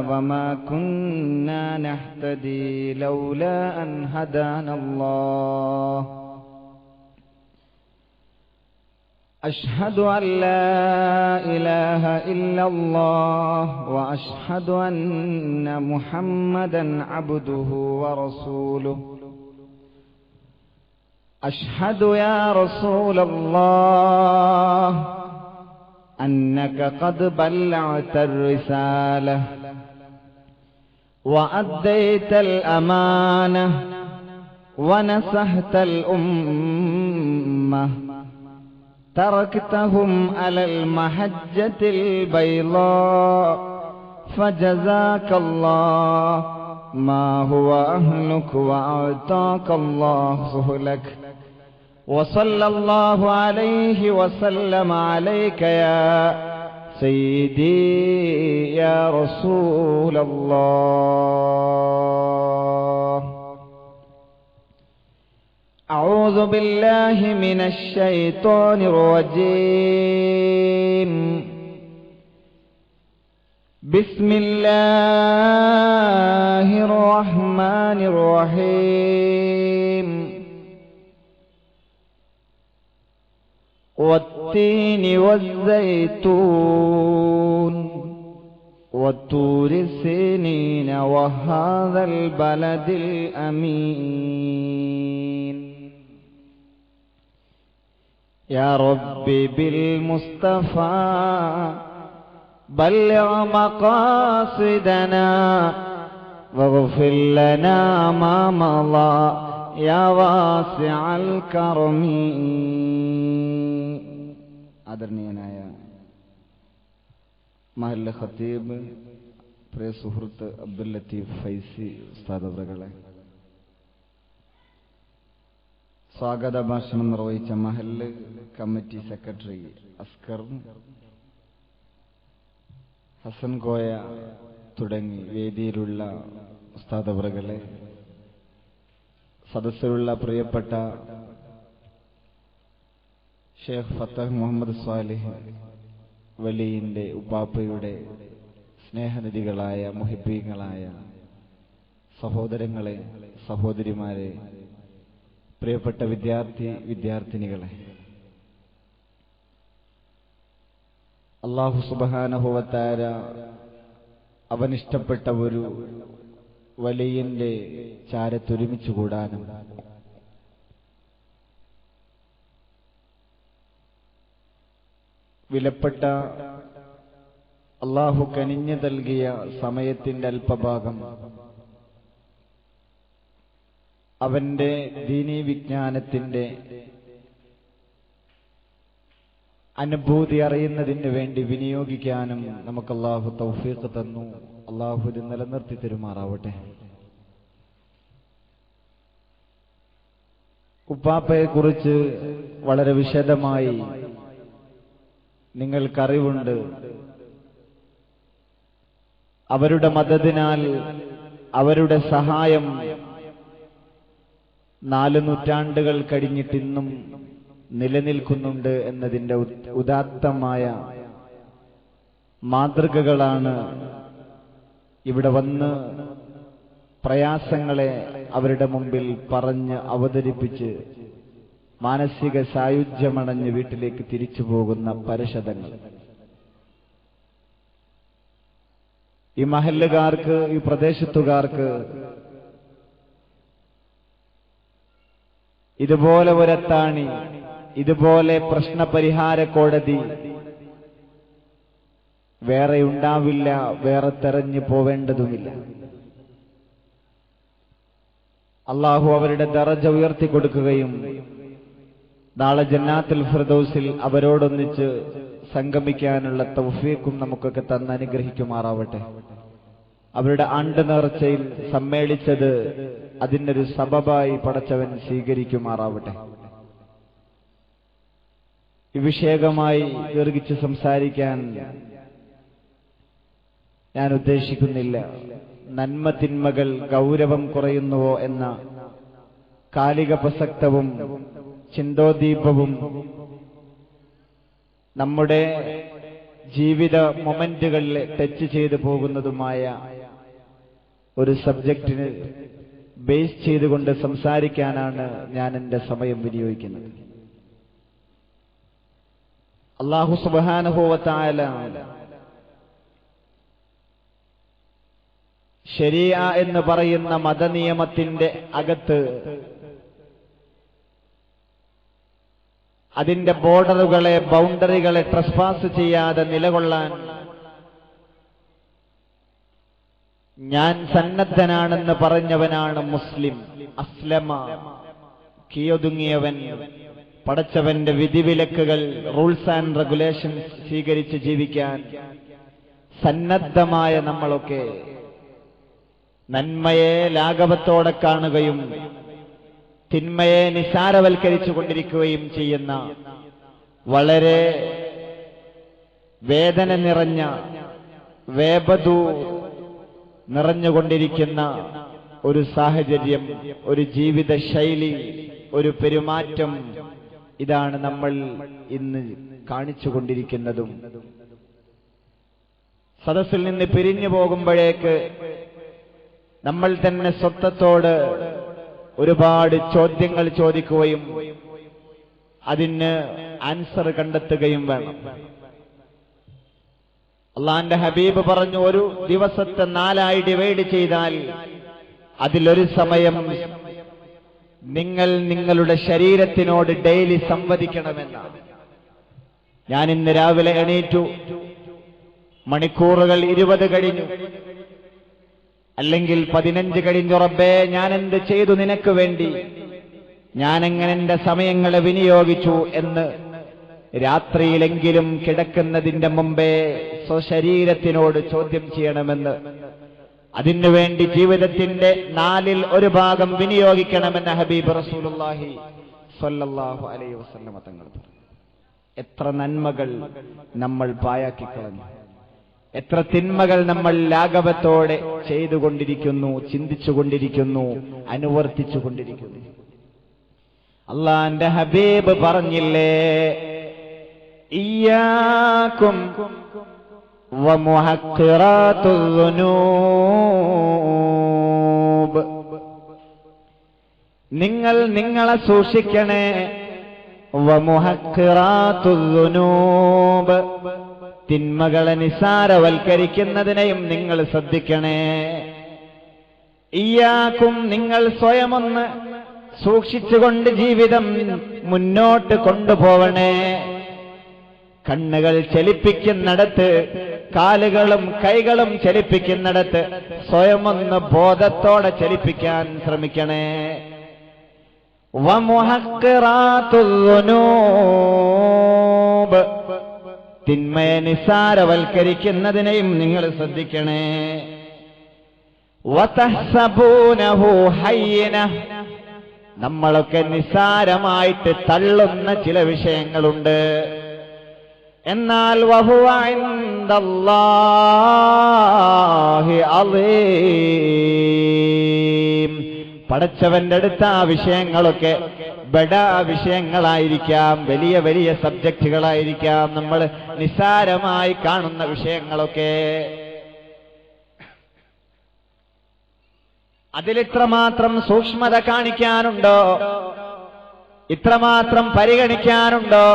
وما كنا نهتدي لولا أن هدانا الله أشهد أن لا إله إلا الله وأشهد أن محمدا عبده ورسوله أشهد يا رسول الله أنك قد بلغت الرسالة وأديت الأمانة ونصحت الأمة تركتهم على المحجة البيضاء فجزاك الله ما هو أهلك وأعطاك الله سهلك وصلى الله عليه وسلم عليك يا سيدي يا رسول الله أعوذ بالله من الشيطان الرجيم بسم الله الرحمن الرحيم والتين والزيتون وطور سينين وهذا البلد الأمين يا ربي بالمصطفى بلغ مقاصدنا واغفر لنا ما مضى يا واسع الكرم. ആദരണീയനായ മഹല്ല് ഖത്തീബ്, പ്രിയ സുഹൃത്ത് അബ്ദുൽ ലത്തീഫ് ഫൈസി ഉസ്താദ് അവറുകളെ, സ്വാഗത ഭാഷണം നിർവഹിച്ച മഹല്ല് കമ്മിറ്റി സെക്രട്ടറി അസ്കർ, ഹസൻ കോയ തുടങ്ങി വേദിയിലുള്ള ഉസ്താദ് അവറുകളെ, സദസ്സിലുള്ള പ്രിയപ്പെട്ട ഷേഖ് ഫത്തഹ് മുഹമ്മദ് സ്വാലിഹ് വലിയുടെ ഉപ്പാപ്പയുടെ സ്നേഹനിധികളായ മുഹിബ്ബീങ്ങളായ സഹോദരങ്ങളെ, സഹോദരിമാരെ, പ്രിയപ്പെട്ട വിദ്യാർത്ഥിനികളെ, അല്ലാഹു സുബ്ഹാനഹു വ തആല അവനിഷ്ടപ്പെട്ട ഒരു വലിയന്റെ ചാരത്തൊരുമിച്ചു കൂടാനും വിലപ്പെട്ട അല്ലാഹു കനിഞ്ഞു നൽകിയ സമയത്തിന്റെ അല്പഭാഗം അവന്റെ ദീനീ വിജ്ഞാനത്തിന്റെ അനുഭൂതി അറിയുന്നതിന് വേണ്ടി വിനിയോഗിക്കാനും നമുക്ക് അല്ലാഹു തൗഫീഖ് തന്നു. അല്ലാഹു ഇത് നിലനിർത്തി തരുമാറാവട്ടെ. ഉപ്പാപ്പയെ കുറിച്ച് വളരെ വിശദമായി നിങ്ങൾക്കറിവുണ്ട്. അവരുടെ മദദിനാൽ, അവരുടെ സഹായം 4 നൂറ്റാണ്ടുകൾ കഴിഞ്ഞിട്ടിന്നും നിലനിൽക്കുന്നുണ്ട് എന്നതിന്റെ ഉദാത്തമായ മാതൃകകളാണ് ഇവിടെ വന്ന് പ്രയാസങ്ങളെ അവരുടെ മുമ്പിൽ പറഞ്ഞ് അവതരിപ്പിച്ച് മാനസിക സായുജ്യമണഞ്ഞ് വീട്ടിലേക്ക് തിരിച്ചു പോകുന്ന പരിഷദങ്ങൾ. ഈ മഹല്ലുകാർക്ക്, ഈ പ്രദേശത്തുകാർക്ക് ഇതുപോലെ ഒരത്താണി, ഇതുപോലെ പ്രശ്നപരിഹാര കോടതി വേറെ ഉണ്ടാവില്ല, വേറെ തെരഞ്ഞു പോവേണ്ടതുമില്ല. അള്ളാഹു അവരുടെ ദറജ ഉയർത്തി കൊടുക്കുകയും നാളെ ജന്നാത്തുൽ ഫിർദൗസിൽ അവരോടൊന്നിച്ച് സംഗമിക്കാനുള്ള തൗഫീഖും നമുക്കൊക്കെ തന്ന് അനുഗ്രഹിക്കുമാറാവട്ടെ. അവരുടെ ആണ്ട് നേർച്ചയിൽ സമ്മേളിച്ചത് അതിനൊരു സബബായി പടച്ചവൻ സ്വീകരിക്കുമാറാവട്ടെ. ഈ വിഷയകമായി ദീർഘിച്ച് സംസാരിക്കാൻ ഞാൻ ഉദ്ദേശിക്കുന്നില്ല. നന്മ തിന്മകൾ ഗൗരവം കുറയുന്നുവോ എന്ന കാലിക പ്രസക്തവും ചിന്തോദീപവും നമ്മുടെ ജീവിത മൊമെന്റുകളിൽ ടച്ച് ചെയ്തു പോകുന്നതുമായ ഒരു സബ്ജക്റ്റിന് ബേസ് ചെയ്തുകൊണ്ട് സംസാരിക്കാനാണ് ഞാൻ എൻ്റെ സമയം വിനിയോഗിക്കുന്നത്. അല്ലാഹു സുബ്ഹാനഹു വ തആല ശരീഅ എന്ന് പറയുന്ന മതനിയമത്തിന്റെ അകത്ത് അതിന്റെ ബോർഡറുകളെ, ബൗണ്ടറികളെ ട്രസ്പാസ് ചെയ്യാതെ നിലകൊള്ളാൻ ഞാൻ സന്നദ്ധനാണെന്ന് പറഞ്ഞവനാണ് മുസ്ലിം. അസ്ലമ, കീഴൊതുങ്ങിയവൻ, പടച്ചവന്റെ വിധിവിലക്കുകൾ, റൂൾസ് ആൻഡ് റെഗുലേഷൻസ് സ്വീകരിച്ച് ജീവിക്കാൻ സന്നദ്ധമായ നമ്മളൊക്കെ നന്മയെ ലാഘവത്തോടെ കാണുകയും തിന്മയെ നിസാരവൽക്കരിച്ചു കൊണ്ടിരിക്കുകയും ചെയ്യുന്ന വളരെ വേദന നിറഞ്ഞ, വേപതു നിറഞ്ഞുകൊണ്ടിരിക്കുന്ന ഒരു സാഹചര്യം, ഒരു ജീവിത ശൈലി, ഒരു പെരുമാറ്റം, ഇതാണ് നമ്മൾ ഇന്ന് കാണിച്ചുകൊണ്ടിരിക്കുന്നതും. സദസ്സിൽ നിന്ന് പിരിഞ്ഞു പോകുമ്പോഴേക്ക് നമ്മൾ തന്നെ സ്വത്വത്തോട് ഒരുപാട് ചോദ്യങ്ങൾ ചോദിക്കുകയും അതിന് ആൻസർ കണ്ടെത്തുകയും വേണം. അള്ളാന്റെ ഹബീബ് പറഞ്ഞു, ഒരു ദിവസത്തെ 4 ആയി ഡിവൈഡ് ചെയ്താൽ അതിലൊരു സമയം നിങ്ങൾ നിങ്ങളുടെ ശരീരത്തിനോട് ഡെയിലി സംവദിക്കണമെന്നാണ്. ഞാൻ ഇന്ന് രാവിലെ എണീറ്റു, മണിക്കൂറുകൾ 20 കഴിഞ്ഞു, അല്ലെങ്കിൽ 15 കഴിഞ്ഞു. റബ്ബേ, ഞാൻ എന്ത് ചെയ്തു നിനക്ക് വേണ്ടി? ഞാൻ എങ്ങനെ എന്റെ സമയങ്ങളെ വിനിയോഗിച്ചു എന്ന് രാത്രിയിലെങ്കിലും കിടക്കുന്നതിന്റെ മുമ്പേ സ്വശരീരത്തിനോട് ചോദ്യം ചെയ്യണമെന്ന്, അതിനുവേണ്ടി ജീവിതത്തിന്റെ 4ൽ 1 ഭാഗം വിനിയോഗിക്കണമെന്ന് ഹബീബ് റസൂലുള്ളാഹി സ്വല്ലല്ലാഹു അലൈഹി വസല്ലം തങ്ങൾ പറഞ്ഞു. എത്ര നന്മകൾ നമ്മൾ പാഴാക്കിക്കളഞ്ഞു, എത്ര തിന്മകൾ നമ്മൾ ലാഘവത്തോടെ ചെയ്തുകൊണ്ടിരിക്കുന്നു, ചിന്തിച്ചുകൊണ്ടിരിക്കുന്നു, അനുവർത്തിച്ചുകൊണ്ടിരിക്കുന്നു. അള്ളാന്റെ ഹബീബ് പറഞ്ഞില്ലേ, ഇയ്യാകും വമുഹഖിറാത്തുദ്ദുനൂബ്, നിങ്ങൾ നിങ്ങളെ സൂക്ഷിക്കണേ. വമുഹഖിറാത്തുദ്ദുനൂബ്, തിന്മകളെ നിസാരവൽക്കരിക്കുന്നതിനെയും നിങ്ങൾ ശ്രദ്ധിക്കണേ. ഇയ്യാക്കും, നിങ്ങൾ സ്വയമൊന്ന് സൂക്ഷിച്ചുകൊണ്ട് ജീവിതം മുന്നോട്ട് കൊണ്ടുപോവണേ. കണ്ണുകൾ ചലിപ്പിക്കുന്നിടത്ത്, കാലുകളും കൈകളും ചലിപ്പിക്കുന്നിടത്ത് സ്വയമൊന്ന് ബോധത്തോടെ ചലിപ്പിക്കാൻ ശ്രമിക്കണേ. വമുഹഖിറാത്തുദ്ദുനൂബ്, തിന്മയെ നിസാരവൽക്കരിക്കുന്നതിനെയും നിങ്ങൾ ശ്രദ്ധിക്കണേ. വതഹ്സബൂനഹു ഹയ്യിന, നമ്മളൊക്കെ നിസാരമായിട്ട് തള്ളുന്ന ചില വിഷയങ്ങളുണ്ട്. എന്നാൽ വഹുവ ഇൻദല്ലാഹി അളീം, പടച്ചവന്റെ അടുത്ത ആ വിഷയങ്ങളൊക്കെ ബഡാ വിഷയങ്ങളായിരിക്കാം, വലിയ വലിയ സബ്ജക്റ്റുകളായിരിക്കാം, നമ്മൾ നിസാരമായി കാണുന്ന വിഷയങ്ങളൊക്കെ. അതിലിത്രമാത്രം സൂക്ഷ്മത കാണിക്കാനുണ്ടോ? ഇത്രമാത്രം പരിഗണിക്കാനുണ്ടോ?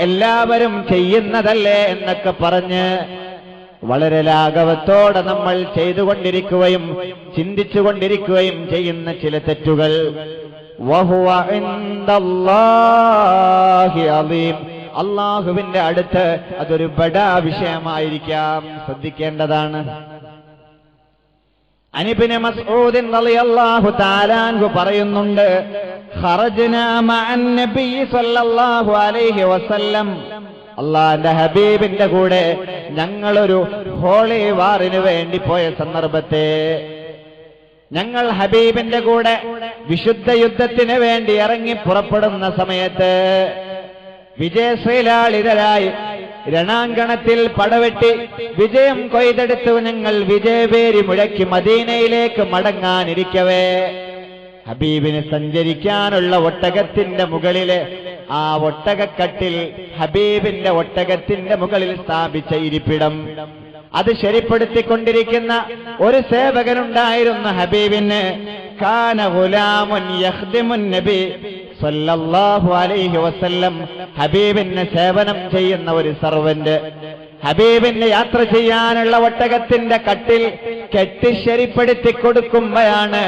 എല്ലാവരും ചെയ്യുന്നതല്ലേ എന്നൊക്കെ പറഞ്ഞ് വളരെ ലാഘവത്തോടെ നമ്മൾ ചെയ്തുകൊണ്ടിരിക്കുകയും ചിന്തിച്ചുകൊണ്ടിരിക്കുകയും ചെയ്യുന്ന ചില തെറ്റുകൾ. വഹുവ ഇൻദല്ലാഹി അളീം, അല്ലാഹുവിന്റെ അടുത്ത് അതൊരു ബഡാ വിഷയമായിരിക്കാം, ശ്രദ്ധിക്കേണ്ടതാണ്. അനിബ്നു മസ്ഊദ് റളിയല്ലാഹു തആല അൻഹു പറയുന്നുണ്ട്, ഖറജ്നാ മഅൻ നബി സല്ലല്ലാഹു അലൈഹി വസല്ലം, അല്ലാഹുവിന്റെ ഹബീബിന്റെ കൂടെ ഞങ്ങളൊരു ഹോളി വാറിന് വേണ്ടി പോയ സന്ദർഭത്തെ, ഞങ്ങൾ ഹബീബിന്റെ കൂടെ വിശുദ്ധ യുദ്ധത്തിന് വേണ്ടി ഇറങ്ങി പുറപ്പെടുന്ന സമയത്ത് വിജയശ്രീലാളിതരായി രണാങ്കണത്തിൽ പടവെട്ടി വിജയം കൊയ്തെടുത്ത് ഞങ്ങൾ വിജയപേരി മുഴക്കി മദീനയിലേക്ക് മടങ്ങാനിരിക്കവേ ഹബീബിന് സഞ്ചരിക്കാനുള്ള ഒട്ടകത്തിന്റെ മുകളിലെ ആ ഒട്ടകക്കട്ടിൽ ഹബീബിന്റെ ഒട്ടകത്തിന്റെ മുകളിൽ സ്ഥാപിച്ച ഇരിപ്പിടം അത് ശരിപ്പെടുത്തിക്കൊണ്ടിരിക്കുന്ന ഒരു സേവകനുണ്ടായിരുന്നു ഹബീബിന്. കാന ഗുലാമുൻ യഖ്ദിമുൻ നബി സല്ലല്ലാഹു അലൈഹി വസല്ലം. ഹബീബിന് സേവനം ചെയ്യുന്ന ഒരു സർവന്റ് ഹബീബിന് യാത്ര ചെയ്യാനുള്ള ഒട്ടകത്തിന്റെ കട്ടിൽ കെട്ടി ശരിപ്പെടുത്തി കൊടുക്കുമ്പോഴാണ്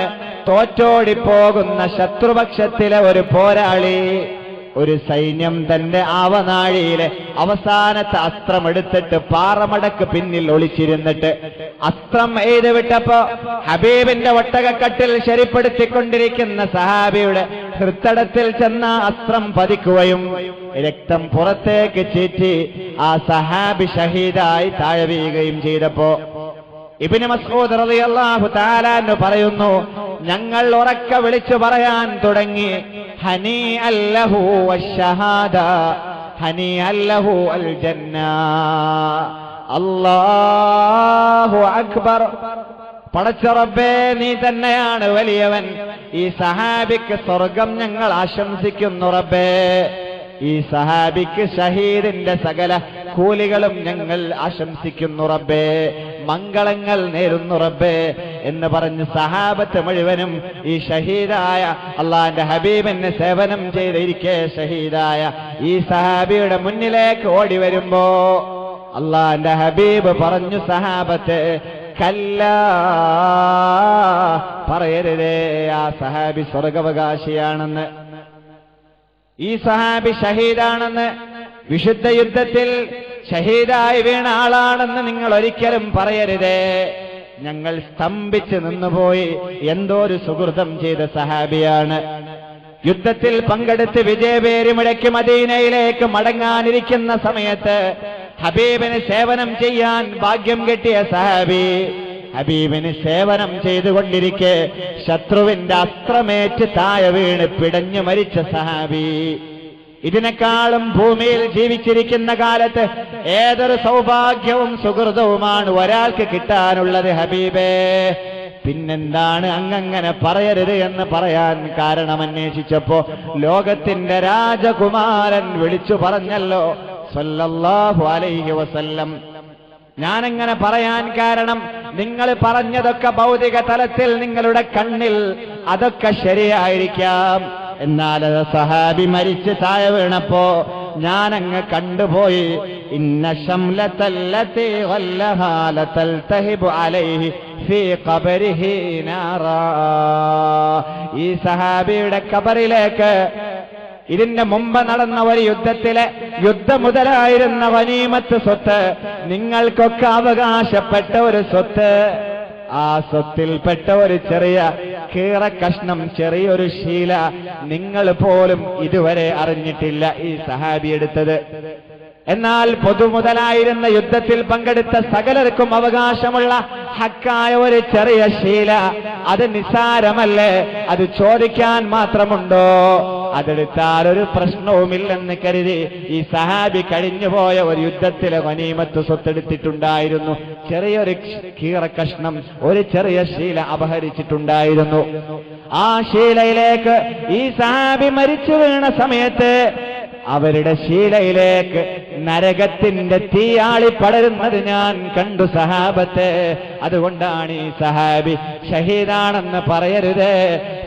തോറ്റോടിപ്പോകുന്ന ശത്രുപക്ഷത്തിലെ ഒരു പോരാളി, ഒരു സൈന്യം തന്റെ ആവനാഴിയിലെ അവസാനത്തെ അസ്ത്രമെടുത്തിട്ട് പാറമടക്ക് പിന്നിൽ ഒളിച്ചിരുന്നിട്ട് അസ്ത്രം എയ്ത് വിട്ടപ്പോ ഹബീബിന്റെ ഒട്ടകക്കട്ടിൽ ശരിപ്പെടുത്തിക്കൊണ്ടിരിക്കുന്ന സഹാബിയുടെ ഹൃത്തടത്തിൽ ചെന്ന അസ്ത്രം പതിക്കുകയും രക്തം പുറത്തേക്ക് ചീറ്റി ആ സഹാബി ഷഹീദായി താഴെ വീഴുകയും ചെയ്തപ്പോ ഇബ്നു മസ്ഊദ് റളിയല്ലാഹു തആല അൻഹു പറയുന്നു, ഞങ്ങൾ ഉറക്കെ വിളിച്ചു പറയാൻ തുടങ്ങി, ഹനീഅൻ ലഹു വശഹാദ ഹനീഅൻ ലഹു അൽ ജന്ന. അല്ലാഹു അക്ബർ. പടച്ച റബ്ബേ, നീ തന്നെയാണ് വലിയവൻ. ഈ സഹാബിക്ക് സ്വർഗം ഞങ്ങൾ ആശംസിക്കുന്നു റബ്ബേ. ഈ സഹാബിക്ക് ഷഹീദിന്റെ സകല കൂലികളും ഞങ്ങൾ ആശംസിക്കുന്നു റബ്ബേ, മംഗളങ്ങൾ നേരുന്നു റബ്ബേ എന്ന് പറഞ്ഞ് സഹാബത്ത് മുഴുവനും ഈ ഷഹീദായ അള്ളാന്റെ ഹബീബിന് സേവനം ചെയ്തിരിക്കെ ഷഹീദായ ഈ സഹാബിയുടെ മുന്നിലേക്ക് ഓടി വരുമ്പോ അള്ളാന്റെ ഹബീബ് പറഞ്ഞു, സഹാബത്ത് കല്ലാ, പറയരുതേ ആ സഹാബി സ്വർഗാവകാശിയാണെന്ന്, ഈ സഹാബി ഷഹീദാണെന്ന്, വിശുദ്ധ യുദ്ധത്തിൽ ഷഹീദായി വീണ ആളാണെന്ന് നിങ്ങൾ ഒരിക്കലും പറയരുതേ. ഞങ്ങൾ സ്തംഭിച്ച് നിന്നുപോയി. എന്തോ ഒരു സുഹൃതം ചെയ്ത സഹാബിയാണ്. യുദ്ധത്തിൽ പങ്കെടുത്ത് വിജയപേരുമിടയ്ക്ക് മദീനയിലേക്ക് മടങ്ങാനിരിക്കുന്ന സമയത്ത് ഹബീബിന് സേവനം ചെയ്യാൻ ഭാഗ്യം കിട്ടിയ സഹാബി ഹബീബിന് സേവനം ചെയ്തുകൊണ്ടിരിക്കെ ശത്രുവിന്റെ അസ്ത്രമേറ്റ് താഴെ വീണ് പിടഞ്ഞു മരിച്ച സഹാബി. ഇതിനേക്കാളും ഭൂമിയിൽ ജീവിച്ചിരിക്കുന്ന കാലത്ത് ഏതൊരു സൗഭാഗ്യവും സുഹൃതവുമാണ് ഒരാൾക്ക് കിട്ടാനുള്ളത് ഹബീബേ. പിന്നെന്താണ് അങ്ങങ്ങനെ പറയരുത് എന്ന് പറയാൻ കാരണം അന്വേഷിച്ചപ്പോ ലോകത്തിന്റെ രാജകുമാരൻ വിളിച്ചു പറഞ്ഞല്ലോ സല്ലല്ലാഹു അലൈഹി വസല്ലം. ഞാനെങ്ങനെ പറയാൻ കാരണം, നിങ്ങൾ പറഞ്ഞതൊക്കെ ഭൗതിക തലത്തിൽ നിങ്ങളുടെ കണ്ണിൽ അതൊക്കെ ശരിയായിരിക്കാം. എന്നാൽ സഹാബി മരിച്ച് താഴെ വീണപ്പോ ഞാനങ്ങ് കണ്ടുപോയി. ഇന്ന ശംലതല്ലതി വല്ലഹാ ലതൽതഹിബു അലൈഹി ഫീ ഖബരിഹി നാറാ. ഈ സഹാബിയുടെ ഖബറിലേക്ക് ഇതിന്റെ മുമ്പ് നടന്ന ഒരു യുദ്ധം മുതലായിരുന്ന ഗനീമത്ത് സ്വത്ത്, നിങ്ങൾക്കൊക്കെ അവകാശപ്പെട്ട ഒരു സ്വത്ത്, ആ സ്വത്തിൽപ്പെട്ട ഒരു ചെറിയ കീറക്കഷ്ണം, ചെറിയൊരു ശീല നിങ്ങൾ പോലും ഇതുവരെ അറിഞ്ഞിട്ടില്ല ഈ സഹാബി എടുത്തത്. എന്നാൽ പൊതുമുതലായിരുന്ന യുദ്ധത്തിൽ പങ്കെടുത്ത സകലർക്കും അവകാശമുള്ള ഹക്കായ ഒരു ചെറിയ ശീല, അത് നിസ്സാരമല്ലേ? അത് ചോദിക്കാൻ മാത്രമുണ്ടോ? അതെടുത്താൽ ഒരു പ്രശ്നവുമില്ലെന്ന് കരുതി ഈ സഹാബി കഴിഞ്ഞുപോയ ഒരു യുദ്ധത്തിലെ ഗനീമത്ത് സ്വത്തെടുത്തിട്ടുണ്ടായിരുന്നു. ചെറിയൊരു കീറക്കഷ്ണം, ഒരു ചെറിയ ശീല അപഹരിച്ചിട്ടുണ്ടായിരുന്നു. ആ ശീലയിലേക്ക് ഈ സഹാബി മരിച്ചു വീണ സമയത്ത് അവരുടെ ശീലയിലേക്ക് നരകത്തിന്റെ തീയാളി പടരുന്നത് ഞാൻ കണ്ടു സഹാബത്തെ. അതുകൊണ്ടാണ് ഈ സഹാബി ഷഹീദാണെന്ന് പറയരുത്,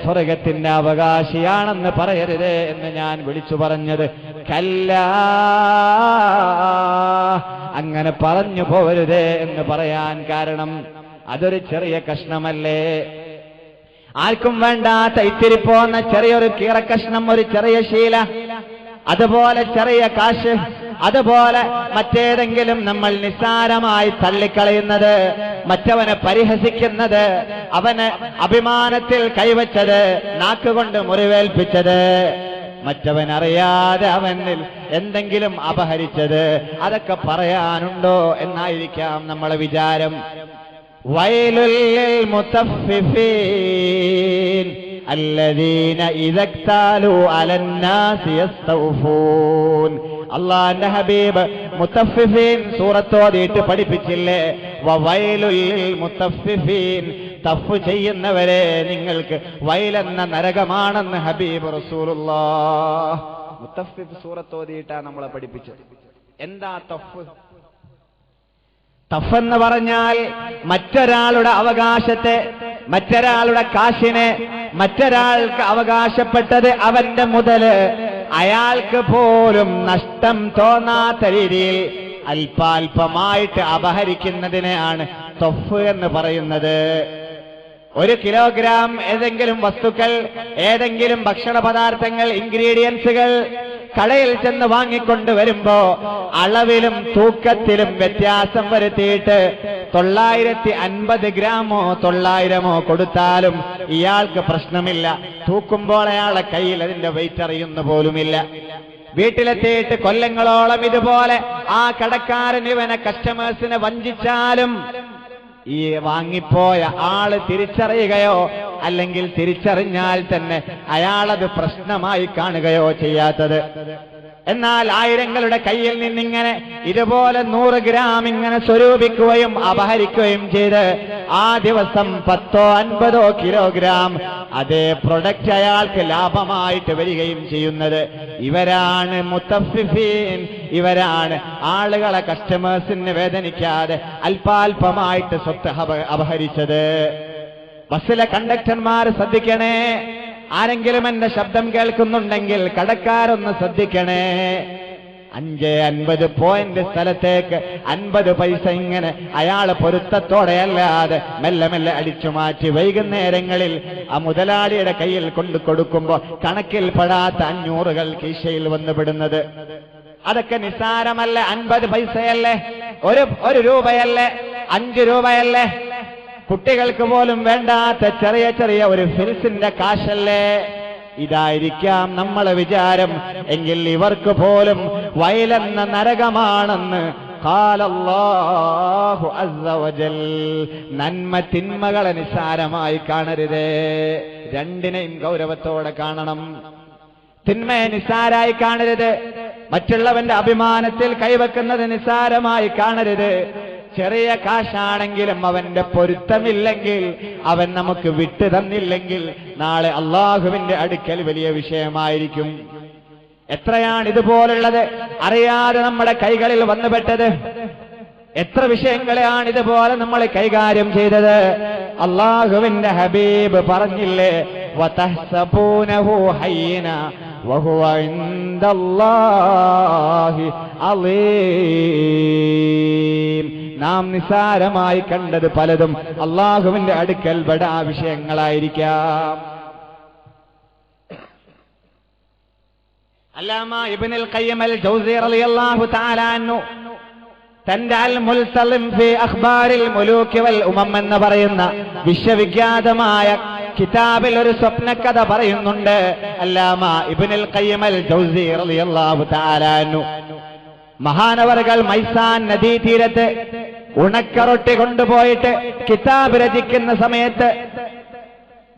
സ്വർഗത്തിന്റെ അവകാശിയാണെന്ന് പറയരുത് എന്ന് ഞാൻ വിളിച്ചു പറഞ്ഞത്. കല്ലാ, അങ്ങനെ പറഞ്ഞു പോവരുത് എന്ന് പറയാൻ കാരണം അതൊരു ചെറിയ കഷ്ണമല്ലേ, ആർക്കും വേണ്ടാത്ത ഇത്തിരി പോന്ന ചെറിയൊരു കീറക്കഷ്ണം, ഒരു ചെറിയ ശീല, അതുപോലെ ചെറിയ കാശ്, അതുപോലെ മറ്റേതെങ്കിലും നമ്മൾ നിസ്സാരമായി തള്ളിക്കളയുന്നത്, മറ്റവനെ പരിഹസിക്കുന്നത്, അവന് അഭിമാനത്തിൽ കൈവച്ചത്, നാക്കുകൊണ്ട് മുറിവേൽപ്പിച്ചത്, മറ്റവനറിയാതെ അവനിൽ എന്തെങ്കിലും അപഹരിച്ചത്, അതൊക്കെ പറയാനുണ്ടോ എന്നായിരിക്കാം നമ്മളെ വിചാരം. വൈലുൽ മുതഫ്ഫിഫീൻ അല്ലദീന ഇദക്താലു അലന്നാസി യസ്തൗഫൂൻ. അല്ലാഹുവിന്റെ ഹബീബ് മുതഫ്ഫിഫീൻ സൂറത്തോതിയിട്ട് പഠിപ്പിച്ചില്ലേ? വവൈലുൽ മുതഫ്ഫിഫീൻ, തഫ് ചെയ്യുന്നവരെ നിങ്ങൾക്ക് വൈലെന്ന നരകമാണെന്ന് ഹബീബ് റസൂലുള്ളാഹ്. മുത്തഫിഫ് സൂറത്ത് ഓതിയിട്ടാ നമ്മളെ പഠിപ്പിച്ചത്. എന്താ തഫ്? തഫെന്ന് പറഞ്ഞാൽ മറ്റൊരാളുടെ അവകാശത്തെ, മറ്റൊരാളുടെ കാശിനെ, മറ്റൊരാൾക്ക് അവകാശപ്പെട്ടത് അവന്റെ മുതല് അയാൾക്ക് പോലും നഷ്ടം തോന്നാത്ത രീതിയിൽ അല്പാൽപമായിട്ട് അപഹരിക്കുന്നതിനെയാണ് തഫ് എന്ന് പറയുന്നത്. 1 കിലോഗ്രാം ഏതെങ്കിലും വസ്തുക്കൾ, ഏതെങ്കിലും ഭക്ഷണ പദാർത്ഥങ്ങൾ, ഇൻഗ്രീഡിയൻസുകൾ കടയിൽ ചെന്ന് വാങ്ങിക്കൊണ്ടുവരുമ്പോ അളവിലും തൂക്കത്തിലും വ്യത്യാസം വരുത്തിയിട്ട് 950 ഗ്രാമോ 900 കൊടുത്താലും ഇയാൾക്ക് പ്രശ്നമില്ല. തൂക്കുമ്പോൾ അയാളുടെ കയ്യിൽ അതിന്റെ വെയിറ്റ് അറിയുന്ന പോലുമില്ല. വീട്ടിലെത്തിയിട്ട് കൊല്ലങ്ങളോളം ഇതുപോലെ ആ കടക്കാരൻ ഇവനെ കസ്റ്റമേഴ്സിനെ വഞ്ചിച്ചാലും ഈ വാങ്ങിപ്പോയ ആള് തിരിച്ചറിയുകയോ അല്ലെങ്കിൽ തിരിച്ചറിഞ്ഞാൽ തന്നെ അയാളത് പ്രശ്നമായി കാണുകയോ ചെയ്യാത്തത്. എന്നാൽ ആയിരങ്ങളുടെ കയ്യിൽ നിന്നിങ്ങനെ ഇതുപോലെ 100 ഗ്രാം ഇങ്ങനെ സ്വരൂപിക്കുകയും അപഹരിക്കുകയും ചെയ്ത് ആ ദിവസം 10 50 കിലോഗ്രാം അതേ പ്രൊഡക്റ്റ് അയാൾക്ക് ലാഭമായിട്ട് വരികയും ചെയ്യുന്നത് ഇവരാണ് മുത്തഫിഫീൻ. ഇവരാണ് ആളുകളെ, കസ്റ്റമേഴ്സിന് വേദനിക്കാതെ അല്പാൽപമായിട്ട് സ്വത്ത് അപഹരിച്ചത്. ബസ്സിലെ കണ്ടക്ടർമാർ ശ്രദ്ധിക്കണേ. ആരെങ്കിലും എന്റെ ശബ്ദം കേൾക്കുന്നുണ്ടെങ്കിൽ കടക്കാരൊന്ന് ശ്രദ്ധിക്കണേ. 5.50 പോയിന്റ് സ്ഥലത്തേക്ക് 50 പൈസ ഇങ്ങനെ അയാൾ പൊരുത്തത്തോടെയല്ലാതെ മെല്ലെ മെല്ലെ അടിച്ചു മാറ്റി വൈകുന്നേരങ്ങളിൽ ആ മുതലാളിയുടെ കയ്യിൽ കൊണ്ടു കൊടുക്കുമ്പോ കണക്കിൽ പെടാത്ത 500കൾ കീശയിൽ വന്നുപെടുന്നത് അതൊക്കെ നിസ്സാരമല്ല. 50 പൈസയല്ലേ, 1 രൂപയല്ലേ, 5 രൂപയല്ലേ, കുട്ടികൾക്ക് പോലും വേണ്ടാത്ത ചെറിയ ചെറിയ ഒരു ഫിൽസിന്റെ കാശല്ലേ. ഇതായിരിക്കാം നമ്മളെ വിചാരം. എങ്കിൽ ഇവർക്ക് പോലും വയലെന്ന നരകമാണെന്ന് ഖാലല്ലാഹു അസ്സ വജൽ. നന്മ തിന്മകളെ നിസ്സാരമായി കാണരുതേ. രണ്ടിനെയും ഗൗരവത്തോടെ കാണണം. തിന്മയെ നിസ്സാരായി കാണരുത്. മറ്റുള്ളവന്റെ അഭിമാനത്തിൽ കൈവെക്കുന്നത് നിസ്സാരമായി കാണരുത്. ചെറിയ കാശാണെങ്കിലും അവന്റെ പൊരുത്തമില്ലെങ്കിൽ, അവൻ നമുക്ക് വിട്ടു തന്നില്ലെങ്കിൽ നാളെ അള്ളാഹുവിന്റെ അടുക്കൽ വലിയ വിഷയമായിരിക്കും. എത്രയാണ് ഇതുപോലുള്ളത് അറിയാതെ നമ്മുടെ കൈകളിൽ വന്നുപെട്ടത്. എത്ര വിഷയങ്ങളെയാണ് ഇതുപോലെ നമ്മൾ കൈകാര്യം ചെയ്തത്. അള്ളാഹുവിന്റെ ഹബീബ് പറഞ്ഞില്ലേ, വതഹ്സബൂനഹു ഹയ്യിന വഹുവ ഇൻദല്ലാഹി അളീം. നാം നിസാരമായി കണ്ടത് പലതും അള്ളാഹുവിന്റെ അടുക്കൽ ബടാ വിഷയങ്ങളായിരിക്കാം. അല്ലാമ ഇബ്നുൽ ഖയ്യിം അൽ ജൗസി റളിയല്ലാഹു തആല അൻഹു തന്റെ അൽ മുൽസലിം ഫി അഖ്ബാരിൽ മുലൂക് വൽ ഉമം എന്ന് പറയുന്ന വിശ്വവിഖ്യാതമായ കിതാബിൽ ഒരു സ്വപ്നകഥ പറയുന്നുണ്ട്. അല്ലാമ ഇബ്നുൽ ഖയ്യിം അൽ ജൗസി റളിയല്ലാഹു തആല അൻഹു മഹാനവറുകൾ മൈസാൻ നദീതീരത്ത് ഉണക്കറൊട്ടി കൊണ്ടുപോയിട്ട് കിതാബ് രചിക്കുന്ന സമയത്ത്,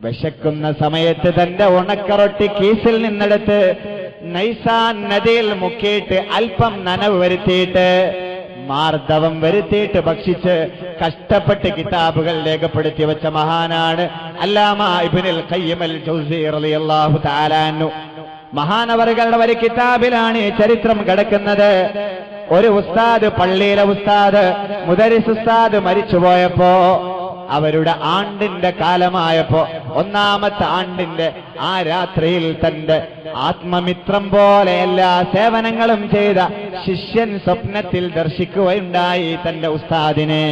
വിശക്കുന്ന സമയത്ത് തന്റെ ഉണക്കറൊട്ടി കീസിൽ നിന്നെടുത്ത് നൈസാൻ നദിയിൽ മുക്കിയിട്ട് അല്പം നനവ് വരുത്തിയിട്ട് മാർദ്ദവം വരുത്തിയിട്ട് ഭക്ഷിച്ച് കഷ്ടപ്പെട്ട് കിതാബുകൾ രേഖപ്പെടുത്തി വെച്ച മഹാനാണ് അല്ലാമ ഇബ്നുൽ ഖയ്യിം അൽ ജൗസി റളിയല്ലാഹു തആല അൻഹു. മഹാനവറുകളുടെ ഒരു കിതാബിലാണ് ഈ ചരിത്രം കിടക്കുന്നത്. ഒരു ഉസ്താദ്, പള്ളിയിലെ ഉസ്താദ്, മുദരിസ് ഉസ്താദ് മരിച്ചുപോയപ്പോ, അവരുടെ ആണ്ടിന്റെ കാലമായപ്പോ, 1ാമത്തെ ആണ്ടിന്റെ ആ രാത്രിയിൽ തന്റെ ആത്മമിത്രം പോലെ എല്ലാ സേവനങ്ങളും ചെയ്ത ശിഷ്യൻ സ്വപ്നത്തിൽ ദർശിക്കുകയുണ്ടായി തന്റെ ഉസ്താദിനെ.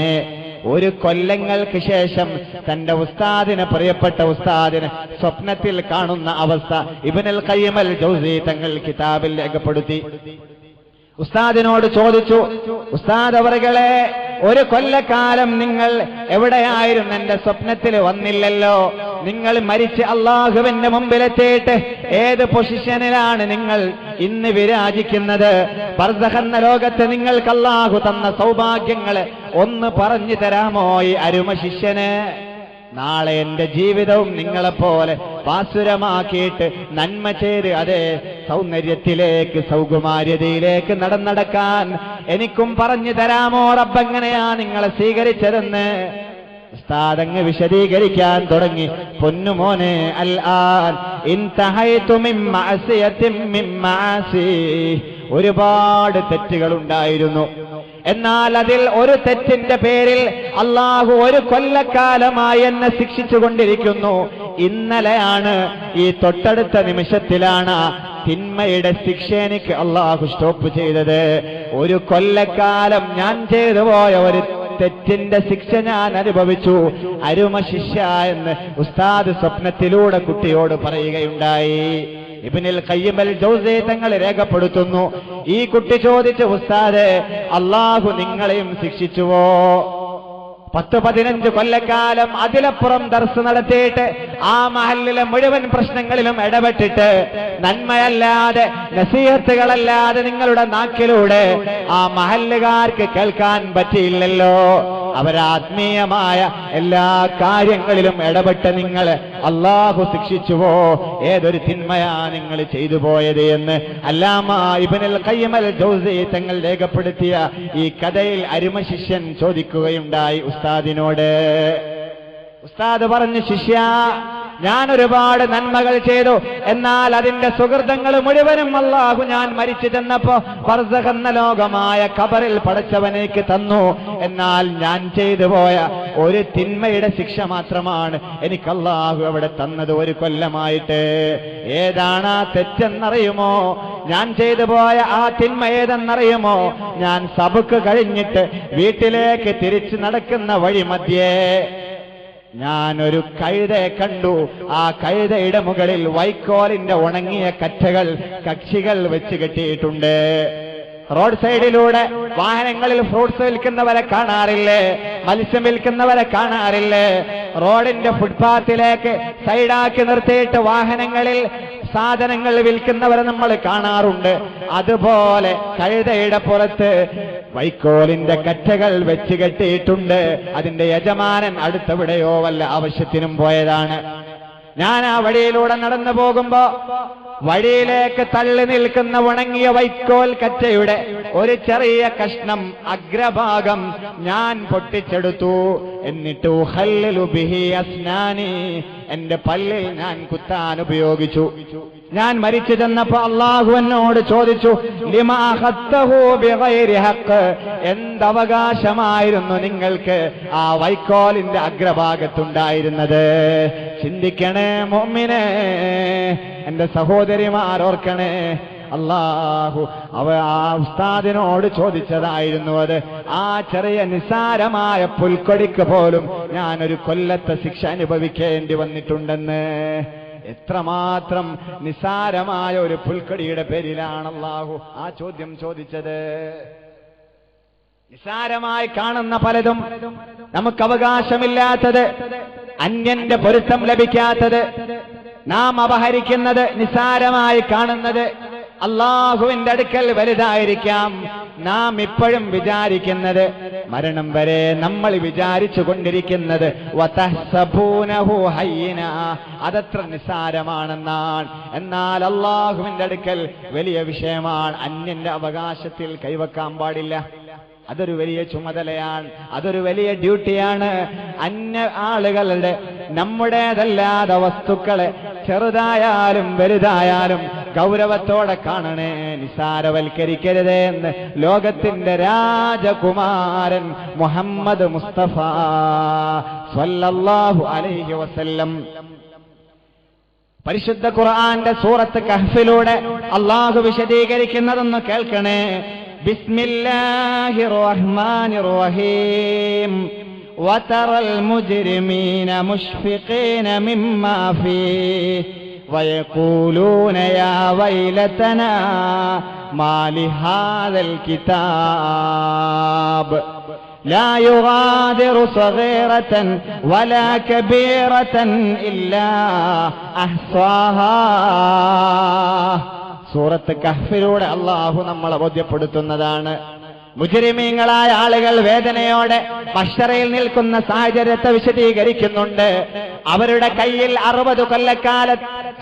1 കൊല്ലങ്ങൾക്ക് ശേഷം തന്റെ ഉസ്താദിനെ, പ്രിയപ്പെട്ട ഉസ്താദിനെ സ്വപ്നത്തിൽ കാണുന്ന അവസ്ഥ ഇബ്നുൽ ഖയ്യിം അൽ ജൗസി തങ്ങൾ കിതാബിൽ രേഖപ്പെടുത്തി. ഉസ്താദിനോട് ചോദിച്ചു, ഉസ്താദ് അവറുകളെ, 1 കൊല്ലക്കാലം നിങ്ങൾ എവിടെയായിരുന്നു? എന്റെ സ്വപ്നത്തിൽ വന്നില്ലല്ലോ. നിങ്ങൾ മരിച്ച് അള്ളാഹുവിന്റെ മുമ്പിലെത്തിയിട്ട് ഏത് പൊസിഷനിലാണ് നിങ്ങൾ ഇന്ന് വിരാജിക്കുന്നത്? ബർസഖ് എന്ന ലോകത്ത് നിങ്ങൾക്ക് അള്ളാഹു തന്ന സൗഭാഗ്യങ്ങളെ ഒന്ന് പറഞ്ഞു തരാമോ ഈ അരുമ ശിഷ്യന്? നാളെ എന്റെ ജീവിതവും നിങ്ങളെപ്പോലെ പാസുരമാക്കിയിട്ട് നന്മ ചെയ്ത് അതേ സൗന്ദര്യത്തിലേക്ക്, സൗകുമാര്യതയിലേക്ക് നടക്കാൻ എനിക്കും പറഞ്ഞു തരാമോ? റബ്ബെങ്ങനെയാ നിങ്ങളെ സ്വീകരിച്ചതെന്ന് ഉസ്താദ് അങ്ങ് വിശദീകരിക്കാൻ തുടങ്ങി. പൊന്നുമോനെ, അൽ ആൻ ഇൻതഹൈതു മിൻ മഅസിയത്തിൻ മിൻ മആസി. ഒരുപാട് തെറ്റുകൾ ഉണ്ടായിരുന്നു. എന്നാൽ അതിൽ ഒരു തെറ്റിന്റെ പേരിൽ അള്ളാഹു ഒരു കൊല്ലക്കാലമായി എന്നെ ശിക്ഷിച്ചുകൊണ്ടിരിക്കുന്നു. ഇന്നലെയാണ്, ഈ തൊട്ടടുത്ത നിമിഷത്തിലാണ് തിന്മയുടെ ശിക്ഷ എനിക്ക് അള്ളാഹു സ്റ്റോപ്പ് ചെയ്തത്. ഒരു കൊല്ലക്കാലം ഞാൻ ചെയ്തു പോയ ഒരു തെറ്റിന്റെ ശിക്ഷ ഞാൻ അനുഭവിച്ചു. അരുമ ശിക്ഷ എന്ന് ഉസ്താദ് സ്വപ്നത്തിലൂടെ കുട്ടിയോട് പറയുകയുണ്ടായി. ഇബ്നുൽ ഖയ്യിം അൽ ജൗസി തങ്ങൾ രേഖപ്പെടുത്തുന്നു, ഈ കുട്ടി ചോദിച്ചു, ഉസ്താദേ, അള്ളാഹു നിങ്ങളെയും ശിക്ഷിച്ചുവോ? 10-15 കൊല്ലക്കാലം അതിലപ്പുറം ദർസ് നടത്തിയിട്ട് ആ മഹല്ലിലെ മുഴുവൻ പ്രശ്നങ്ങളിലും ഇടപെട്ടിട്ട് നന്മയല്ലാതെ നസീഹത്തുകളല്ലാതെ നിങ്ങളുടെ നാക്കിലൂടെ ആ മഹല്ലുകാർക്ക് കേൾക്കാൻ പറ്റിയില്ലല്ലോ. അവരാത്മീയമായ എല്ലാ കാര്യങ്ങളിലും ഇടപെട്ട് നിങ്ങൾ അള്ളാഹു ശിക്ഷിച്ചുവോ? ഏതൊരു തിന്മയാ നിങ്ങൾ ചെയ്തു പോയത് എന്ന് അല്ലാമ ഇബ്നുൽ ഖയ്യിം അൽ ജൗസി തങ്ങൾ രേഖപ്പെടുത്തിയ ഈ കഥയിൽ അരുമ ശിഷ്യൻ ചോദിക്കുകയുണ്ടായി ഉസ്താദിനോട്. ഉസ്താദ് പറഞ്ഞു, ശിഷ്യ, ഞാൻ ഒരുപാട് നന്മകൾ ചെയ്തു, എന്നാൽ അതിന്റെ സുഹൃതങ്ങൾ മുഴുവനും അല്ലാഹു ഞാൻ മരിച്ചു ചെന്നപ്പോ ബർസഖ് എന്ന ലോകമായ ഖബറിൽ പടച്ചവനേക്ക് തന്നു. എന്നാൽ ഞാൻ ചെയ്തു പോയ ഒരു തിന്മയുടെ ശിക്ഷ മാത്രമാണ് എനിക്ക് അല്ലാഹു അവിടെ തന്നത് ഒരു കൊല്ലമായിട്ട്. ഏതാണ് ആ തെറ്റെന്നറിയുമോ? ഞാൻ ചെയ്തു പോയ ആ തിന്മ ഏതെന്നറിയുമോ? ഞാൻ സബക്ക് കഴിഞ്ഞിട്ട് വീട്ടിലേക്ക് തിരിച്ചു നടക്കുന്ന വഴി മധ്യേ ഞാനൊരു കഴുതയെ കണ്ടു. ആ കഴുതയുടെ മുകളിൽ വൈക്കോലിന്റെ ഉണങ്ങിയ കക്ഷികൾ വെച്ച് കെട്ടിയിട്ടുണ്ട്. റോഡ് സൈഡിലൂടെ വാഹനങ്ങളിൽ ഫ്രൂട്ട്സ് വിൽക്കുന്നവരെ കാണാറില്ലേ? മത്സ്യം വിൽക്കുന്നവരെ കാണാറില്ലേ? റോഡിന്റെ ഫുട്പാത്തിലേക്ക് സൈഡാക്കി നിർത്തിയിട്ട് വാഹനങ്ങളിൽ സാധനങ്ങൾ വിൽക്കുന്നവരെ നമ്മൾ കാണാറുണ്ട്. അതുപോലെ കഴുതയുടെ പുറത്ത് വൈക്കോലിന്റെ കറ്റകൾ വെച്ച് കെട്ടിയിട്ടുണ്ട്. അതിന്റെ യജമാനൻ അടുത്തെവിടെയോ വല്ല ആവശ്യത്തിനും പോയതാണ്. ഞാൻ ആ വഴിയിലൂടെ നടന്നു പോകുമ്പോ വഴിയിലേക്ക് തള്ളി നിൽക്കുന്ന ഉണങ്ങിയ വൈക്കോൽ കറ്റയുടെ ഒരു ചെറിയ കഷ്ണം അഗ്രഭാഗം ഞാൻ പൊട്ടിച്ചെടുത്തു. എന്നിട്ട് ഉഖല്ലിലു ബിഹി അസ്നാനി, എന്റെ പല്ലിൽ ഞാൻ കുത്താൻ ഉപയോഗിച്ചു. ഞാൻ മരിച്ചു ചെന്നപ്പോ അള്ളാഹു എന്നോട് ചോദിച്ചു, ലിമാ അഖദ്തഹു ബിഗൈരി ഹഖ്, എന്തവകാശമായിരുന്നു നിങ്ങൾക്ക് ആ വൈക്കോലിന്റെ അഗ്രഭാഗത്തുണ്ടായിരുന്നത്? ചിന്തിക്കണേ മുഅ്മിനേ, എന്റെ സഹോദരിമാർ ഓർക്കണേ. അല്ലാഹു ആ ഉസ്താദിനോട് ചോദിച്ചതായിരുന്നു അത്. ആ ചെറിയ നിസാരമായ പുൽക്കൊടിക്ക് പോലും ഞാനൊരു കൊല്ലത്തെ ശിക്ഷ അനുഭവിക്കേണ്ടി വന്നിട്ടുണ്ടെന്ന്. എത്രമാത്രം നിസാരമായ ഒരു പുൽക്കൊടിയുടെ പേരിലാണ് അല്ലാഹു ആ ചോദ്യം ചോദിച്ചത്. നിസാരമായി കാണുന്ന പലതും, നമുക്ക് അവകാശമില്ലാത്തത്, അന്യന്റെ പൊരുത്തം ലഭിക്കാത്തത്, നാം അപഹരിക്കുന്നത്, നിസാരമായി കാണുന്നത് അല്ലാഹുവിന്റെ അടുക്കൽ വലുതായിരിക്കാം. നാം ഇപ്പോഴും വിചാരിക്കുന്നത്, മരണം വരെ നമ്മൾ വിചാരിച്ചു കൊണ്ടിരിക്കുന്നത് വതഹ്സബൂനഹു ഹയ്യിന, അതത്ര നിസാരമാണെന്നാണ്. എന്നാൽ അല്ലാഹുവിന്റെ അടുക്കൽ വലിയ വിഷയമാണ്. അന്യന്റെ അവകാശത്തിൽ കൈവക്കാൻ പാടില്ല. അതൊരു വലിയ ചുമതലയാണ്, അതൊരു വലിയ ഡ്യൂട്ടിയാണ്. അന്യ ആളുകളുടെ, നമ്മുടേതല്ലാത്ത വസ്തുക്കളെ ചെറുതായാലും വലുതായാലും ഗൗരവത്തോടെ കാണണേ, നിസാരവൽക്കരിക്കരുതേ എന്ന് ലോകത്തിന്റെ രാജകുമാരൻ മുഹമ്മദ് മുസ്തഫ സ്വല്ലല്ലാഹു അലൈഹി വസല്ലം പരിശുദ്ധ ഖുർആന്റെ സൂറത്ത് കഹ്ഫിലൂടെ അല്ലാഹു വിശദീകരിക്കുന്നതൊന്ന് കേൾക്കണേ. ബിസ്മില്ലാഹിർ റഹ്മാനിർ റഹീം. വതറൽ മുജ്രിമീന മുശ്ഫിഖീന മിമ്മാ ഫീഹി വയഖൂലൂന യാ വൈലതനാ മാ ലിഹാദൽ കിതാബ് ലാ യുഗാദിറു സഗീറതൻ വലാ കബീറതൻ ഇല്ലാ അഹ്സാഹാ. സൂറത്ത് കഹ്ഫിലൂടെ അല്ലാഹു നമ്മളെ ബോധ്യപ്പെടുത്തുന്നതാണ്. മുജ്രിമീങ്ങളായ ആളുകൾ വേദനയോടെ മഹ്ശറയിൽ നിൽക്കുന്ന സാഹചര്യത്തെ വിശദീകരിക്കുന്നുണ്ട്. അവരുടെ കയ്യിൽ 60 കൊല്ലക്കാല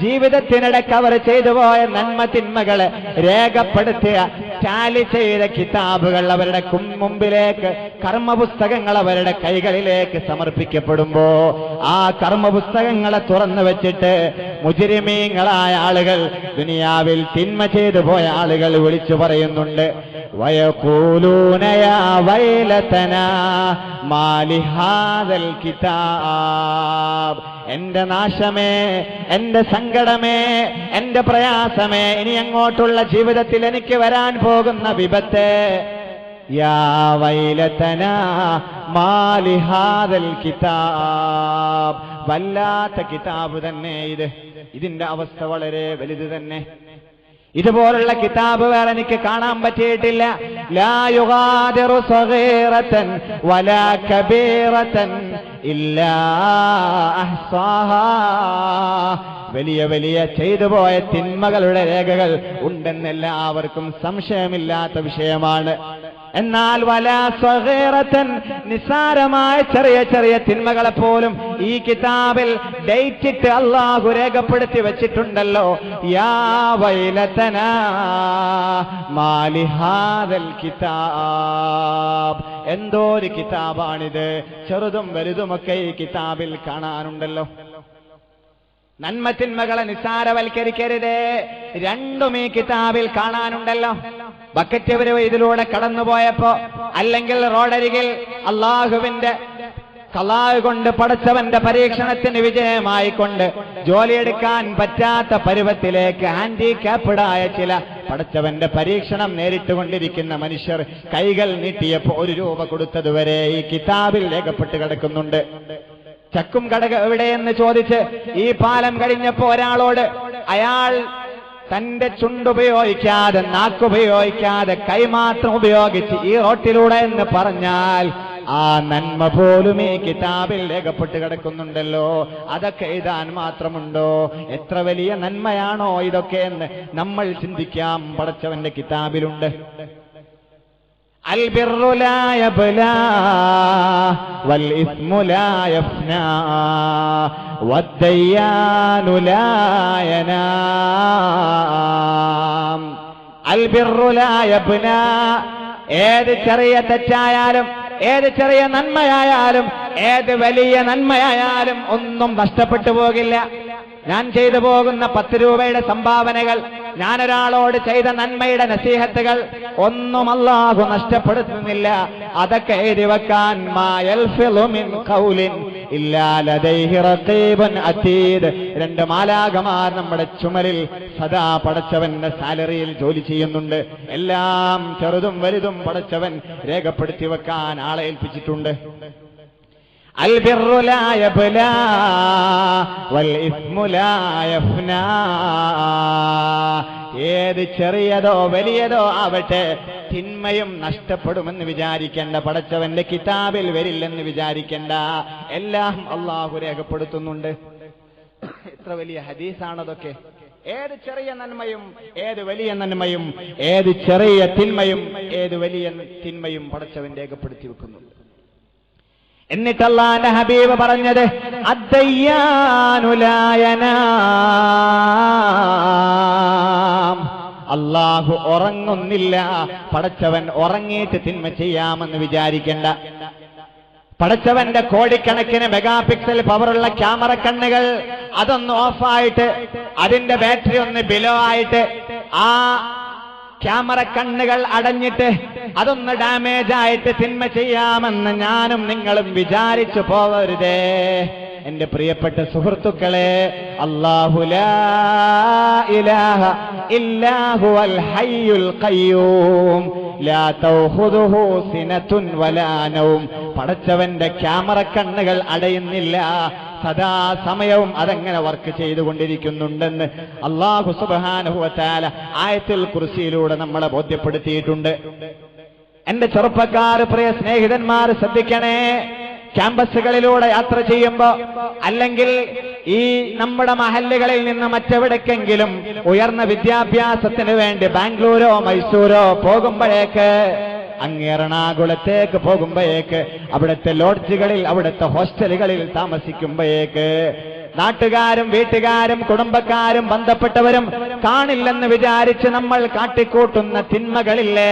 ജീവിതത്തിനിടയ്ക്ക് അവർ ചെയ്തുപോയ നന്മ തിന്മകളെ രേഖപ്പെടുത്തിയ ടാലി ചെയ്ത കിതാബുകൾ അവരുടെ മുമ്പിലേക്ക്, കർമ്മപുസ്തകങ്ങൾ അവരുടെ കൈകളിലേക്ക് സമർപ്പിക്കപ്പെടുമ്പോ ആ കർമ്മപുസ്തകങ്ങളെ തുറന്നു വെച്ചിട്ട് മുജ്രിമീങ്ങളായ ആളുകൾ, ദുനിയാവിൽ തിന്മ ചെയ്തു പോയ ആളുകൾ വിളിച്ചു പറയുന്നുണ്ട്, വയഖൂലൂന യാ വൈലതനാ മാ ലിഹാദൽ കിതാബ്. എന്റെ നാശമേ, എന്റെ സങ്കടമേ, എന്റെ പ്രയാസമേ, ഇനി അങ്ങോട്ടുള്ള ജീവിതത്തിൽ എനിക്ക് വരാൻ പോകുന്ന വിപത്ത്, യാ വൈലതനാ മാ ലിഹാദൽ കിതാബ്. വല്ലാത്ത കിതാബ് തന്നെ ഇത്. ഇതിന്റെ അവസ്ഥ വളരെ വലുത് തന്നെ. ഇതുപോലുള്ള കിതാബ് വേറെ എനിക്ക് കാണാൻ പറ്റിയിട്ടില്ല. ലാ യുഗാദിറു സഗീറതൻ വലാ കബീറതൻ ഇല്ലാ അഹ്സാഹാ. വലിയ വലിയ ചെയ്തുപോയ തിന്മകളുടെ രേഖകൾ ഉണ്ടെന്നെല്ലാവർക്കും സംശയമില്ലാത്ത വിഷയമാണ്. എന്നാൽ വലാ സഗീറതൻ, നിസാരമായ ചെറിയ ചെറിയ തിന്മകളെ പോലും ഈ കിതാബിൽ ഡേറ്റിട്ട് അല്ലാഹു രേഖപ്പെടുത്തി വെച്ചിട്ടുണ്ടല്ലോ. യാ വൈലതനാ മാ ലിഹാദൽ കിതാബ്. എന്തോ ഒരു കിതാബാണിത്. ചെറുതും വലുതുമൊക്കെ ഈ കിതാബിൽ കാണാനുണ്ടല്ലോ. നന്മ തിന്മകളെ നിസ്സാരവൽക്കരിക്കരുത്. രണ്ടും ഈ കിതാബിൽ കാണാനുണ്ടല്ലോ. ബക്കറ്റ് ഇതിലൂടെ കടന്നുപോയപ്പോ, അല്ലെങ്കിൽ റോഡരികിൽ അള്ളാഹുവിന്റെ ഖലാഅ് കൊണ്ട് പടച്ചവന്റെ പരീക്ഷണത്തിന് വിജയമായിക്കൊണ്ട് ജോലിയെടുക്കാൻ പറ്റാത്ത പരുവത്തിലേക്ക് ഹാൻഡിക്യാപ്ഡായ ചില പടച്ചവന്റെ പരീക്ഷണം നേരിട്ടുകൊണ്ടിരിക്കുന്ന മനുഷ്യർ കൈകൾ നീട്ടിയപ്പോ 1 രൂപ കൊടുത്തതുവരെ ഈ കിതാബിൽ രേഖപ്പെട്ട് കിടക്കുന്നുണ്ട്. ചക്കും കടക എവിടെയെന്ന് ചോദിച്ച് ഈ പാലം കഴിഞ്ഞപ്പോ ഒരാളോട് അയാൾ തന്റെ ചുണ്ടുപയോഗിക്കാതെ, നാക്കുപയോഗിക്കാതെ, കൈമാത്രം ഉപയോഗിച്ച് ഈ റോട്ടിലൂടെ എന്ന് പറഞ്ഞാൽ ആ നന്മ പോലും ഈ കിതാബിൽ രേഖപ്പെട്ട് കിടക്കുന്നുണ്ടല്ലോ. അതൊക്കെ എഴുതാൻ മാത്രമുണ്ടോ? എത്ര വലിയ നന്മയാണോ ഇതൊക്കെ എന്ന് നമ്മൾ ചിന്തിക്കാം. പടച്ചവന്റെ കിതാബിലുണ്ട്. അൽ ബിർറു ലാ യബ്ലാ വൽ ഇസ്മു ലാ യഫ്നാ വദ്ദയ്യാനു ലാ യനാം. അൽ ബിർറു ലാ യബ്ലാ. ഏത് ചെറിയ തെറ്റായാലും, ഏത് ചെറിയ നന്മയായാലും, ഏത് വലിയ നന്മയായാലും ഒന്നും നഷ്ടപ്പെട്ടു പോകില്ല. ഞാൻ ചെയ്തു പോകുന്ന 10 രൂപയുടെ സംഭാവനകൾ, ഞാനൊരാളോട് ചെയ്ത നന്മയുടെ നസീഹത്തുകൾ ഒന്നും അല്ലാഹു നഷ്ടപ്പെടുത്തുന്നില്ല. അതൊക്കെ എഴുതി വെക്കാൻ മാ യൽഫിളു മിൻ ഖൗലിൻ ഇല്ലാ ലദൈഹി റഖീബുൻ അതീദ്. 2 മാലാഖമാർ നമ്മുടെ ചുമലിൽ സദാ പടച്ചവന്റെ സാലറിയിൽ ജോലി ചെയ്യുന്നുണ്ട്. എല്ലാം ചെറുതും വലുതും പടച്ചവൻ രേഖപ്പെടുത്തി വെക്കാൻ ആളെ ഏൽപ്പിച്ചിട്ടുണ്ട്. അൽ ബിർറു ലാ യബ്ലാ വൽ ഇസ്മു ലാ യഫ്നാ. ഏത് ചെറിയതോ വലിയതോ ആവട്ടെ, തിന്മയും നഷ്ടപ്പെടുമെന്ന് വിചാരിക്കേണ്ട. പടച്ചവന്റെ കിതാബിൽ വരില്ലെന്ന് വിചാരിക്കേണ്ട. എല്ലാം അല്ലാഹു രേഖപ്പെടുത്തുന്നുണ്ട്. എത്ര വലിയ ഹദീസാണതൊക്കെ. ഏത് ചെറിയ നന്മയും, ഏത് വലിയ നന്മയും, ഏത് ചെറിയ തിന്മയും, ഏത് വലിയ തിന്മയും പടച്ചവൻ രേഖപ്പെടുത്തി വെക്കുന്നുണ്ട്. എന്നിട്ട് അല്ലാഹുവിന്റെ ഹബീബ് പറഞ്ഞത്, അദ്ദയ്യാനു ലാ യനാം. അല്ലാഹു ഉറങ്ങുന്നില്ല. പടച്ചവൻ ഉറങ്ങിയിട്ട് തിന്മ ചെയ്യാമെന്ന് വിചാരിക്കേണ്ട. പടച്ചവന്റെ കോടിക്കണക്കിന് മെഗാപിക്സൽ പവറുള്ള ക്യാമറ കണ്ണുകൾ അതൊന്ന് ഓഫായിട്ട്, അതിന്റെ ബാറ്ററി ഒന്ന് ബിലോ ആയിട്ട്, ആ ക്യാമറ കണ്ണുകൾ അടഞ്ഞിട്ട് അതൊന്ന് ഡാമേജ് ആയിട്ട് തിന്മ ചെയ്യാമെന്ന് ഞാനും നിങ്ങളും വിചാരിച്ചു പോവരുതേ. എന്റെ പ്രിയപ്പെട്ട സുഹൃത്തുക്കളെ, അല്ലാഹു ലാ ഇലാഹ ഇല്ലാ ഹുവൽ ഹയ്യുൽ ഖയ്യൂം ലാ തൗഖുദുഹു സിനത്തുൻ വലാ നൗം. പടച്ചവന്റെ ക്യാമറ കണ്ണുകൾ അടയുന്നില്ല. സദാസമയവും അതെങ്ങനെ വർക്ക് ചെയ്തുകൊണ്ടിരിക്കുന്നുണ്ടെന്ന് അല്ലാഹു സുബ്ഹാനഹു വ തആല ആയത്തുൽ കുർസിയിലൂടെ നമ്മളെ ബോധ്യപ്പെടുത്തിയിട്ടുണ്ട്. എന്റെ ചെറുപ്പക്കാർ, പ്രിയ സ്നേഹിതന്മാർ, ശ്രദ്ധിക്കണേ. ക്യാമ്പസുകളിലൂടെ യാത്ര ചെയ്യുമ്പോ, അല്ലെങ്കിൽ ഈ നമ്മുടെ മഹല്ലുകളിൽ നിന്ന് മറ്റെവിടേക്കെങ്കിലും ഉയർന്ന വിദ്യാഭ്യാസത്തിന് വേണ്ടി ബാംഗ്ലൂരോ മൈസൂരോ പോകുമ്പോഴേക്ക്, അങ്ങ് എറണാകുളത്തേക്ക് പോകുമ്പോഴേക്ക്, അവിടുത്തെ ലോഡ്ജുകളിൽ, അവിടുത്തെ ഹോസ്റ്റലുകളിൽ താമസിക്കുമ്പോഴേക്ക് നാട്ടുകാരും വീട്ടുകാരും കുടുംബക്കാരും ബന്ധപ്പെട്ടവരും കാണില്ലെന്ന് വിചാരിച്ച് നമ്മൾ കാട്ടിക്കൂട്ടുന്ന തിന്മകളില്ലേ,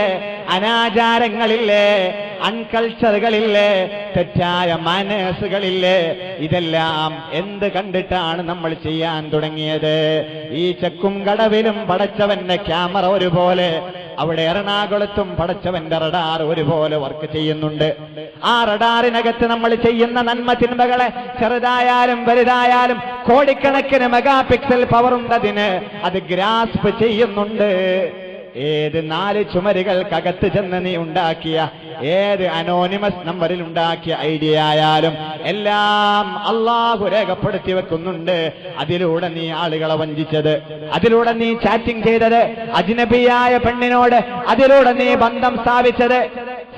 അനാചാരങ്ങളില്ലേ, അൺകൾച്ചറുകളില്ലേ, തെറ്റായ മാനേഴ്സുകളില്ലേ, ഇതെല്ലാം എന്ത് കണ്ടിട്ടാണ് നമ്മൾ ചെയ്യാൻ തുടങ്ങിയത്? ഈ ചെക്കും കടവിലും പടച്ചവന്റെ ക്യാമറ ഒരുപോലെ, അവിടെ എറണാകുളത്തും പടച്ചവന്റെ റഡാർ ഒരുപോലെ വർക്ക് ചെയ്യുന്നുണ്ട്. ആ റഡാറിനകത്ത് നമ്മൾ ചെയ്യുന്ന നന്മ തിന്മകളെ ചെറുതായാലും വലുതായാലും കോടിക്കണക്കിന് മെഗാ പിക്സൽ പവറുണ്ടതിന്, അത് ഗ്രാസ്പ് ചെയ്യുന്നുണ്ട്. ഏത് 4 ചുമരുകൾക്കകത്ത് ചെന്ന് നീ ഉണ്ടാക്കിയ, ഏത് അനോണിമസ് നമ്പറിൽ ഉണ്ടാക്കിയ ഐഡിയ ആയാലും എല്ലാം അള്ളാഹു രേഖപ്പെടുത്തി വെക്കുന്നുണ്ട്. അതിലൂടെ നീ ആളുകളെ വഞ്ചിച്ചത്, അതിലൂടെ നീ ചാറ്റിംഗ് ചെയ്തത്, അജ്നബിയായ പെണ്ണിനോട് അതിലൂടെ നീ ബന്ധം സ്ഥാപിച്ചത്,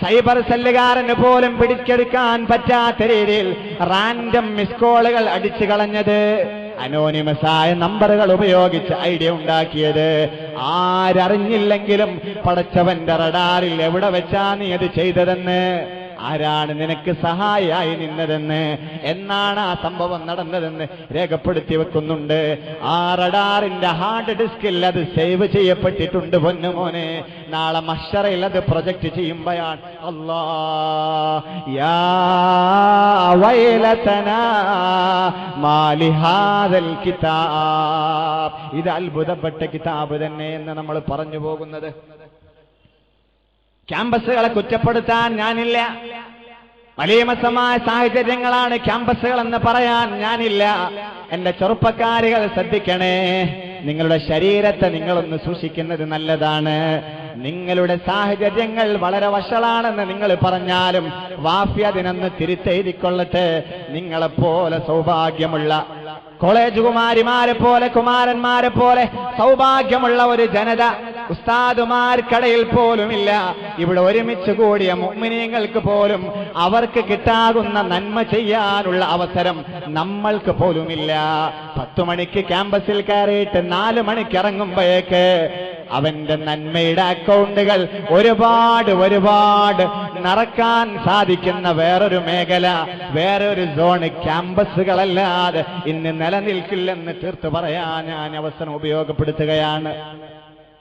സൈബർ സെല്ലുകാരന് പോലും പിടിച്ചെടുക്കാൻ പറ്റാത്ത രീതിയിൽ റാൻഡം മിസ് കോളുകൾ അടിച്ചു കളഞ്ഞത്, അനോണിമസായ നമ്പറുകൾ ഉപയോഗിച്ച് ഐഡിയ ഉണ്ടാക്കിയത്, ആരറിഞ്ഞില്ലെങ്കിലും പടച്ചവന്റെ റഡാറിൽ എവിടെ വെച്ചാ നീ അത് ചെയ്തതെന്ന്, ആരാണ് നിനക്ക് സഹായിയായി നിന്നതെന്ന്, എന്നാണ് ആ സംഭവം നടന്നതെന്ന് രേഖപ്പെടുത്തി വെക്കുന്നുണ്ട്. ആ റഡാറിന്റെ ഹാർഡ് ഡിസ്കിൽ അത് സേവ് ചെയ്യപ്പെട്ടിട്ടുണ്ട് പൊന്നുമോനെ. നാളെ മഹ്ശറയിൽ അത് പ്രൊജക്ട് ചെയ്യുമ്പോഴാണ് അല്ലാഹ് യാ വൈലതനാ മാലി ഹാദൽ കിതാബ്, ഇത് അത്ഭുതപ്പെട്ട കിതാബ് തന്നെ എന്ന് നമ്മൾ പറഞ്ഞു പോകുന്നത്. ക്യാമ്പസുകളെ കുറ്റപ്പെടുത്താൻ ഞാനില്ല, മലീമസമായ സാഹചര്യങ്ങളാണ് ക്യാമ്പസുകൾ എന്ന് പറയാൻ ഞാനില്ല. എന്റെ ചെറുപ്പക്കാരികൾ ശ്രദ്ധിക്കണേ, നിങ്ങളുടെ ശരീരത്തെ നിങ്ങളൊന്ന് സൂക്ഷിക്കുന്നത് നല്ലതാണ്. നിങ്ങളുടെ സാഹചര്യങ്ങൾ വളരെ വഷളാണെന്ന് നിങ്ങൾ പറഞ്ഞാലും വാഫി അതിനൊന്ന് തിരുത്തെഴുതിക്കൊള്ളട്ടെ. നിങ്ങളെപ്പോലെ സൗഭാഗ്യമുള്ള കോളേജ് കുമാരിമാരെ പോലെ, കുമാരന്മാരെ പോലെ സൗഭാഗ്യമുള്ള ഒരു ജനത ഉസ്താദുമാർക്കിടയിൽ പോലുമില്ല. ഇവിടെ ഒരുമിച്ച് കൂടിയ മുഅ്മിനീങ്ങൾക്ക് പോലും അവർക്ക് കിട്ടാകുന്ന നന്മ ചെയ്യാനുള്ള അവസരം നമ്മൾക്ക് പോലുമില്ല. 10 മണിക്ക് ക്യാമ്പസിൽ കയറിയിട്ട് 4 മണിക്ക് ഇറങ്ങുമ്പോഴേക്ക് അവന്റെ നന്മയുടെ അക്കൗണ്ടുകൾ ഒരുപാട് നിറക്കാൻ സാധിക്കുന്ന വേറൊരു മേഖല, വേറൊരു സോണ് ക്യാമ്പസുകളല്ലാതെ ഇന്ന് നിലനിൽക്കില്ലെന്ന് തീർത്ത് പറയാൻ ഞാൻ അവസരം ഉപയോഗപ്പെടുത്തുകയാണ്.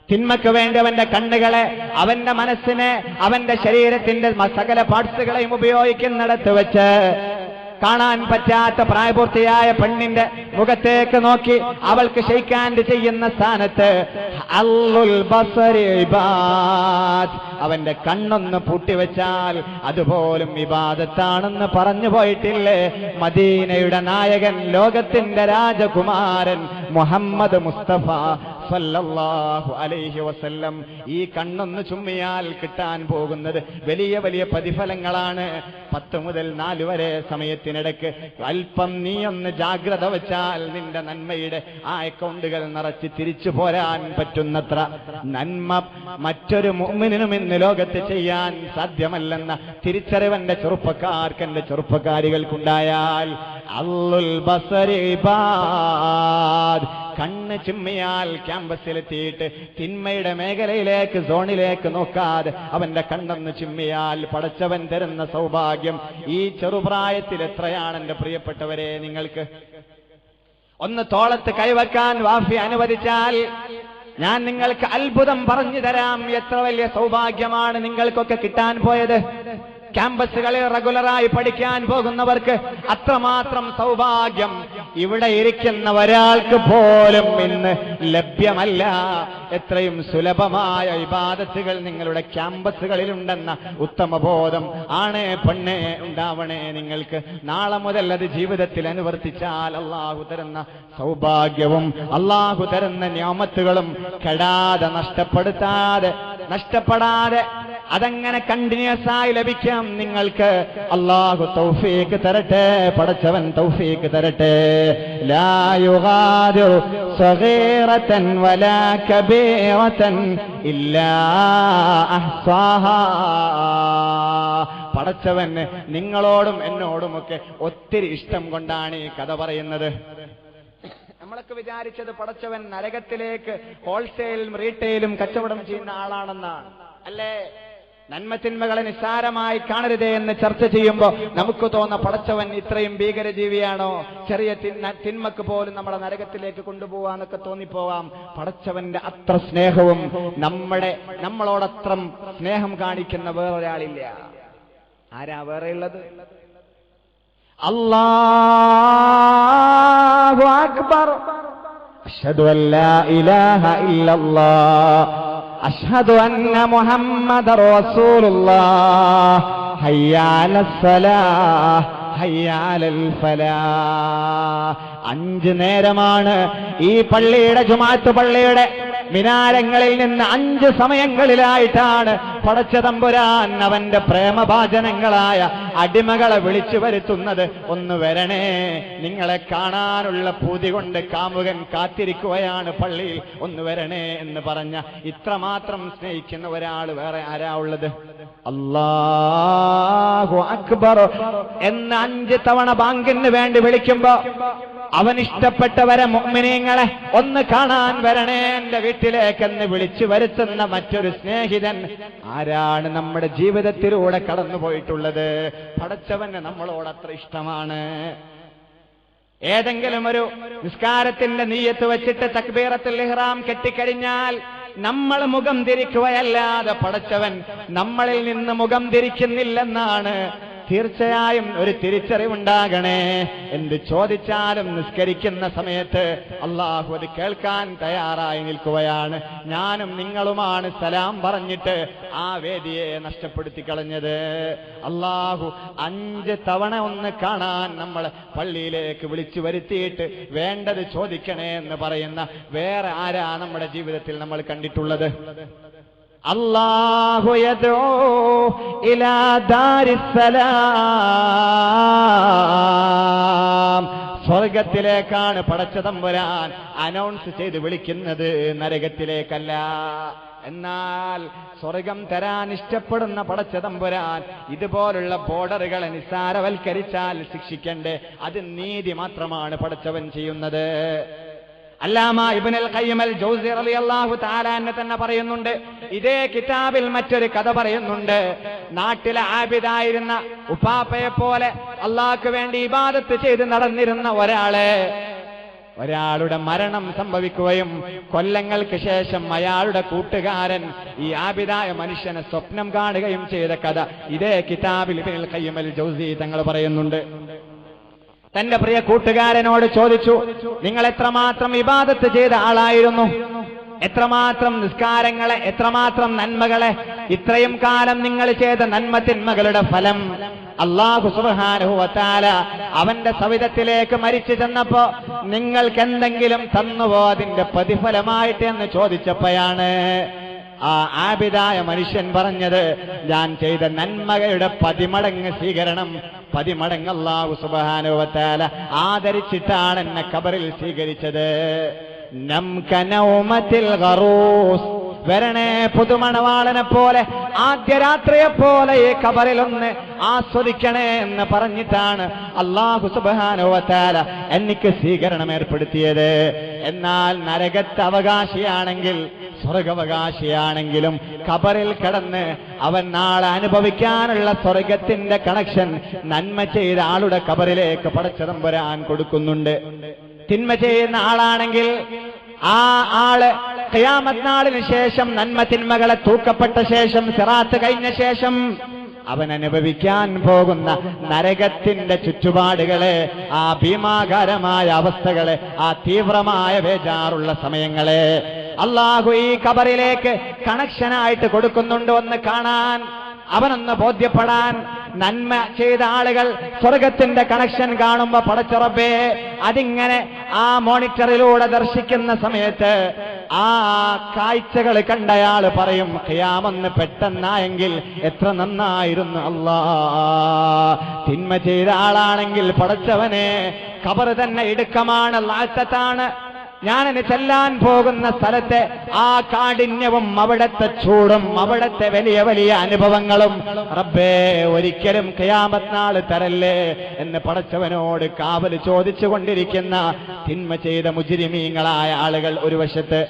തിന്മയ്ക്ക് വേണ്ടി അവന്റെ കണ്ണുകളെ, അവന്റെ മനസ്സിനെ, അവന്റെ ശരീരത്തിന്റെ സകല പാർട്സുകളെയും ഉപയോഗിക്കുന്നിടത്ത് വെച്ച് കാണാൻ പറ്റാത്ത പ്രായപൂർത്തിയായ പെണ്ണിന്റെ മുഖത്തേക്ക് നോക്കി അവൾക്ക് ഷെയ്ക്ക് ഹാൻഡ് ചെയ്യുന്ന സ്ഥാനത്ത് അല്ലുൽ ബസരി ഇബാദ്, അവന്റെ കണ്ണൊന്ന് പൂട്ടിവെച്ചാൽ അതുപോലും ഇബാദത്താണെന്ന് പറഞ്ഞു പോയിട്ടില്ലേ മദീനയുടെ നായകൻ, ലോകത്തിന്റെ രാജകുമാരൻ മുഹമ്മദ് മുസ്തഫ സല്ലല്ലാഹു അലൈഹി വസല്ലം. ഈ കണ്ണൊന്ന് ചുമ്മിയാൽ കിട്ടാൻ പോകുന്നത് വലിയ വലിയ പ്രതിഫലങ്ങളാണ്. 10 മുതൽ 4 വരെ സമയത്തിനിടയ്ക്ക് അല്പം നീ ഒന്ന് ജാഗ്രത വെച്ചാൽ നിന്റെ നന്മയുടെ ആ അക്കൗണ്ടുകൾ നിറച്ച് തിരിച്ചു പോരാൻ പറ്റുന്നത്ര നന്മ മറ്റൊരു മുഅ്മിനിനും ഇന്ന് ലോകത്ത് ചെയ്യാൻ സാധ്യമല്ലെന്ന തിരിച്ചറിവന്റെ ചെറുപ്പക്കാർക്ക്, എന്റെ ചെറുപ്പക്കാരികൾക്കുണ്ടായാൽ അല്ലുൽ ബസരി ഇബാദ്, കണ്ണ് ചിമ്മിയാൽ ക്യാമ്പസിലെത്തിയിട്ട് തിന്മയുടെ മേഖലയിലേക്ക്, സോണിലേക്ക് നോക്കാതെ അവന്റെ കണ്ണൊന്ന് ചിമ്മിയാൽ പടച്ചവൻ തരുന്ന സൗഭാഗ്യം ഈ ചെറുപ്രായത്തിൽ എത്രയാണ് എന്റെ പ്രിയപ്പെട്ടവരെ നിങ്ങൾക്ക്? ഒന്ന് തോളത്ത് കൈവക്കാൻ വാഫി അനുവദിച്ചാൽ ഞാൻ നിങ്ങൾക്ക് അത്ഭുതം പറഞ്ഞു തരാം. എത്ര വലിയ സൗഭാഗ്യമാണ് നിങ്ങൾക്കൊക്കെ കിട്ടാൻ പോയത്. ക്യാമ്പസുകളിൽ റെഗുലറായി പഠിക്കാൻ പോകുന്നവർക്ക് അത്രമാത്രം സൗഭാഗ്യം ഇവിടെ ഇരിക്കുന്ന ഒരാൾക്ക് പോലും ഇന്ന് ലഭ്യമല്ല. എത്രയും സുലഭമായ ഇബാദത്തുകൾ നിങ്ങളുടെ ക്യാമ്പസുകളിലുണ്ടെന്ന ഉത്തമബോധം ആണേ പെണ്ണേ ഉണ്ടാവണേ നിങ്ങൾക്ക്. നാളെ മുതൽ അത് ജീവിതത്തിൽ അനുവർത്തിച്ചാൽ അള്ളാഹു തരുന്ന സൗഭാഗ്യവും അള്ളാഹു തരുന്ന നിഅമത്തുകളും കെടാതെ നഷ്ടപ്പെടാതെ അതങ്ങനെ കണ്ടിന്യൂസ് ആയി ലഭിക്കാം നിങ്ങൾക്ക്. അല്ലാഹു തൗഫീഖ് തരട്ടെ, പടച്ചവൻ തൗഫീഖ് തരട്ടെ. ലാ യുഗാദിറു സഗീറതൻ വലാ കബീറതൻ ഇല്ലാ അഹ്സാഹാ. പടച്ചവൻ നിങ്ങളോടും എന്നോടുമൊക്കെ ഒത്തിരി ഇഷ്ടം കൊണ്ടാണ് ഈ കഥ പറയുന്നത്. നമ്മളൊക്കെ വിചാരിച്ചത് പടച്ചവൻ നരകത്തിലേക്ക് ഹോൾസെയിലും റീറ്റെയിലും കച്ചവടം ചെയ്യുന്ന ആളാണെന്നാണ്. അല്ലേ? നന്മത്തിന്മകളെ നിസ്സാരമായി കാണരുതേ എന്ന് ചർച്ച ചെയ്യുമ്പോൾ നമുക്ക് തോന്നുന്ന പടച്ചവൻ ഇത്രയും ഭീകരജീവിയാണോ, ചെറിയ തിന്മക്ക് പോലും നമ്മളെ നരകത്തിലേക്ക് കൊണ്ടുപോവാന്നൊക്കെ തോന്നിപ്പോവാം. പടച്ചവന്റെ അത്ര സ്നേഹവും നമ്മളോടത്ര സ്നേഹം കാണിക്കുന്ന വേറൊരാളില്ല. ആരാ വേറെ ഉള്ളത്? അല്ലാഹു അക്ബർ. അഷ്ഹദു അല്ലാ ഇലാഹ ഇല്ലല്ലാഹ് അഷ്ഹദു അന്ന മുഹമ്മദർ റസൂലുള്ളാഹ് ഹയ്യ അലസ്സലാഹ് ഹയ്യ അലൽ ഫലാഹ്. 5 നേരമാണ് ഈ പള്ളിയുടെ ജുമാഅത്ത് പള്ളിയുടെ മിനാരങ്ങളിൽ നിന്ന് 5 സമയങ്ങളിലായിട്ടാണ് പടച്ച തമ്പുരാൻ അവന്റെ പ്രേമഭാജനങ്ങളായ അടിമകളെ വിളിച്ചു വരുത്തുന്നത്. ഒന്ന് വരണേ, നിങ്ങളെ കാണാനുള്ള പൂതി കൊണ്ട് കാമുകൻ കാത്തിരിക്കുകയാണ് പള്ളിയിൽ, ഒന്ന് വരണേ എന്ന് പറഞ്ഞ ഇത്രമാത്രം സ്നേഹിക്കുന്ന ഒരാൾ വേറെ ആരാ ഉള്ളത്? അല്ലാഹു അക്ബർ എന്ന് 5 തവണ ബാങ്കിന് വേണ്ടി വിളിക്കുമ്പോ അവൻ ഇഷ്ടപ്പെട്ടവരെ മുഅ്മിനീങ്ങളെ ഒന്ന് കാണാൻ വരണേ എന്റെ വീട്ടിലേക്കെന്ന് വിളിച്ചു വരുത്തുന്ന മറ്റൊരു സ്നേഹിതൻ ആരാണ് നമ്മുടെ ജീവിതത്തിലൂടെ കടന്നുപോയിട്ടുള്ളത്? പടച്ചവന് നമ്മളോട് അത്ര ഇഷ്ടമാണ്. ഏതെങ്കിലും ഒരു നിസ്കാരത്തിന്റെ നിയ്യത്ത് വെച്ചിട്ട് തക്ബീറത്തുൽ ഇഹ്റാം കെട്ടിക്കഴിഞ്ഞാൽ നമ്മൾ മുഖം തിരിക്കുകയല്ലാതെ പടച്ചവൻ നമ്മളിൽ നിന്ന് മുഖം തിരിക്കുന്നില്ലെന്നാണ് തീർച്ചയായും ഒരു തിരിച്ചറിവുണ്ടാകണേ. എന്ത് ചോദിച്ചാലും നിസ്കരിക്കുന്ന സമയത്ത് അള്ളാഹു അത് കേൾക്കാൻ തയ്യാറായി നിൽക്കുകയാണ്. ഞാനും നിങ്ങളുമാണ് സലാം പറഞ്ഞിട്ട് ആ വേദിയെ നഷ്ടപ്പെടുത്തി കളഞ്ഞത്. അള്ളാഹു 5 തവണ ഒന്ന് കാണാൻ നമ്മൾ പള്ളിയിലേക്ക് വിളിച്ചു വരുത്തിയിട്ട് വേണ്ടത് ചോദിക്കണേ എന്ന് പറയുന്ന വേറെ ആരാ നമ്മുടെ ജീവിതത്തിൽ നമ്മൾ കണ്ടിട്ടുള്ളത്? അല്ലാഹു യദ്ഉ ഇലാ ദാരിസ്സലാം. സ്വർഗത്തിലേക്കാണ് പടച്ച തമ്പുരാൻ അനൗൺസ് ചെയ്ത് വിളിക്കുന്നത്, നരകത്തിലേക്കല്ല. എന്നാൽ സ്വർഗം തരാൻ ഇഷ്ടപ്പെടുന്ന പടച്ച തമ്പുരാൻ ഇതുപോലുള്ള ബോർഡറുകളെ നിസ്സാരവൽക്കരിച്ചാൽ ശിക്ഷിക്കണ്ടേ? അത് നീതി മാത്രമാണ് പടച്ചവൻ ചെയ്യുന്നത്. അല്ലാമ ഇബ്നുൽ ഖയ്യിം അൽ ജൗസി റളിയല്ലാഹു തആല അൻഹു തന്നെ പറയുന്നുണ്ട്, ഇതേ കിതാബിൽ മറ്റൊരു കഥ പറയുന്നുണ്ട്. നാട്ടിലെ ആബിദായിരുന്ന ഉപ്പാപ്പയെ പോലെ അള്ളാഹ്ക്ക് വേണ്ടി ഇബാദത്ത് ചെയ്ത് നടന്നിരുന്ന ഒരാളുടെ മരണം സംഭവിക്കുകയും കൊല്ലങ്ങൾക്ക് ശേഷം അയാളുടെ കൂട്ടുകാരൻ ഈ ആബിദായ മനുഷ്യനെ സ്വപ്നം കാണുകയും ചെയ്ത കഥ ഇതേ കിതാബിൽ ഇബ്നുൽ ഖയ്യിം അൽ ജൗസി തങ്ങൾ പറയുന്നുണ്ട്. തന്റെ പ്രിയ കൂട്ടുകാരനോട് ചോദിച്ചു, നിങ്ങൾ എത്രമാത്രം ഇബാദത്ത് ചെയ്ത ആളായിരുന്നു, എത്രമാത്രം നിസ്കാരങ്ങളെ, എത്രമാത്രം നന്മകളെ, ഇത്രയും കാലം നിങ്ങൾ ചെയ്ത നന്മതിന്മകളുടെ ഫലം അല്ലാഹു സുബ്ഹാനഹു വ തആല അവന്റെ സവിധത്തിലേക്ക് മരിച്ചു ചെന്നപ്പോ നിങ്ങൾക്ക് എന്തെങ്കിലും തന്നുവോ അതിന്റെ പ്രതിഫലമായിട്ട് എന്ന് ചോദിച്ചപ്പോഴാണ് ആ ആബിദായ മനുഷ്യൻ പറഞ്ഞത്, ഞാൻ ചെയ്ത നന്മകളുടെ 10 മടങ്ങ് സ്വീകരണം, 10 മടങ്ങ് അല്ലാഹു സുബ്ഹാനഹു വ തആല ആദരിച്ചിട്ടാണ് എന്നെ ഖബറിൽ സ്വീകരിച്ചത്. നംകനൗമത്തിൽ ഗറൂസ്, വരണേ പുതുമണവാളനെ പോലെ, ആദ്യ രാത്രിയെ പോലെ ഈ ഖബറിലൊന്ന് ആസ്വദിക്കണേ എന്ന് പറഞ്ഞിട്ടാണ് അല്ലാഹു സുബ്ഹാനഹു വ തആല എനിക്ക് സ്വീകരണം ഏർപ്പെടുത്തിയത്. എന്നാൽ നരകത്തെ അവകാശിയാണെങ്കിൽ, സ്വർഗാവകാശിയാണെങ്കിലും ഖബറിൽ കിടന്ന് അവൻ നാളെ അനുഭവിക്കാനുള്ള സ്വർഗത്തിന്റെ കണക്ഷൻ നന്മ ചെയ്ത ആളുടെ ഖബറിലേക്ക് പടച്ച തമ്പുരാൻ കൊടുക്കുന്നുണ്ട്. തിന്മ ചെയ്യുന്ന ആളാണെങ്കിൽ ആ ആള് ഖിയാമത്ത് നാളിന് ശേഷം നന്മ തിന്മകളെ തൂക്കപ്പെട്ട ശേഷം സിറാത്ത് കഴിഞ്ഞ ശേഷം അവൻ അനുഭവിക്കാൻ പോകുന്ന നരകത്തിന്റെ ചുറ്റുപാടുകളെ, ആ ഭീമാകാരമായ അവസ്ഥകളെ, ആ തീവ്രമായ ബേജാറുള്ള സമയങ്ങളെ അല്ലാഹു ഈ ഖബറിലേക്ക് കണക്ഷനായിട്ട് കൊടുക്കുന്നുണ്ട്. ഒന്ന് കാണാൻ, അവനൊന്ന് ബോധ്യപ്പെടാൻ. നന്മ ചെയ്ത ആളുകൾ സ്വർഗത്തിന്റെ കണക്ഷൻ കാണുമ്പോ പടച്ച റബ്ബേ അതിങ്ങനെ ആ മോണിറ്ററിലൂടെ ദർശിക്കുന്ന സമയത്ത് ആ കാഴ്ചകൾ കണ്ടയാള് പറയും, ഖിയാമത്ത് പെട്ടെന്നായെങ്കിൽ എത്ര നന്നായിരുന്നു അല്ലാ. തിന്മ ചെയ്ത ആളാണെങ്കിൽ പടച്ചവനെ ഖബർ തന്നെ ഇടുക്കമാണ്, ലാത്തത്താണ്. ഞാനെന്ന് ചെല്ലാൻ പോകുന്ന സ്ഥലത്തെ ആ കാഠിന്യവും അവിടത്തെ ചൂടും അവിടത്തെ വലിയ വലിയ അനുഭവങ്ങളും റബ്ബേ ഒരിക്കലും ഖിയാമത്ത് നാൾ തരല്ലേ എന്ന് പടച്ചവനോട് കാവൽ ചോദിച്ചു കൊണ്ടിരിക്കുന്ന തിന്മ ചെയ്ത മുജ്രിമീങ്ങളായ ആളുകൾ ഒരു വശത്ത്,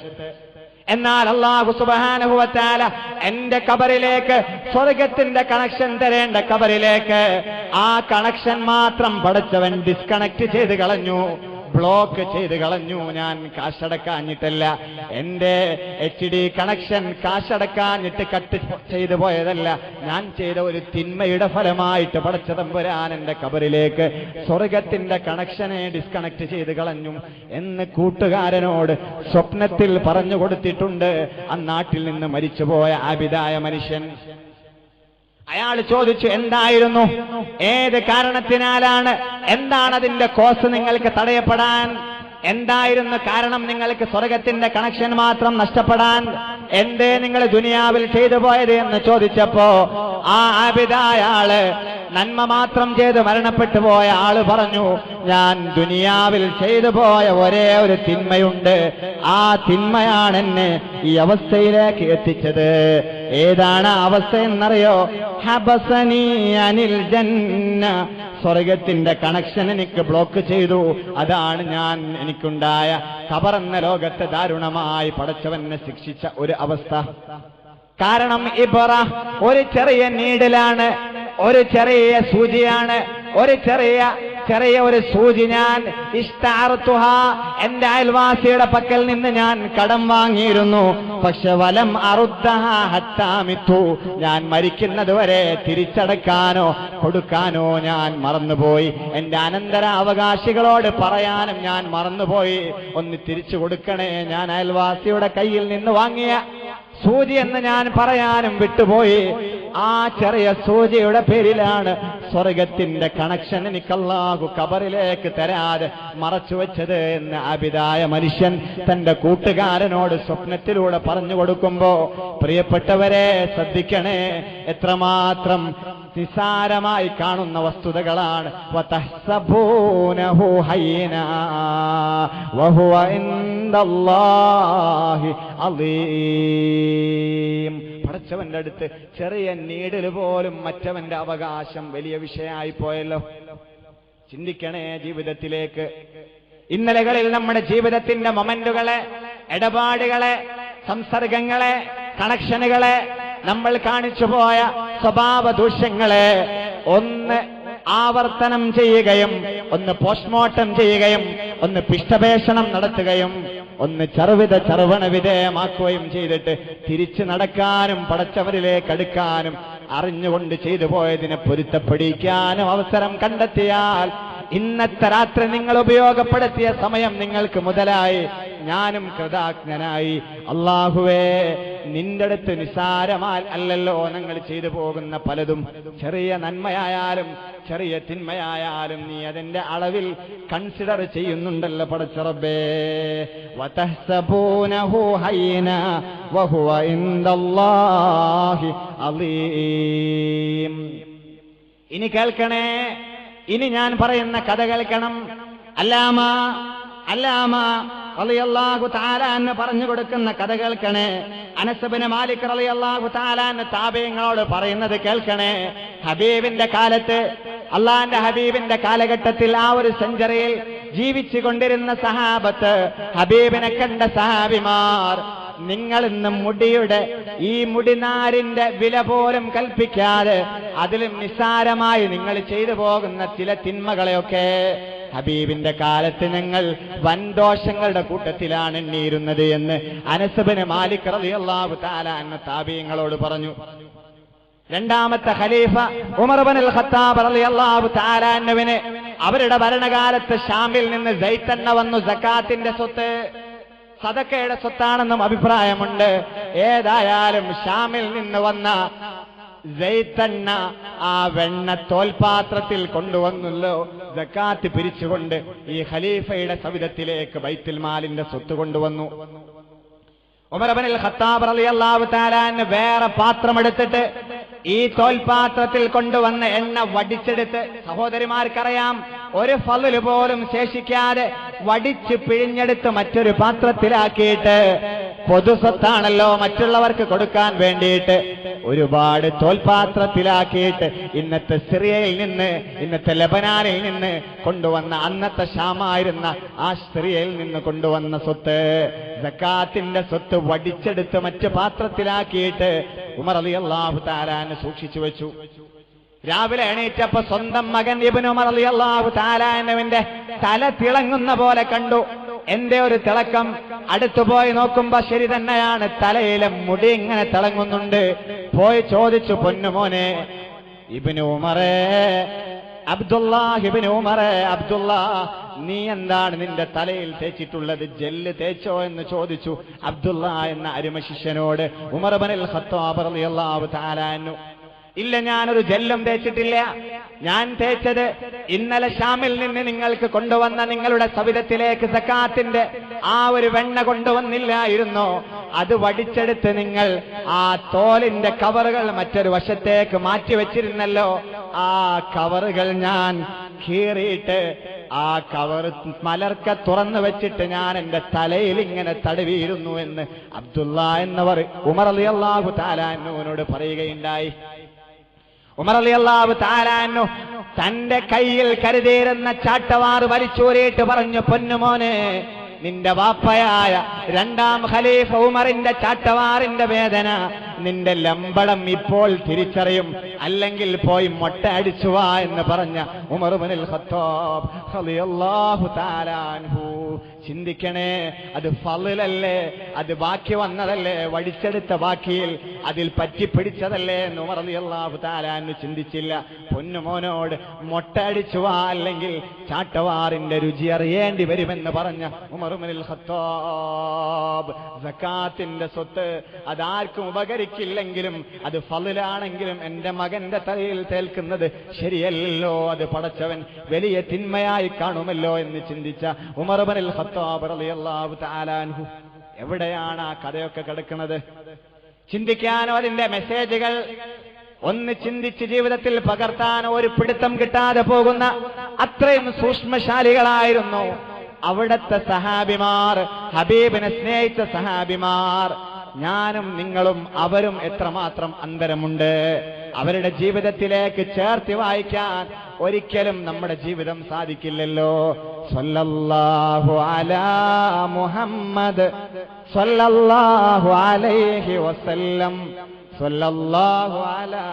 എന്നാൽ അല്ലാഹു സുബ്ഹാനഹു വ തആല എന്റെ ഖബറിലേക്ക് സ്വർഗ്ഗത്തിന്റെ കണക്ഷൻ തരേണ്ട ഖബറിലേക്ക് ആ കണക്ഷൻ മാത്രം പടച്ചവൻ ഡിസ്കണക്ട് ചെയ്ത് കളഞ്ഞു, ബ്ലോക്ക് ചെയ്ത് കളഞ്ഞു. ഞാൻ കാശടക്കാഞ്ഞിട്ടല്ല, എന്റെ HD കണക്ഷൻ കാശടക്കാഞ്ഞിട്ട് കട്ട് ചെയ്തു പോയതല്ല, ഞാൻ ചെയ്ത ഒരു തിന്മയുടെ ഫലമായിട്ട് പടച്ച തമ്പുരാൻ എന്റെ ഖബറിലേക്ക് സ്വർഗത്തിന്റെ കണക്ഷനെ ഡിസ്കണക്ട് ചെയ്ത് കളഞ്ഞു എന്ന് കൂട്ടുകാരനോട് സ്വപ്നത്തിൽ പറഞ്ഞു കൊടുത്തിട്ടുണ്ട് അന്നാട്ടിൽ നിന്ന് മരിച്ചുപോയ ആബിദായ മനുഷ്യൻ. അയാൾ ചോദിച്ചു, എന്തായിരുന്നു, ഏത് കാരണത്തിനാലാണ്, എന്താണ് അതിന്റെ കോസ് നിങ്ങൾക്ക് തടയപ്പെടാൻ, എന്തായിരുന്നു കാരണം നിങ്ങൾക്ക് സ്വർഗത്തിന്റെ കണക്ഷൻ മാത്രം നഷ്ടപ്പെടാൻ, എന്തേ നിങ്ങൾ ദുനിയാവിൽ ചെയ്തു പോയത് എന്ന് ചോദിച്ചപ്പോ ആ ആബിദായ ആള്, നന്മ മാത്രം ചെയ്ത് മരണപ്പെട്ടു പോയ ആള് പറഞ്ഞു, ഞാൻ ദുനിയാവിൽ ചെയ്തു പോയ ഒരേ ഒരു തിന്മയുണ്ട്, ആ തിന്മയാണ് എന്നെ ഈ അവസ്ഥയിലേക്ക് എത്തിച്ചത്. ഏതാണ് അവസ്ഥ എന്നറിയോ? ഹബസനി അനിൽ ജന്ന, സ്വർഗത്തിന്റെ കണക്ഷൻ എനിക്ക് ബ്ലോക്ക് ചെയ്തു. അതാണ് എനിക്കുണ്ടായ ഖബർ എന്ന ലോകത്തെ ദാരുണമായി പടച്ചവനെ ശിക്ഷിച്ച ഒരു അവസ്ഥ. കാരണം ഇബ്റ ഒരു ചെറിയ നീഡിലാണ്, ഒരു ചെറിയ സൂചിയാണ്, ഒരു ചെറിയ ഒരു സൂചി ഞാൻ ഇഷ്ടാർത്തുഹ, എന്റെ അയൽവാസിയുടെ പക്കൽ നിന്ന് ഞാൻ കടം വാങ്ങിയിരുന്നു. പക്ഷെ വലം അറുദ്ദഹ ഹത്താ മിത്തു, ഞാൻ മരിക്കുന്നത് വരെ തിരിച്ചടക്കാനോ കൊടുക്കാനോ ഞാൻ മറന്നുപോയി. എന്റെ അനന്തരാവകാശികളോട് പറയാനും ഞാൻ മറന്നുപോയി. ഒന്ന് തിരിച്ചു കൊടുക്കണേ, ഞാൻ അയൽവാസിയുടെ കയ്യിൽ നിന്ന് വാങ്ങിയ സൂചി എന്ന് ഞാൻ പറയാനും വിട്ടുപോയി. ആ ചെറിയ സൂചിയുടെ പേരിലാണ് സ്വർഗത്തിന്റെ കണക്ഷൻ എനിക്ക് അല്ലാഹു ഖബറിലേക്ക് തരാതെ മറച്ചു വെച്ചത് എന്ന് ആബിദായ മനുഷ്യൻ തന്റെ കൂട്ടുകാരനോട് സ്വപ്നത്തിലൂടെ പറഞ്ഞു കൊടുക്കുമ്പോ, പ്രിയപ്പെട്ടവരെ ശ്രദ്ധിക്കണേ, എത്രമാത്രം നിസാരമായി കാണുന്ന വസ്തുതകളാണ്. വതഹ്സബൂനഹു ഹയ്യിനാ വഹുവ ഇൻദല്ലാഹി അളീം. പടച്ചവന്റെ അടുത്ത് ചെറിയ നീഡിൽ പോലും മറ്റവന്റെ അവകാശം വലിയ വിഷയമായി പോയല്ലോ. ചിന്തിക്കണേ ജീവിതത്തിലേക്ക്. ഇന്നലകളിൽ നമ്മുടെ ജീവിതത്തിന്റെ മൊമെന്റുകളെ, ഇടപാടുകളെ, സംസർഗങ്ങളെ, കണക്ഷനുകളെ, നമ്മൾ കാണിച്ചു പോയ സ്വഭാവ ദൂഷ്യങ്ങളെ ഒന്ന് ആവർത്തനം ചെയ്യുകയും, ഒന്ന് പോസ്റ്റ്മോർട്ടം ചെയ്യുകയും, ഒന്ന് പിഷ്ടപേഷണം നടത്തുകയും, ഒന്ന് ചർവണ വിധേയമാക്കുകയും ചെയ്തിട്ട് തിരിച്ചു നടക്കാനും പടച്ചവരിലേക്ക് അടുക്കാനും അറിഞ്ഞുകൊണ്ട് ചെയ്തു പോയതിനെ പൊരുത്തപ്പെടിക്കാനും അവസരം കണ്ടെത്തിയാൽ, ഇന്നത്തെ രാത്രി നിങ്ങൾ ഉപയോഗപ്പെടുത്തിയ സമയം നിങ്ങൾക്ക് മുതലായി, ഞാനും കൃതാജ്ഞനായി. അല്ലാഹുവേ, നിന്റെ അടുത്ത് നിസാരമായി അല്ലല്ലോ ഞങ്ങൾ ചെയ്തു പോകുന്ന പലതും. ചെറിയ നന്മയായാലും ചെറിയ തിന്മയായാലും നീ അതിന്റെ അളവിൽ കൺസിഡർ ചെയ്യുന്നുണ്ടല്ലോ പടച്ച റബ്ബേ. വതഹ്സബൂനഹു ഹയ്യിനാ വഹുവ ഇൻദല്ലാഹി അളീം. ഇനി കേൾക്കണേ, ഇനി ഞാൻ പറയുന്ന കഥ കേൾക്കണം. അല്ലാമ റളിയല്ലാഹു തആല അൻഹു പറഞ്ഞു കൊടുക്കുന്ന കഥ കേൾക്കണേ. അനസ് ഇബ്നു മാലിക് റളിയല്ലാഹു തആല അൻഹു താബഈങ്ങളോട് പറയുന്നത് കേൾക്കണേ. ഹബീബിന്റെ കാലത്ത്, അള്ളാന്റെ ഹബീബിന്റെ കാലഘട്ടത്തിൽ, ആ ഒരു സെഞ്ചുറിയിൽ ജീവിച്ചു കൊണ്ടിരുന്ന സഹാബത്ത്, ഹബീബിനെ കണ്ട സഹാബിമാർ, നിങ്ങൾ ഇന്ന് മുടിയുടെ ഈ മുടിനാരിന്റെ വില പോലും കൽപ്പിക്കാതെ അതിലും നിസ്സാരമായി നിങ്ങൾ ചെയ്തു പോകുന്ന ചില തിന്മകളെയൊക്കെ ഹബീബിന്റെ കാലത്ത് ഞങ്ങൾ വൻദോഷങ്ങളുടെ കൂട്ടത്തിലാണ് എണ്ണിയിരുന്നത് എന്ന് അനസ് ഇബ്നു മാലിക് റളിയല്ലാഹു തആല അൻഹു താബഈങ്ങളോട് പറഞ്ഞു. രണ്ടാമത്തെ ഖലീഫ ഉമർ ഇബ്നുൽ ഖത്താബ് റളിയല്ലാഹു തആല അൻഹുവിനെ അവരുടെ ഭരണകാലത്ത് ഷാമിൽ നിന്ന് സൈത്തെണ്ണ വന്നു. സക്കാത്തിന്റെ സ്വത്ത് സദക്കയുടെ സ്വത്താണെന്നും അഭിപ്രായമുണ്ട്. ഏതായാലും ഷാമിൽ നിന്ന് വന്ന സൈത്തെണ്ണ ആ വെണ്ണ തോൽപാത്രത്തിൽ കൊണ്ടുവന്നല്ലോ. സക്കാത്ത് പിരിച്ചുകൊണ്ട് ഈ ഖലീഫയുടെ സവിധത്തിലേക്ക് ബൈത്തുൽ മാലിന്റെ സ്വത്ത് കൊണ്ടുവന്നു. ഉമർ ഇബ്നുൽ ഖത്താബ് റളിയല്ലാഹു തആല അൻഹു വേറെ പാത്രമെടുത്തിട്ട് ഈ തോൽപാത്രത്തിൽ കൊണ്ടുവന്ന എണ്ണ വടിച്ചെടുത്ത്, സഹോദരിമാർക്കറിയാം, ഒരു ഫളല് പോലും ശേഷിക്കാതെ വടിച്ച് പിഴിഞ്ഞെടുത്ത് മറ്റൊരു പാത്രത്തിലാക്കിയിട്ട് പൊതുസ്വത്താണല്ലോ മറ്റുള്ളവർക്ക് കൊടുക്കാൻ വേണ്ടിയിട്ട് ഒരുപാട് തോൽപാത്രത്തിലാക്കിയിട്ട് ഇന്നത്തെ സിറിയയിൽ നിന്ന്, ഇന്നത്തെ ലെബനാനിൽ നിന്ന് കൊണ്ടുവന്ന, അന്നത്തെ ഷാമായിരുന്ന ആ സിറിയയിൽ നിന്ന് കൊണ്ടുവന്ന സ്വത്ത്, സക്കാത്തിന്റെ സ്വത്ത് വടിച്ചെടുത്ത് മറ്റു പാത്രത്തിലാക്കിയിട്ട് ഉമർ റളിയല്ലാഹു തആല അൻഹു സൂക്ഷിച്ചു വെച്ചു. രാവിലെ എണീറ്റപ്പോ സ്വന്തം മകൻ ഇബ്നു ഉമർ റളിയല്ലാഹു തആല അൻഹുവിന്റെ തല തിളങ്ങുന്ന പോലെ കണ്ടു. എന്റെ ഒരു തിളക്കം, അടുത്തുപോയി നോക്കുമ്പോ ശരി തന്നെയാണ്, തലയിലെ മുടി ഇങ്ങനെ തിളങ്ങുന്നുണ്ട്. പോയി ചോദിച്ചു, പൊന്നുമോനെ ഇബ്നു ഉമറേ, അബ്ദുല്ലാഹ് ഇബ്നു ഉമറേ, അബ്ദുല്ലാ നീ എന്താണ് നിന്റെ തലയിൽ തേച്ചിട്ടുള്ളത്, ജെല്ല് തേച്ചോ എന്ന് ചോദിച്ചു അബ്ദുല്ല എന്ന അരുമ ശിഷ്യനോട് ഉമർ ഇബ്നുൽ ഖത്താബ് റളിയല്ലാഹു തആല അൻഹു. ഇല്ല, ഞാനൊരു ജെല്ലും തേച്ചിട്ടില്ല. ഞാൻ തേച്ചത് ഇന്നലെ ഷാമിൽ നിന്ന് നിങ്ങൾക്ക് കൊണ്ടുവന്ന നിങ്ങളുടെ സവിധത്തിലേക്ക് സക്കാത്തിന്റെ ആ ഒരു വെണ്ണ കൊണ്ടുവന്നില്ലായിരുന്നോ, അത് വടിച്ചെടുത്ത് നിങ്ങൾ ആ തോലിന്റെ കവറുകൾ മറ്റൊരു വശത്തേക്ക് മാറ്റിവെച്ചിരുന്നല്ലോ, ആ കവറുകൾ ഞാൻ കീറിയിട്ട് ആ കവർ മലർക്ക തുറന്നു വെച്ചിട്ട് ഞാൻ എന്റെ തലയിൽ ഇങ്ങനെ തടവിയിരുന്നു എന്ന് അബ്ദുല്ല എന്നവർ ഉമർ റളിയല്ലാഹു തആല അൻഹുവിനോട് പറയുകയുണ്ടായി. ഉമർ റളിയല്ലാഹു തആല അൻഹു തന്റെ കയ്യിൽ കരുതിയിരുന്ന ചാട്ടവാർ വലിച്ചൂരിയിട്ട് പറഞ്ഞു, പൊന്നുമോനെ, നിന്റെ വാപ്പയായ രണ്ടാം ഖലീഫ ഉമറിന്റെ ചാട്ടവാറിന്റെ വേദന നിന്റെ ലംബടം ഇപ്പോൾ തിരിച്ചറിയും, അല്ലെങ്കിൽ പോയി മൊട്ട അടിച്ചു വാ എന്ന് പറഞ്ഞ ഉമർ ഇബ്നുൽ ഖത്താബ് റളിയല്ലാഹു തആല അൻഹു. ചിന്തിക്കണേ, അത് ഫളലല്ലേ, അത് ബാക്കി വന്നതല്ലേ, വടിച്ചെടുത്ത ബാക്കിയിൽ അതിൽ പറ്റിപ്പിടിച്ചതല്ലേ എന്ന് ഉമർ റളിയല്ലാഹു തആല അൻഹു ചിന്തിച്ചില്ല. പൊന്നുമോനോട് മൊട്ട അടിച്ചു വാ, അല്ലെങ്കിൽ ചാട്ടവാറിന്റെ രുചി അറിയേണ്ടി വരുമെന്ന് പറഞ്ഞ ഉമർ ഇബ്നുൽ ഖത്താബ്. സക്കാത്തിന്റെ സ്വത്ത് അതാർക്കും ഉപകരിക്കില്ലെങ്കിലും അത് ഫളലാണെങ്കിലും എന്റെ മകന്റെ തലയിൽ തേൽക്കുന്നത് ശരിയല്ലോ, അത് പടച്ചവൻ വലിയ തിന്മയായി കാണുമല്ലോ എന്ന് ചിന്തിച്ച ഉമർ ഇബ്നുൽ ഖത്താബ് റളിയല്ലാഹു തആല അൻഹു. എവിടെയാണ് ആ കഥയൊക്കെ കിടക്കുന്നത്? ചിന്തിക്കാനോ അതിന്റെ മെസ്സേജുകൾ ഒന്ന് ചിന്തിച്ച് ജീവിതത്തിൽ പകർത്താനോ ഒരു പിടുത്തം കിട്ടാതെ പോകുന്ന അത്രയും സൂക്ഷ്മശാലികളായിരുന്നു അവിടത്തെ സഹാബിമാർ, ഹബീബിനെ സ്നേഹിച്ച സഹാബിമാർ. ഞാനും നിങ്ങളും അവരും എത്രമാത്രം അന്തരമുണ്ട്. അവരുടെ ജീവിതത്തിലേക്ക് ചേർത്തി വായിക്കാൻ ഒരിക്കലും നമ്മുടെ ജീവിതം സാധിക്കില്ലല്ലോ. സ്വല്ലല്ലാഹു അലാ മുഹമ്മദ് സ്വല്ലല്ലാഹു അലൈഹി വസല്ലം, സ്വല്ലല്ലാഹു അലാ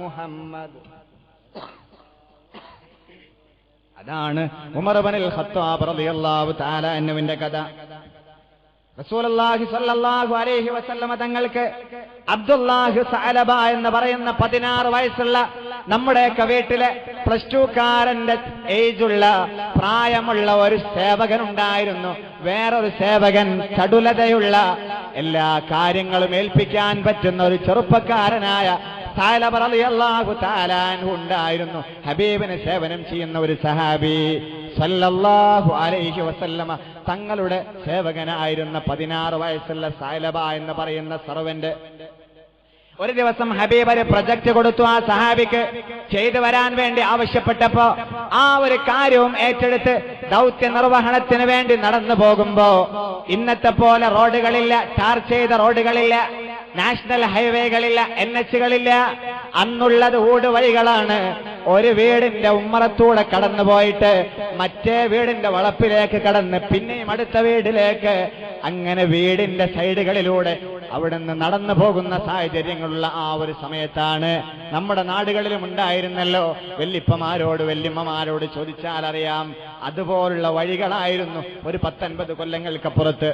മുഹമ്മദ്. അതാണ് ഉമർ ഇബ്നുൽ ഖത്താബ് റളിയല്ലാഹു തആല അൻഹുവിന്റെ കഥ. റസൂലുള്ളാഹി സ്വല്ലല്ലാഹു അലൈഹി വസല്ലമ തങ്ങൾക്ക് അബ്ദുല്ലാഹ് സഅലബ എന്ന് പറയുന്ന 16 വയസ്സുള്ള നമ്മുടെയൊക്കെ വീട്ടിലെ +2 കാരന്റെ ഏജുള്ള പ്രായമുള്ള ഒരു സേവകൻ ഉണ്ടായിരുന്നു. വേറൊരു സേവകൻ ചടുലതയുള്ള എല്ലാ കാര്യങ്ങളും ഏൽപ്പിക്കാൻ പറ്റുന്ന ഒരു ചെറുപ്പക്കാരനായ സഅലബ റളിയല്ലാഹു തആല അൻഹു ഉണ്ടായിരുന്നു. ഹബീബിനെ സേവനം ചെയ്യുന്ന ഒരു സഹാബി സല്ലല്ലാഹു അലൈഹി വസല്ലമ തങ്ങളുടെ സേവകനായിരുന്ന 16 വയസ്സുള്ള സഅലബ എന്ന് പറയുന്ന സർവന്റ്. ഒരു ദിവസം ഹബീബ് ഒരു പ്രൊജക്ട് കൊടുത്തു ആ സഹാബിക്ക് ചെയ്തു വരാൻ വേണ്ടി ആവശ്യപ്പെട്ടപ്പോ ആ ഒരു കാര്യവും ഏറ്റെടുത്ത് ദൗത്യ നിർവഹണത്തിന് വേണ്ടി നടന്നു പോകുമ്പോ ഇന്നത്തെ പോലെ റോഡുകളില്ല, ടാർ ചെയ്ത റോഡുകളില്ല, നാഷണൽ ഹൈവേകളില്ല, NHകളില്ല. അന്നുള്ളത് ഊടുവഴികളാണ്. ഒരു വീടിന്റെ ഉമ്മറത്തൂടെ കടന്നുപോയിട്ട് മറ്റേ വീടിന്റെ വളപ്പിലേക്ക് കടന്ന് പിന്നെയും അടുത്ത വീടിലേക്ക്, അങ്ങനെ വീടിന്റെ സൈഡുകളിലൂടെ അവിടുന്ന് നടന്നു പോകുന്ന സാഹചര്യങ്ങളുള്ള ആ ഒരു സമയത്താണ്. നമ്മുടെ നാടുകളിലും ഉണ്ടായിരുന്നല്ലോ, വല്യപ്പമാരോട് വല്യമ്മമാരോട് ചോദിച്ചാൽ അറിയാം, അതുപോലുള്ള വഴികളായിരുന്നു ഒരു 10-50 കൊല്ലങ്ങൾക്കപ്പുറത്ത്.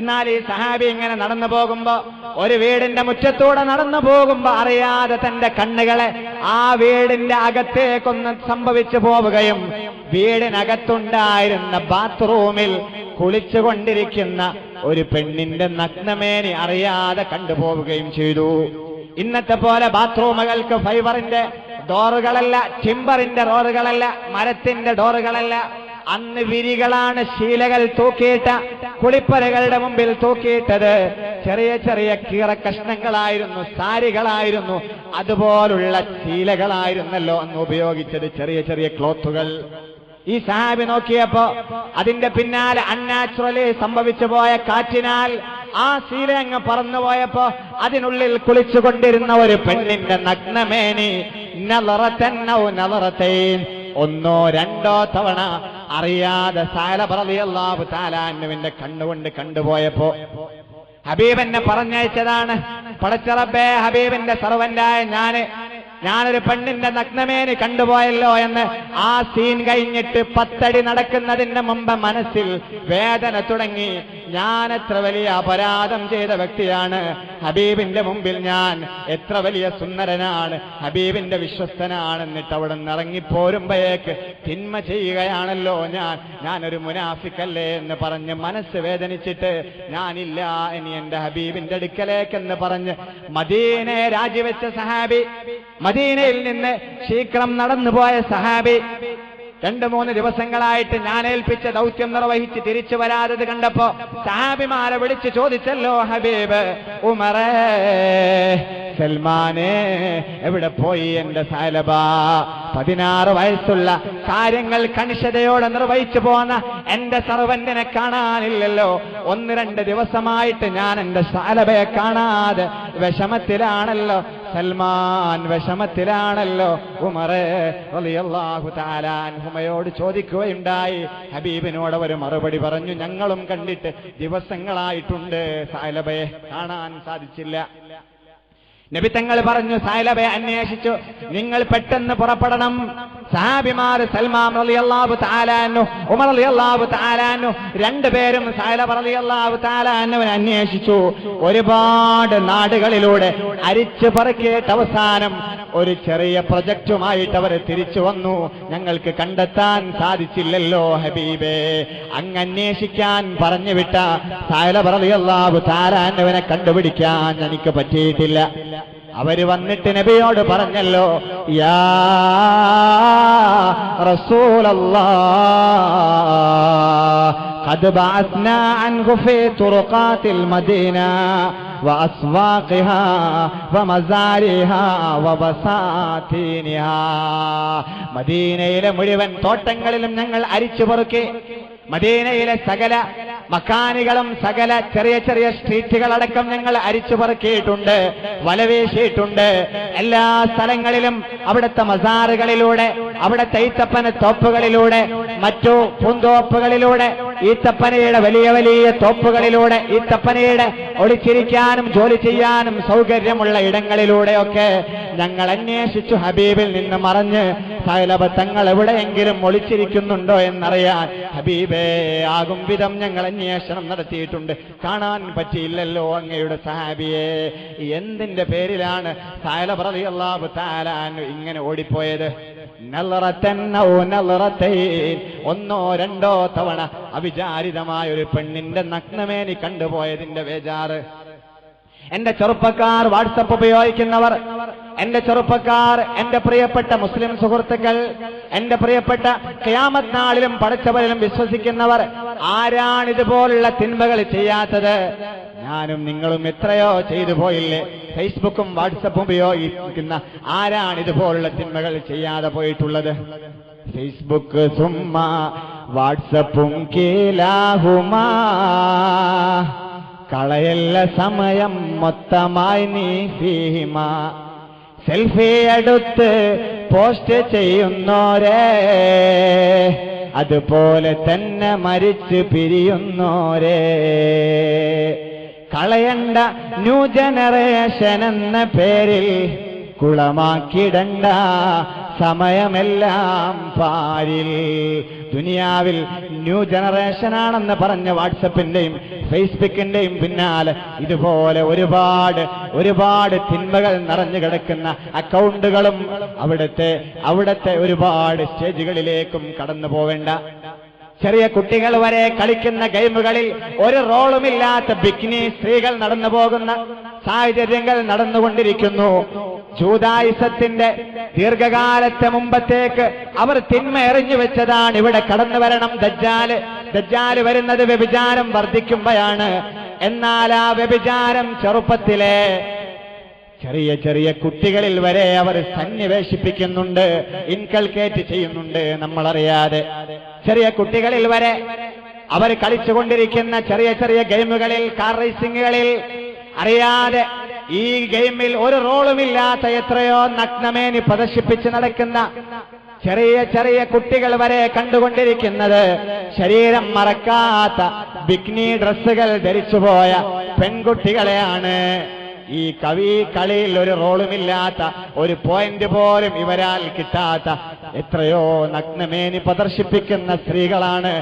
എന്നാൽ ഈ സഹാബി ഇങ്ങനെ നടന്നു പോകുമ്പോ, ഒരു വീടിന്റെ മുറ്റത്തൂടെ നടന്നു പോകുമ്പോ അറിയാതെ തന്റെ കണ്ണുകളെ ആ വീടിന്റെ അകത്തേക്കൊന്ന് സംഭവിച്ചു പോവുകയും വീടിനകത്തുണ്ടായിരുന്ന ബാത്റൂമിൽ കുളിച്ചുകൊണ്ടിരിക്കുന്ന ഒരു പെണ്ണിന്റെ നഗ്നമേനി അറിയാതെ കണ്ടുപോവുകയും ചെയ്തു. ഇന്നത്തെ പോലെ ബാത്റൂമുകൾക്ക് ഫൈബറിന്റെ ഡോറുകളല്ല, ടിമ്പറിന്റെ ഡോറുകളല്ല, മരത്തിന്റെ ഡോറുകളല്ല. അന്ന് വിരികളാണ്, ശീലകൾ തൂക്കിയിട്ട കുളിപ്പരകളുടെ മുമ്പിൽ തൂക്കിയിട്ടത് ചെറിയ ചെറിയ കീറ കഷ്ണങ്ങളായിരുന്നു, സാരികളായിരുന്നു. അതുപോലുള്ള ശീലകളായിരുന്നല്ലോ അന്ന് ഉപയോഗിച്ചത്, ചെറിയ ചെറിയ ക്ലോത്തുകൾ. ഈ സഹാബി നോക്കിയപ്പോ അതിന്റെ പിന്നാലെ അൺനാച്ചുറലി സംഭവിച്ചു പോയ കാറ്റിനാൽ ആ സീല അങ്ങ് പറന്നുപോയപ്പോ അതിനുള്ളിൽ കുളിച്ചുകൊണ്ടിരുന്ന ഒരു പെണ്ണിന്റെ നഗ്നമേനി ഒന്നോ രണ്ടോ തവണ അറിയാതെ സഅലബ റളിയല്ലാഹു തആല അൻഹുവിന്റെ കണ്ണുകൊണ്ട് കണ്ടുപോയപ്പോ ഹബീബെന്നെ പറഞ്ഞയച്ചതാണ്. പടച്ച റബ്ബേ, ഹബീബിന്റെ സർവന്റായ ഞാനൊരു പെണ്ണിന്റെ നഗ്നമേനി കണ്ടുപോയല്ലോ എന്ന് ആ സീൻ കഴിഞ്ഞിട്ട് 10 അടി നടക്കുന്നതിന് മുമ്പ് മനസ്സിൽ വേദന തുടങ്ങി. ഞാൻ എത്ര വലിയ അപരാധം ചെയ്ത വ്യക്തിയാണ്, ഹബീബിന്റെ മുമ്പിൽ ഞാൻ എത്ര വലിയ സുന്ദരനാണ്, ഹബീബിന്റെ വിശ്വസ്തനാണെന്നിട്ട് അവിടെ നിന്ന് ഇറങ്ങിപ്പോരുമ്പോഴേക്ക് തിന്മ ചെയ്യുകയാണല്ലോ ഞാനൊരു മുനാഫിക്കല്ലേ എന്ന് പറഞ്ഞ് മനസ്സ് വേദനിച്ചിട്ട് ഞാനില്ല ഇനി എന്റെ ഹബീബിന്റെ അടുക്കലേക്കെന്ന് പറഞ്ഞ് മദീനയെ രാജിവെച്ച സഹാബി, മദീനയിൽ നിന്ന് ശീഘ്രം നടന്നുപോയ സഹാബി 2-3 ദിവസങ്ങളായിട്ട് ഞാൻ ഏൽപ്പിച്ച ദൗത്യം നിർവഹിച്ച് തിരിച്ചു വരാത്തത് കണ്ടപ്പോ സഹാബിമാരെ വിളിച്ച് ചോദിച്ചല്ലോ, ഹബീബ് ഉമറേ, സൽമാനെ എവിടെ പോയി എന്റെ സഅലബ? 16 വയസ്സുള്ള കാര്യങ്ങൾ കണിശതയോടെ നിർവഹിച്ചു പോന്ന എന്റെ സർവന്റിനെ കാണാനില്ലല്ലോ. 1-2 ദിവസമായിട്ട് ഞാൻ എന്റെ സഅലബയെ കാണാതെ വിഷമത്തിലാണല്ലോ. സൽമാൻ വിഷമത്തിലാണല്ലോ. ഉമറേ റളിയല്ലാഹു തആല അൻഹുമയോട് ചോദിക്കുകയുണ്ടായി. ഹബീബിനോട് അവർ മറുപടി പറഞ്ഞു, ഞങ്ങളും കണ്ടിട്ട് ദിവസങ്ങളായിട്ടുണ്ട്, സഅലബയെ കാണാൻ സാധിച്ചില്ല. നബി തങ്ങൾ പറഞ്ഞു, സഅലബയെ അന്വേഷിച്ചു, നിങ്ങൾ പെട്ടെന്ന് പുറപ്പെടണം. സഹാബിമാർ സൽമാൻ റളിയല്ലാഹു തആല അൻഹു, ഉമർ റളിയല്ലാഹു തആല അൻഹു രണ്ടുപേരും സഅലബ റളിയല്ലാഹു തആല അൻഹുവിനെ അന്വേഷിച്ചു. ഒരുപാട് നാടുകളിലൂടെ അരിച്ചു പറക്കിയിട്ട് അവസാനം ഒരു ചെറിയ പ്രൊജക്റ്റുമായിട്ട് അവർ തിരിച്ചു വന്നു. ഞങ്ങൾക്ക് കണ്ടെത്താൻ സാധിച്ചില്ലല്ലോ ഹബീബേ, അങ്ങ് അന്വേഷിക്കാൻ പറഞ്ഞു വിട്ട സഅലബ റളിയല്ലാഹു തആല അൻഹുവിനെ കണ്ടുപിടിക്കാൻ എനിക്ക് പറ്റിയിട്ടില്ല. അവര് വന്നിട്ട് നബിയോട് പറഞ്ഞല്ലോ, യാ റസൂലല്ലാഹ് ഖദ് ബഅസ്നാ അൻഹു ഫീ തുറുഖാത്തിൽ മദീന വഅസ്വാഖിഹാ വമസാരിഹാ വബസാതീനിഹാ. മദീനയിലെ മുഴുവൻ തോട്ടങ്ങളിലും ഞങ്ങൾ അരിച്ചു പെറുക്കി. മദീനയിലെ സകല മക്കാനികളും സകല ചെറിയ ചെറിയ സ്ട്രീറ്റുകളടക്കം ഞങ്ങൾ അരിച്ചു പറക്കിയിട്ടുണ്ട്, വലവേശിയിട്ടുണ്ട്. എല്ലാ സ്ഥലങ്ങളിലും അവിടുത്തെ മസാറുകളിലൂടെ, അവിടുത്തെ ഈത്തപ്പന തോപ്പുകളിലൂടെ, മറ്റു പൂന്തോപ്പുകളിലൂടെ, ഈത്തപ്പനയുടെ വലിയ വലിയ തോപ്പുകളിലൂടെ, ഈത്തപ്പനയുടെ ഒളിച്ചിരിക്കാനും ജോലി ചെയ്യാനും സൗകര്യമുള്ള ഇടങ്ങളിലൂടെയൊക്കെ ഞങ്ങൾ അന്വേഷിച്ചു. ഹബീബിൽ നിന്ന് മറഞ്ഞ് സഅലബ തങ്ങൾ എവിടെയെങ്കിലും ഒളിച്ചിരിക്കുന്നുണ്ടോ എന്നറിയാൻ ഹബീബേ ആകും വിധം ഞങ്ങൾ അന്വേഷണം നടത്തിയിട്ടുണ്ട്. കാണാൻ പറ്റിയില്ലല്ലോ അങ്ങയുടെ സഹാബിയെ. എന്തിന്റെ പേരിലാണ് സഅലബ റളിയല്ലാഹു തആല അൻഹു ഇങ്ങനെ ഓടിപ്പോയത്? ഒന്നോ രണ്ടോ തവണ അവിചാരിതമായ ഒരു പെണ്ണിന്റെ നഗ്നമേനി കണ്ടുപോയതിന്റെ വേജാറ്. എന്റെ ചെറുപ്പക്കാർ, വാട്സപ്പ് ഉപയോഗിക്കുന്നവർ, എന്റെ ചെറുപ്പക്കാർ, എന്റെ പ്രിയപ്പെട്ട മുസ്ലിം സുഹൃത്തുക്കൾ, എന്റെ പ്രിയപ്പെട്ട ഖിയാമത്ത് നാളിലും പടച്ചവരിലും വിശ്വസിക്കുന്നവർ, ആരാണിതുപോലുള്ള തിന്മകൾ ചെയ്യാത്തത്? ഞാനും നിങ്ങളും എത്രയോ ചെയ്തു പോയില്ലേ? ഫേസ്ബുക്കും വാട്സപ്പും ഉപയോഗിക്കുന്ന ആരാണിതുപോലുള്ള തിന്മകൾ ചെയ്യാതെ പോയിട്ടുള്ളത്? ഫേസ്ബുക്ക് സുമ്മ വാട്സപ്പും കീലാഹുമാ, കളയല്ല സമയം മൊത്തമായി നീ ഫീഹിമാ. സെൽഫി എടുത്ത് പോസ്റ്റ് ചെയ്യുന്നോരേ, അതുപോലെ തന്നെ മരിച്ച് പിരിയുന്നോരേ. കളയണ്ട ന്യൂ ജനറേഷൻ എന്ന പേരിൽ കുളമാക്കിടണ്ട സമയമെല്ലാം പാരിൽ. ദുനിയാവിൽ ന്യൂ ജനറേഷനാണെന്ന് പറഞ്ഞ വാട്സപ്പിന്റെയും ഫേസ്ബുക്കിന്റെയും പിന്നാലെ ഇതുപോലെ ഒരുപാട് തിന്മകൾ നിറഞ്ഞു കിടക്കുന്ന അക്കൗണ്ടുകളും അവിടുത്തെ ഒരുപാട് സ്റ്റേജുകളിലേക്കും കടന്നു പോവേണ്ട. ചെറിയ കുട്ടികൾ വരെ കളിക്കുന്ന ഗെയിമുകളിൽ ഒരു റോളുമില്ലാത്ത ബിക്കിനി സ്ത്രീകൾ നടന്നു പോകുന്ന സാഹചര്യങ്ങൾ നടന്നുകൊണ്ടിരിക്കുന്നു. ജൂദായിസത്തിന്റെ ദീർഘകാലത്തെ മുമ്പത്തേക്ക് അവർ തിന്മ എറിഞ്ഞു വെച്ചതാണ്. ഇവിടെ കടന്നു വരണം ദജ്ജാല് വരുന്നത് വ്യഭിചാരം വർദ്ധിക്കുമ്പോഴാണ്. എന്നാൽ ആ വ്യഭിചാരം ചെറുപ്പത്തിലെ ചെറിയ ചെറിയ കുട്ടികളിൽ വരെ അവർ സന്നിവേശിപ്പിക്കുന്നുണ്ട്, ഇൻകൾക്കേറ്റ് ചെയ്യുന്നുണ്ട് നമ്മളറിയാതെ. ചെറിയ കുട്ടികളിൽ വരെ അവർ കളിച്ചുകൊണ്ടിരിക്കുന്ന ചെറിയ ചെറിയ ഗെയിമുകളിൽ, കാർ റേസിംഗുകളിൽ അറിയാതെ ഈ ഗെയിമിൽ ഒരു റോളുമില്ലാത്ത എത്രയോ നഗ്നമേനി പ്രദർശിപ്പിച്ച് നടക്കുന്ന ചെറിയ ചെറിയ കുട്ടികൾ വരെ കണ്ടുകൊണ്ടിരിക്കുന്നത് ശരീരം മറക്കാത്ത ബിക്നി ഡ്രസ്സുകൾ ധരിച്ചുപോയ പെൺകുട്ടികളെയാണ്. ഈ കളിയിൽ ഒരു റോളുമില്ലാത്ത, ഒരു പോയിന്റ് പോലും ഇവരാൽ കിട്ടാത്ത എത്രയോ നഗ്നമേനി പ്രദർശിപ്പിക്കുന്ന സ്ത്രീകളാണ്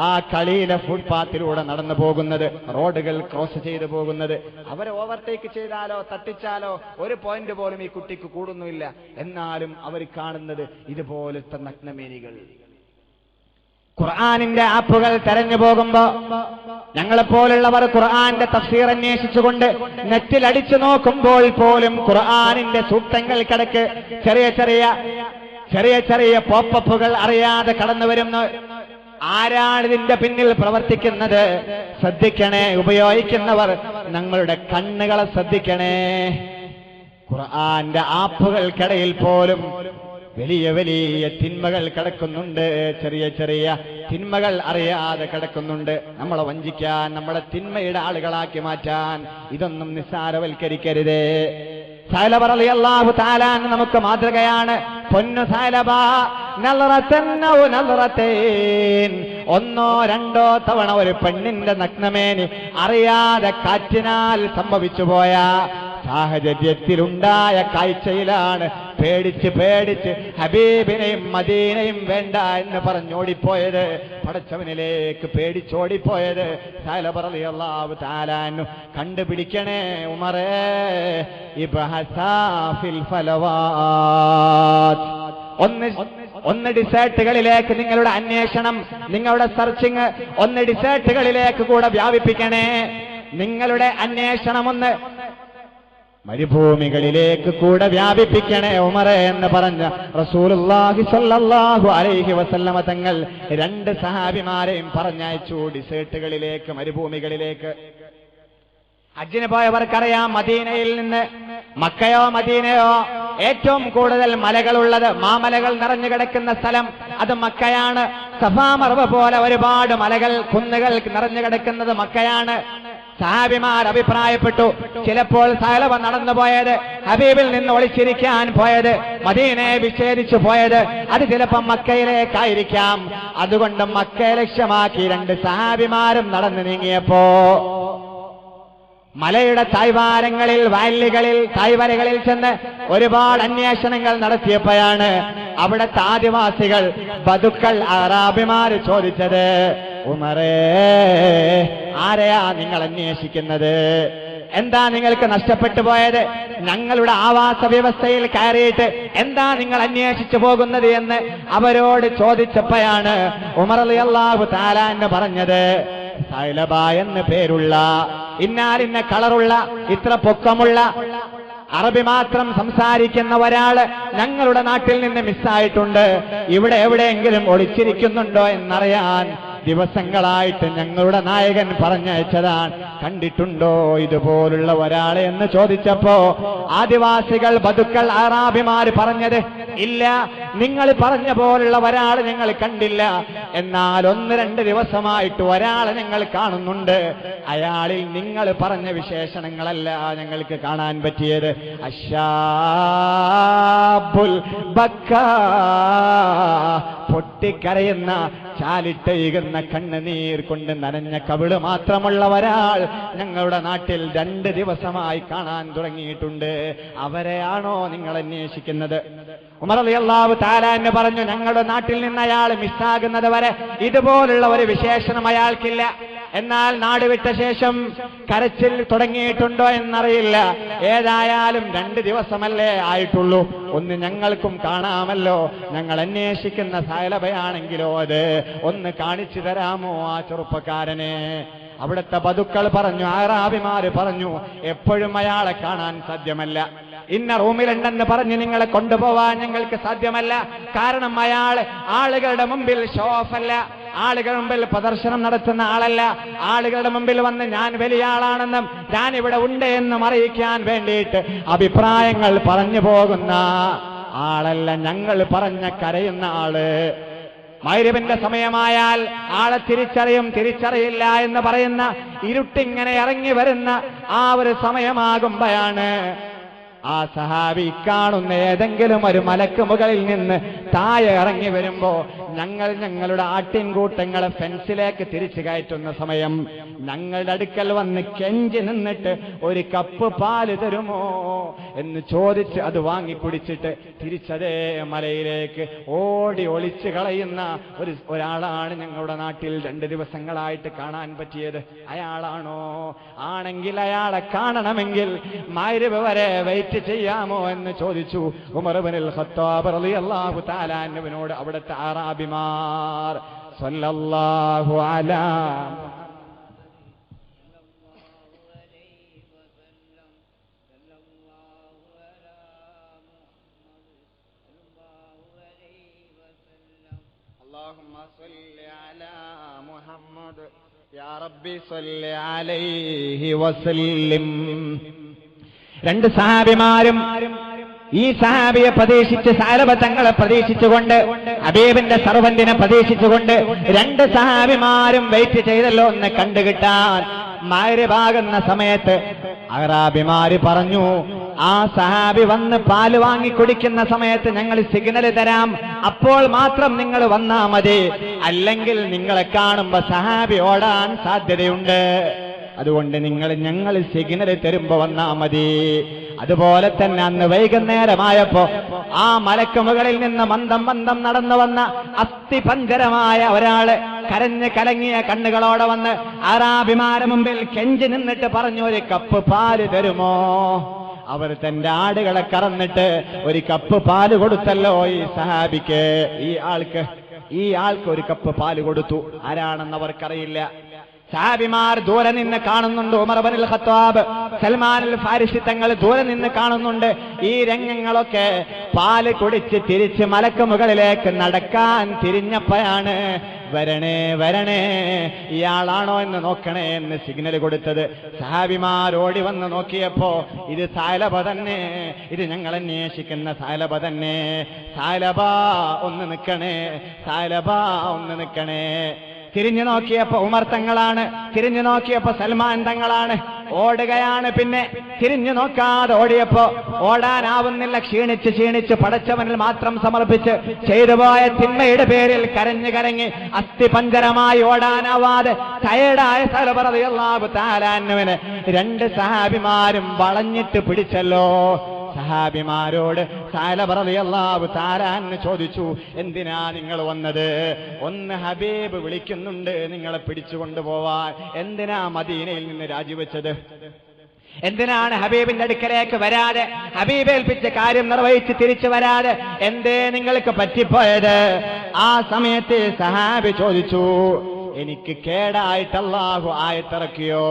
ആ കളിയിലെ ഫുട്പാത്തിലൂടെ നടന്നു പോകുന്നത്, റോഡുകൾ ക്രോസ് ചെയ്തു പോകുന്നത്. അവരെ ഓവർടേക്ക് ചെയ്താലോ തട്ടിച്ചാലോ ഒരു പോയിന്റ് പോലും ഈ കുട്ടിക്ക് കൂടുന്നില്ല. എന്നാലും അവർ കാണുന്നത് ഇതുപോലത്തെ നഗ്നമേനികൾ. ഖുർആനിന്റെ ആപ്പുകൾ തെരഞ്ഞു പോകുമ്പോ ഞങ്ങളെപ്പോലുള്ളവർ ഖുർആന്റെ തഫ്സീർ അന്വേഷിച്ചുകൊണ്ട് നെറ്റിൽ അടിച്ചു നോക്കുമ്പോൾ പോലും ഖുർആനിന്റെ സൂക്തങ്ങൾ കിടക്ക് ചെറിയ ചെറിയ പോപ്പപ്പുകൾ അറിയാതെ കടന്നു വരുന്നു. ആരാണിതിന്റെ പിന്നിൽ പ്രവർത്തിക്കുന്നത്? ശ്രദ്ധിക്കണേ, ഉപയോഗിക്കുന്നവർ ഞങ്ങളുടെ കണ്ണുകളെ ശ്രദ്ധിക്കണേ. ഖുർആന്റെ ആപ്പുകൾക്കിടയിൽ പോലും വലിയ വലിയ തിന്മകൾ കിടക്കുന്നുണ്ട്. ചെറിയ ചെറിയ തിന്മകൾ അറിയാതെ കിടക്കുന്നുണ്ട്. നമ്മളെ വഞ്ചിക്കാൻ, നമ്മളെ തിന്മയുടെ ആളുകളാക്കി മാറ്റാൻ ഇതൊന്നും നിസ്സാരവൽക്കരിക്കരുതേ. സഅലബ റളിയല്ലാഹു തആല നമുക്ക് മാതൃകയാണ്. പൊന്നു സഅലബ, ഒന്നോ രണ്ടോ തവണ ഒരു പെണ്ണിന്റെ നഗ്നമേനി അറിയാതെ കാറ്റിനാൽ സംഭവിച്ചു പോയ സാഹചര്യത്തിലുണ്ടായ കാഴ്ചയിലാണ് പേടിച്ച് ഹബീബിനെയും മദീനയും വേണ്ട എന്ന് പറഞ്ഞോടിപ്പോയത്, പടച്ചവനിലേക്ക് പേടിച്ചോടിപ്പോയത്. സഅലബ റളിയല്ലാഹു തആല കണ്ടുപിടിക്കണേ ഉമറേ, ഇബ്ഹസാ ഫിൽ ഫലവാത്. ഒന്ന് ഡിസേർട്ടുകളിലേക്ക് നിങ്ങളുടെ അന്വേഷണം, നിങ്ങളുടെ സെർച്ചിങ് ഒന്ന് ഡിസേർട്ടുകളിലേക്ക് കൂടെ വ്യാപിപ്പിക്കണേ. നിങ്ങളുടെ അന്വേഷണം ഒന്ന് മരുഭൂമികളിലേക്ക് കൂടെ വ്യാപിപ്പിക്കണേ ഉമറേ എന്ന് പറഞ്ഞ റസൂലുള്ളാഹി സ്വല്ലല്ലാഹു അലൈഹി വസല്ലമ തങ്ങൾ രണ്ട് സഹാബിമാരെയും പറഞ്ഞയച്ചു ഡിസേർട്ടുകളിലേക്ക്, മരുഭൂമികളിലേക്ക്. ഹജ്ജിന് പോയവർക്കറിയാം, മദീനയിൽ നിന്ന് മക്കയോ മദീനയോ ഏറ്റവും കൂടുതൽ മലകളുള്ളത്, മാമലകൾ നിറഞ്ഞു കിടക്കുന്ന സ്ഥലം അത് മക്കയാണ്. സഫാ മർവ പോലെ ഒരുപാട് മലകൾ, കുന്നുകൾ നിറഞ്ഞു കിടക്കുന്നത് മക്കയാണ്. സഹാബിമാർ അഭിപ്രായപ്പെട്ടു, ചിലപ്പോൾ സഅലബ നടന്നു പോയത്, ഹബീബിൽ നിന്ന് ഒളിച്ചിരിക്കാൻ പോയത്, മദീനയെ വിച്ഛേദിച്ചു പോയത് അത് ചിലപ്പോൾ മക്കയിലേക്കായിരിക്കാം. അതുകൊണ്ട് മക്കയെ ലക്ഷ്യമാക്കി രണ്ട് സഹാബിമാരും നടന്നു നീങ്ങിയപ്പോ മലയുടെ തായ്വാരങ്ങളിൽ, വാല്ലികളിൽ, തായ്വരകളിൽ ചെന്ന് ഒരുപാട് അന്വേഷണങ്ങൾ നടത്തിയപ്പോഴാണ് അവിടുത്തെ ആദിവാസികൾ, ബദുക്കൾ, അറാബിമാര് ചോദിച്ചത്, ഉമറേ, ആരെയാ നിങ്ങൾ അന്വേഷിക്കുന്നത്? എന്താ നിങ്ങൾക്ക് നഷ്ടപ്പെട്ടു പോയത്? ഞങ്ങളുടെ ആവാസ വ്യവസ്ഥയിൽ കയറിയിട്ട് എന്താ നിങ്ങൾ അന്വേഷിച്ചു പോകുന്നത് എന്ന് അവരോട് ചോദിച്ചപ്പോഴാണ് ഉമർ റളിയല്ലാഹു തആല എന്ന് പറഞ്ഞത്, സഅലബ എന്ന് പേരുള്ള, ഇന്നാലിന്ന കളറുള്ള, ഇത്ര പൊക്കമുള്ള, അറബി മാത്രം സംസാരിക്കുന്ന ഒരാള് ഞങ്ങളുടെ നാട്ടിൽ നിന്ന് മിസ്സായിട്ടുണ്ട്. ഇവിടെ എവിടെയെങ്കിലും ഒളിച്ചിരിക്കുന്നുണ്ടോ എന്നറിയാൻ ദിവസങ്ങളായിട്ട് ഞങ്ങളുടെ നായകൻ പറഞ്ഞയച്ചതാണ്. കണ്ടിട്ടുണ്ടോ ഇതുപോലുള്ള ഒരാളെ എന്ന് ചോദിച്ചപ്പോ ആദിവാസികൾ, ബദുക്കൾ, അറാബിമാര് പറഞ്ഞത്, ഇല്ല, നിങ്ങൾ പറഞ്ഞ പോലുള്ള ഒരാൾ ഞങ്ങൾ കണ്ടില്ല. എന്നാൽ 1-2 ദിവസമായിട്ട് ഒരാളെ ഞങ്ങൾ കാണുന്നുണ്ട്. അയാളിൽ നിങ്ങൾ പറഞ്ഞ വിശേഷണങ്ങളല്ല ഞങ്ങൾക്ക് കാണാൻ പറ്റിയത്. അശ്ശാബുൽ ബക്കാ, പൊട്ടിക്കരയുന്ന, ചാലിട്ടയുകുന്ന, കണ്ണുനീർ കൊണ്ട് നനഞ്ഞ കവിള് മാത്രമുള്ള ഒരാൾ ഞങ്ങളുടെ നാട്ടിൽ 2 ദിവസമായി കാണാൻ തുടങ്ങിയിട്ടുണ്ട്. അവരെയാണോ നിങ്ങൾ അന്വേഷിക്കുന്നത്? ഉമർ റളിയല്ലാഹു തആല എന്ന് പറഞ്ഞു, ഞങ്ങളുടെ നാട്ടിൽ നിന്ന് അയാൾ മിസ്സാകുന്നത് വരെ ഇതുപോലുള്ള ഒരു വിശേഷണം അയാൾക്കില്ല. എന്നാൽ നാട് വിട്ട ശേഷം കരച്ചിൽ തുടങ്ങിയിട്ടുണ്ടോ എന്നറിയില്ല. ഏതായാലും 2 ദിവസമല്ലേ ആയിട്ടുള്ളൂ, ഒന്ന് ഞങ്ങൾക്കും കാണാമല്ലോ. ഞങ്ങൾ അന്വേഷിക്കുന്ന സഅലബയാണെങ്കിലോ അത് ഒന്ന് കാണിച്ചു തരാമോ ആ ചെറുപ്പക്കാരനെ? അവിടുത്തെ ബദുക്കൾ പറഞ്ഞു, അറാബിമാര് പറഞ്ഞു, എപ്പോഴും അയാളെ കാണാൻ സാധ്യമല്ല. ഇന്ന റൂമിലുണ്ടെന്ന് പറഞ്ഞ് നിങ്ങളെ കൊണ്ടുപോവാൻ ഞങ്ങൾക്ക് സാധ്യമല്ല. കാരണം അയാൾ ആളുകളുടെ മുമ്പിൽ ഷോ ഓഫ് അല്ല, ആളുകളുടെ മുമ്പിൽ പ്രദർശനം നടത്തുന്ന ആളല്ല. ആളുകളുടെ മുമ്പിൽ വന്ന് ഞാൻ വലിയ ആളാണെന്നും ഞാൻ ഇവിടെ ഉണ്ട് എന്നും അറിയിക്കാൻ വേണ്ടിയിട്ട് അഭിപ്രായങ്ങൾ പറഞ്ഞു പോകുന്ന ആളല്ല. ഞങ്ങൾ പറഞ്ഞ കരയുന്ന ആള്, മഗ്‌രിബിന്റെ സമയമായാൽ ആളെ തിരിച്ചറിയും തിരിച്ചറിയില്ല എന്ന് പറയുന്ന ഇരുട്ടിങ്ങനെ ഇറങ്ങി വരുന്ന ആ ഒരു സമയമാകുമ്പോഴാണ് ആ സഹാബി കാണുന്ന ഏതെങ്കിലും ഒരു മലക്ക് മുകളിൽ നിന്ന് താഴെ ഇറങ്ങി വരുമ്പോ ഞങ്ങളുടെ ആട്ടിൻകൂട്ടങ്ങളെ ഫെൻസിലേക്ക് തിരിച്ചു കയറ്റുന്ന സമയം ഞങ്ങളുടെ അടുക്കൽ വന്ന് കെഞ്ചി നിന്നിട്ട് ഒരു കപ്പ് പാല് തരുമോ എന്ന് ചോദിച്ച് അത് വാങ്ങി കുടിച്ചിട്ട് തിരിച്ചതേ മലയിലേക്ക് ഓടി ഒളിച്ചു കളയുന്ന ഒരാളാണ് ഞങ്ങളുടെ നാട്ടിൽ 2 ദിവസങ്ങളായിട്ട് കാണാൻ പറ്റിയത്. അയാളാണോ? ആണെങ്കിൽ അയാളെ കാണണമെങ്കിൽ മഗ്‌രിബ് വരെ വെയിറ്റ് ചെയ്യാമോ എന്ന് ചോദിച്ചു ഉമർ ഇബ്നുൽ ഖത്താബ് റളിയല്ലാഹു തആല അൻഹുവിനോട് അവിടുത്തെ അറാബിമാർ. സല്ലല്ലാഹു അലാ അല്ലാഹുമ്മ സ്വല്ലി അലാ മുഹമ്മദ് യാ റബ്ബി സ്വല്ലി അലൈഹി വസല്ലം. 2 സഹാബിമാരും ഈ സഹാബിയെ പ്രതീക്ഷിച്ച് സഅലബ തങ്ങളെ പ്രതീക്ഷിച്ചുകൊണ്ട് ഹബീബിന്റെ സർവന്റിനെ പ്രതീക്ഷിച്ചുകൊണ്ട് 2 സഹാബിമാരും വെയിറ്റ് ചെയ്തല്ലോ എന്ന് കണ്ടുകിട്ടാൻ മഗ്‌രിബാകുന്ന സമയത്ത് അറാബിമാര് പറഞ്ഞു, ആ സഹാബി വന്ന് പാല് വാങ്ങി കുടിക്കുന്ന സമയത്ത് ഞങ്ങൾ സിഗ്നൽ തരാം, അപ്പോൾ മാത്രം നിങ്ങൾ വന്നാ മതി, അല്ലെങ്കിൽ നിങ്ങളെ കാണുമ്പോ സഹാബി ഓടാൻ സാധ്യതയുണ്ട്, അതുകൊണ്ട് ഞങ്ങൾ സിഗ്നൽ തരുമ്പോ വന്നാ മതി. അതുപോലെ തന്നെ അന്ന് വൈകുന്നേരമായപ്പോ ആ മലക്ക് മുകളിൽ നിന്ന് മന്ദം മന്ദം നടന്നു വന്ന അസ്ഥിപഞ്ജരമായ ഒരാള് കരഞ്ഞ് കലങ്ങിയ കണ്ണുകളോടെ വന്ന് അറാബിമാരുടെ മുമ്പിൽ കെഞ്ചി നിന്നിട്ട് പറഞ്ഞു, ഒരു കപ്പ് പാല് തരുമോ? അവർ തന്റെ ആടുകളെ കറന്നിട്ട് ഒരു കപ്പ് പാല് കൊടുത്തല്ലോ ഈ സഹാബിക്ക്, ഈ ആൾക്ക് ഒരു കപ്പ് പാല് കൊടുത്തു. ആരാണെന്ന് അവർക്കറിയില്ല. സഹാബിമാർ ദൂരെ നിന്ന് കാണുന്നുണ്ട്. ഉമർ ഇബ്നുൽ ഖത്താബ്, സൽമാൻ അൽ ഫാരിസി തങ്ങൾ ദൂരെ നിന്ന് കാണുന്നുണ്ട്. ഈ രംഗങ്ങളൊക്കെ പാല് കുടിച്ച് തിരിച്ച് മലക്ക് മുകളിലേക്ക് നടക്കാൻ തിരിഞ്ഞപ്പോഴാണ് വരണേ ഇയാളാണോ എന്ന് നോക്കണേ എന്ന് സിഗ്നൽ കൊടുത്തത്. സഹാബിമാർ ഓടി വന്ന് നോക്കിയപ്പോ ഇത് സഅലബ തന്നെ, ഇത് ഞങ്ങൾ അന്വേഷിക്കുന്ന സഅലബ തന്നെ. സഅലബ ഒന്ന് നിൽക്കണേ. തിരിഞ്ഞു നോക്കിയപ്പോ ഉമർ തങ്ങളാണ്, തിരിഞ്ഞു നോക്കിയപ്പോ സൽമാൻ തങ്ങളാണ്. ഓടുകയാണ്. പിന്നെ തിരിഞ്ഞു നോക്കാതെ ഓടിയപ്പോ ഓടാനാവുന്നില്ല. ക്ഷീണിച്ച് പടച്ചവനിൽ മാത്രം സമർപ്പിച്ച് ചെയ്തുപോയ തിന്മയുടെ പേരിൽ കരഞ്ഞ് അസ്ഥിപഞ്ജരമായി ഓടാനാവാതെ ടയേർഡായ സഅലബ റളിയല്ലാഹു തആല അൻഹുവിനെ 2 സഹാബിമാരും വളഞ്ഞിട്ട് പിടിച്ചല്ലോ. സഹാബിമാരോട് സഅലബ റളിയല്ലാഹു തആല അൻഹു ചോദിച്ചു, എന്തിനാ നിങ്ങൾ വന്നത്? ഒന്ന് ഹബീബ് വിളിക്കുന്നുണ്ട് നിങ്ങളെ പിടിച്ചുകൊണ്ടുപോവാൻ. എന്തിനാ മദീനയിൽ നിന്ന് രാജിവെച്ചത്? എന്തിനാണ് ഹബീബിന്റെ അടുക്കലേക്ക് വരാതെ, ഹബീബ് ഏൽപ്പിച്ച കാര്യം നിർവഹിച്ച് തിരിച്ചു വരാതെ എന്തേ നിങ്ങൾക്ക് പറ്റിപ്പോയത്? ആ സമയത്ത് സഹാബി ചോദിച്ചു, എനിക്ക് കേടായിട്ട് അല്ലാഹു ആയത്തിറക്കിയോ?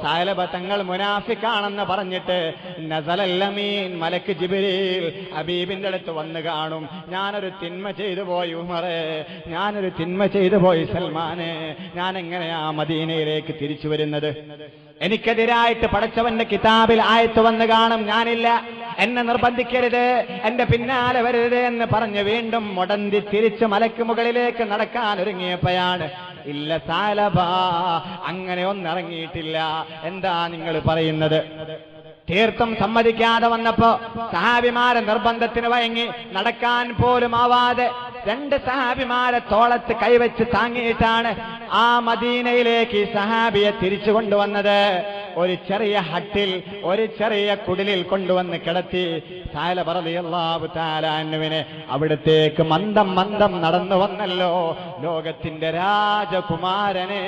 സഅലബ തങ്ങൾ മുനാഫിക്കാണെന്ന് പറഞ്ഞിട്ട് നസലൽ അമീൻ മലക്ക് ജിബ്രീൽ ഹബീബിന്റെ അടുത്ത് വന്ന് കാണും. ഞാനൊരു തിന്മ ചെയ്തു പോയി ഉമറേ, ഞാനൊരു തിന്മ ചെയ്തു പോയി സൽമാനെ, ഞാൻ എങ്ങനെയാ മദീനയിലേക്ക് തിരിച്ചു വരുന്നത്? എനിക്കെതിരായിട്ട് പടച്ചവന്റെ കിതാബിൽ ആയത്ത് വന്ന് കാണും, ഞാനില്ല, എന്നെ നിർബന്ധിക്കരുത്, എന്റെ പിന്നാലെ വരരുത് എന്ന് പറഞ്ഞ് വീണ്ടും മുടന്തി തിരിച്ച് മലക്ക് മുകളിലേക്ക് നടക്കാൻ ഒരുങ്ങിയപ്പോഴാണ്, ഇല്ല സഅലബ, അങ്ങനെ ഒന്നിറങ്ങിയിട്ടില്ല. എന്താ നിങ്ങൾ പറയുന്നത്? തീർത്തും സമ്മതിക്കാതെ വന്നപ്പോ സഹാബിമാരെ നിർബന്ധത്തിന് വഴങ്ങി നടക്കാൻ പോലും ആവാതെ 2 സഹാബിമാരെ തോളത്ത് കൈവച്ച് താങ്ങിയിട്ടാണ് ആ മദീനയിലേക്ക് ഈ സഹാബിയെ തിരിച്ചു കൊണ്ടുവന്നത്. ഒരു ചെറിയ ഹട്ടിൽ, ഒരു ചെറിയ കുടിലിൽ കൊണ്ടുവന്ന് കിടത്തി. സഅലബ റളിയല്ലാഹു തആല അൻഹുവിനെ അവിടത്തേക്ക് മന്ദം നടന്നു വന്നല്ലോ ലോകത്തിന്റെ രാജകുമാരനെ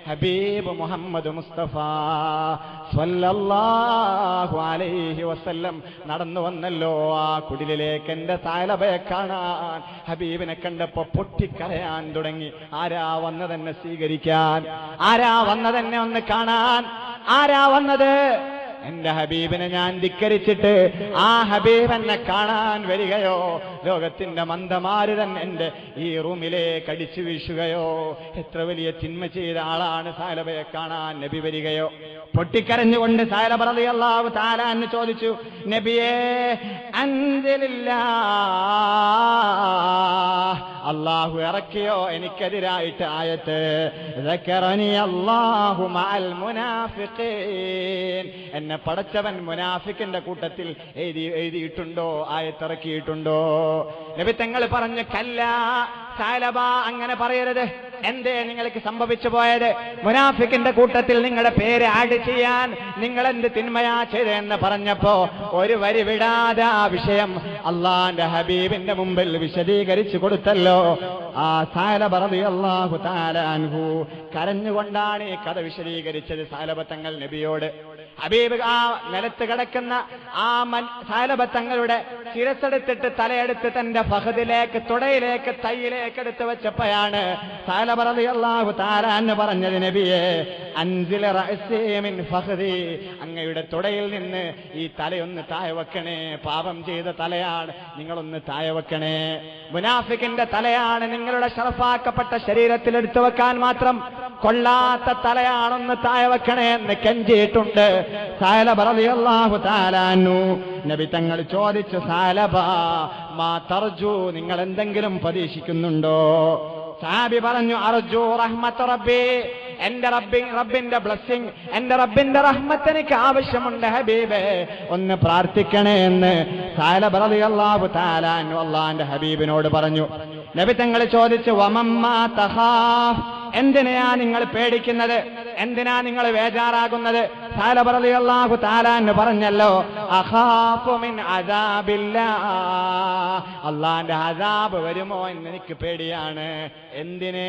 ഹബീബ് മുഹമ്മദ് മുസ്തഫ സ്വല്ലല്ലാഹു അലൈഹി വസല്ലം നടന്നു വന്നല്ലോ ആ കുടിലിലേക്ക്. എന്റെ സഅലബയെ കാണാൻ ഹബീബിനെ കണ്ടപ്പോ പൊട്ടിക്കരയാൻ തുടങ്ങി. ആരാ വന്നതെന്നെ സ്വീകരിക്കാൻ? ആരാ വന്നതെന്നെ ഒന്ന് കാണാൻ? ആരാ വന്നത്? എന്റെ ഹബീബിനെ ഞാൻ ധിക്കരിച്ചിട്ട് ആ ഹബീബ് എന്നെ കാണാൻ വരികയോ? ലോകത്തിന്റെ മന്ദമാര് തന്നെ എന്റെ ഈ റൂമിലേക്ക് അടിച്ചു വീശുകയോ? എത്ര വലിയ തിന്മ ചെയ്ത ആളാണ് സഅലബയെ കാണാൻ നബി വരികയോ? പൊട്ടിക്കരഞ്ഞുകൊണ്ട് സഅലബ റളിയല്ലാഹു തആല അൻഹു ചോദിച്ചു, നബിയേ അൻസിലില്ലാഹ് അള്ളാഹു ഇറക്കിയോ എനിക്കെതിരായിട്ട് ആയത്ത്, ദക്കറനി അല്ലാഹു മഅൽ മുനാഫിഖീൻ, എന്നെ പടച്ചവൻ മുനാഫിക്കിന്റെ കൂട്ടത്തിൽ എഴുതിയിട്ടുണ്ടോ, ആയത്തിറക്കിയിട്ടുണ്ടോ? നബി തങ്ങൾ പറഞ്ഞു, കല്ലാ സഅലബ, അങ്ങനെ പറയരുത്. എന്തേ നിങ്ങൾക്ക് സംഭവിച്ചു പോയത്? മുനാഫിക്കിന്റെ കൂട്ടത്തിൽ നിങ്ങളുടെ പേര് ആഡ് ചെയ്യാൻ നിങ്ങൾ എന്ത് തിന്മയാ ചെയ്തെന്ന് പറഞ്ഞപ്പോ ഒരു വരി വിടാതെ ആ വിഷയം അള്ളാന്റെ ഹബീബിന്റെ മുമ്പിൽ വിശദീകരിച്ചു കൊടുത്തല്ലോ. ആ സഅലബ റളിയല്ലാഹു തആല അൻഹു കരഞ്ഞുകൊണ്ടാണ് ഈ കഥ വിശദീകരിച്ചത് സഅലബ തങ്ങൾ നബിയോട്. ഹബീബ് ആ നിലത്ത് കിടക്കുന്ന ആ സഅലബ തങ്ങളുടെ ശിരസ്സെടുത്തിട്ട് തലയെടുത്ത് തന്റെ ഫഖദിലേക്ക്, തുടയിലേക്ക്, തൈയിലേക്ക് എടുത്ത് വെച്ചപ്പോഴാണ് സഅലബ റളിയല്ലാഹു തആല അൻഹു പറഞ്ഞത്, നബിയെ അൻസിൽ റഅസി മിൻ ഫഖദി, അങ്ങയുടെ തുടയിൽ നിന്ന് ഈ തലയൊന്ന് താഴെ വെക്കണേ, പാപം ചെയ്ത തലയാണ്, നിങ്ങളൊന്ന് താഴെ വെക്കണേ. മുനാഫിക്കിന്റെ തലയാണ് നിങ്ങളുടെ ശറഫാക്കപ്പെട്ട ശരീരത്തിൽ എടുത്തു വെക്കാൻ മാത്രം കൊള്ളാത്ത തലയാണൊന്ന് താഴെ വെക്കണേ എന്ന് കെഞ്ചിയിട്ടുണ്ട് സഅലബ റളിയല്ലാഹു തആല അൻഹു. നബി തങ്ങൾ ചോദിച്ചു, സഅലബ മാ തർജു, നിങ്ങൾ എന്തെങ്കിലും പ്രതീക്ഷിക്കുന്നുണ്ടോ? സഹാബി പറഞ്ഞു, അർജു റഹ്മത്ത് റബ്ബി, എന്റെ റബ്ബിന്റെ ബ്ലെസ്സിംഗ്, എന്റെ റബ്ബിന്റെ റഹ്മത്ത് എനിക്ക് ആവശ്യമുണ്ട് ഹബീബേ, ഒന്ന് പ്രാർത്ഥിക്കണേ എന്ന് സഅലബ റളിയല്ലാഹു തആല അൻഹു അല്ലാഹുവിന്റെ ഹബീബിനോട് പറഞ്ഞു. നബി തങ്ങൾ ചോദിച്ചു, വമമ്മാ തഖാഫ്, എന്തിനാ നിങ്ങൾ പേടിക്കുന്നത്, എന്തിനാ നിങ്ങൾ ബേജാറാകുന്നത്? സഅലബ റളിയല്ലാഹു തആല അൻഹു പറഞ്ഞല്ലോ, അഖാഫു മിൻ അദാബില്ലാഹ്, അല്ലാഹുവിന്റെ അദാബ് വരുമോ എന്ന് എനിക്ക് പേടിയാണ്. എന്തിന്?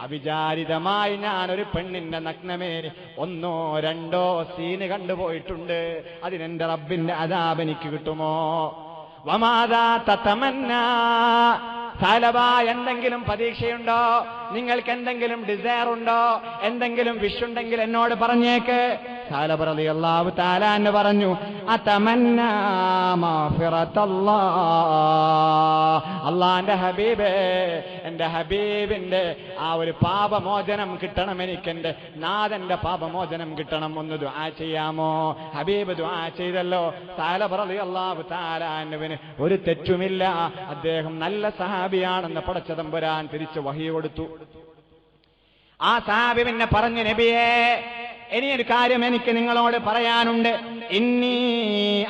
അവിചാരിതമായി ഞാൻ ഒരു പെണ്ണിന്റെ നഗ്നമേനി 1 or 2 സീന് കണ്ടുപോയിട്ടുണ്ട്, അതിനെന്റെ റബ്ബിന്റെ അദാബ് എനിക്ക് കിട്ടുമോ? വമാദാ തതമന്നാ, സഅലബ എന്തെങ്കിലും പ്രതീക്ഷയുണ്ടോ? നിങ്ങൾക്ക് എന്തെങ്കിലും ഡിസയർ ഉണ്ടോ? എന്തെങ്കിലും വിഷുണ്ടെങ്കിൽ എന്നോട് പറഞ്ഞേക്ക്. സഅലബ റളിയല്ലാഹു തആല അൻഹു പറഞ്ഞു, അതമന്നാ മഗ്ഫിറത്തല്ലാഹ്, അല്ലാഹുവിന്റെ ഹബീബേ, എന്റെ ഹബീബിന്റെ ആ ഒരു പാപമോചനം കിട്ടണം, എനിക്ക് എന്റെ നാഥന്റെ പാപമോചനം കിട്ടണം, ഒന്ന് ദുആ ചെയ്യാമോ? ഹബീബ് ദുആ ചെയ്തല്ലോ. സഅലബ റളിയല്ലാഹു തആല അൻഹുവിന് ഒരു തെറ്റുമില്ല, അദ്ദേഹം നല്ല സഹാബിയാണെന്ന് പടച്ച തമ്പുരാൻ തിരിച്ച് വഹി കൊടുത്തു. ആ സഹാബി പിന്നെ പറഞ്ഞു, നബിയേ ഇനിയൊരു കാര്യം എനിക്ക് നിങ്ങളോട് പറയാനുണ്ട്. ഇന്നി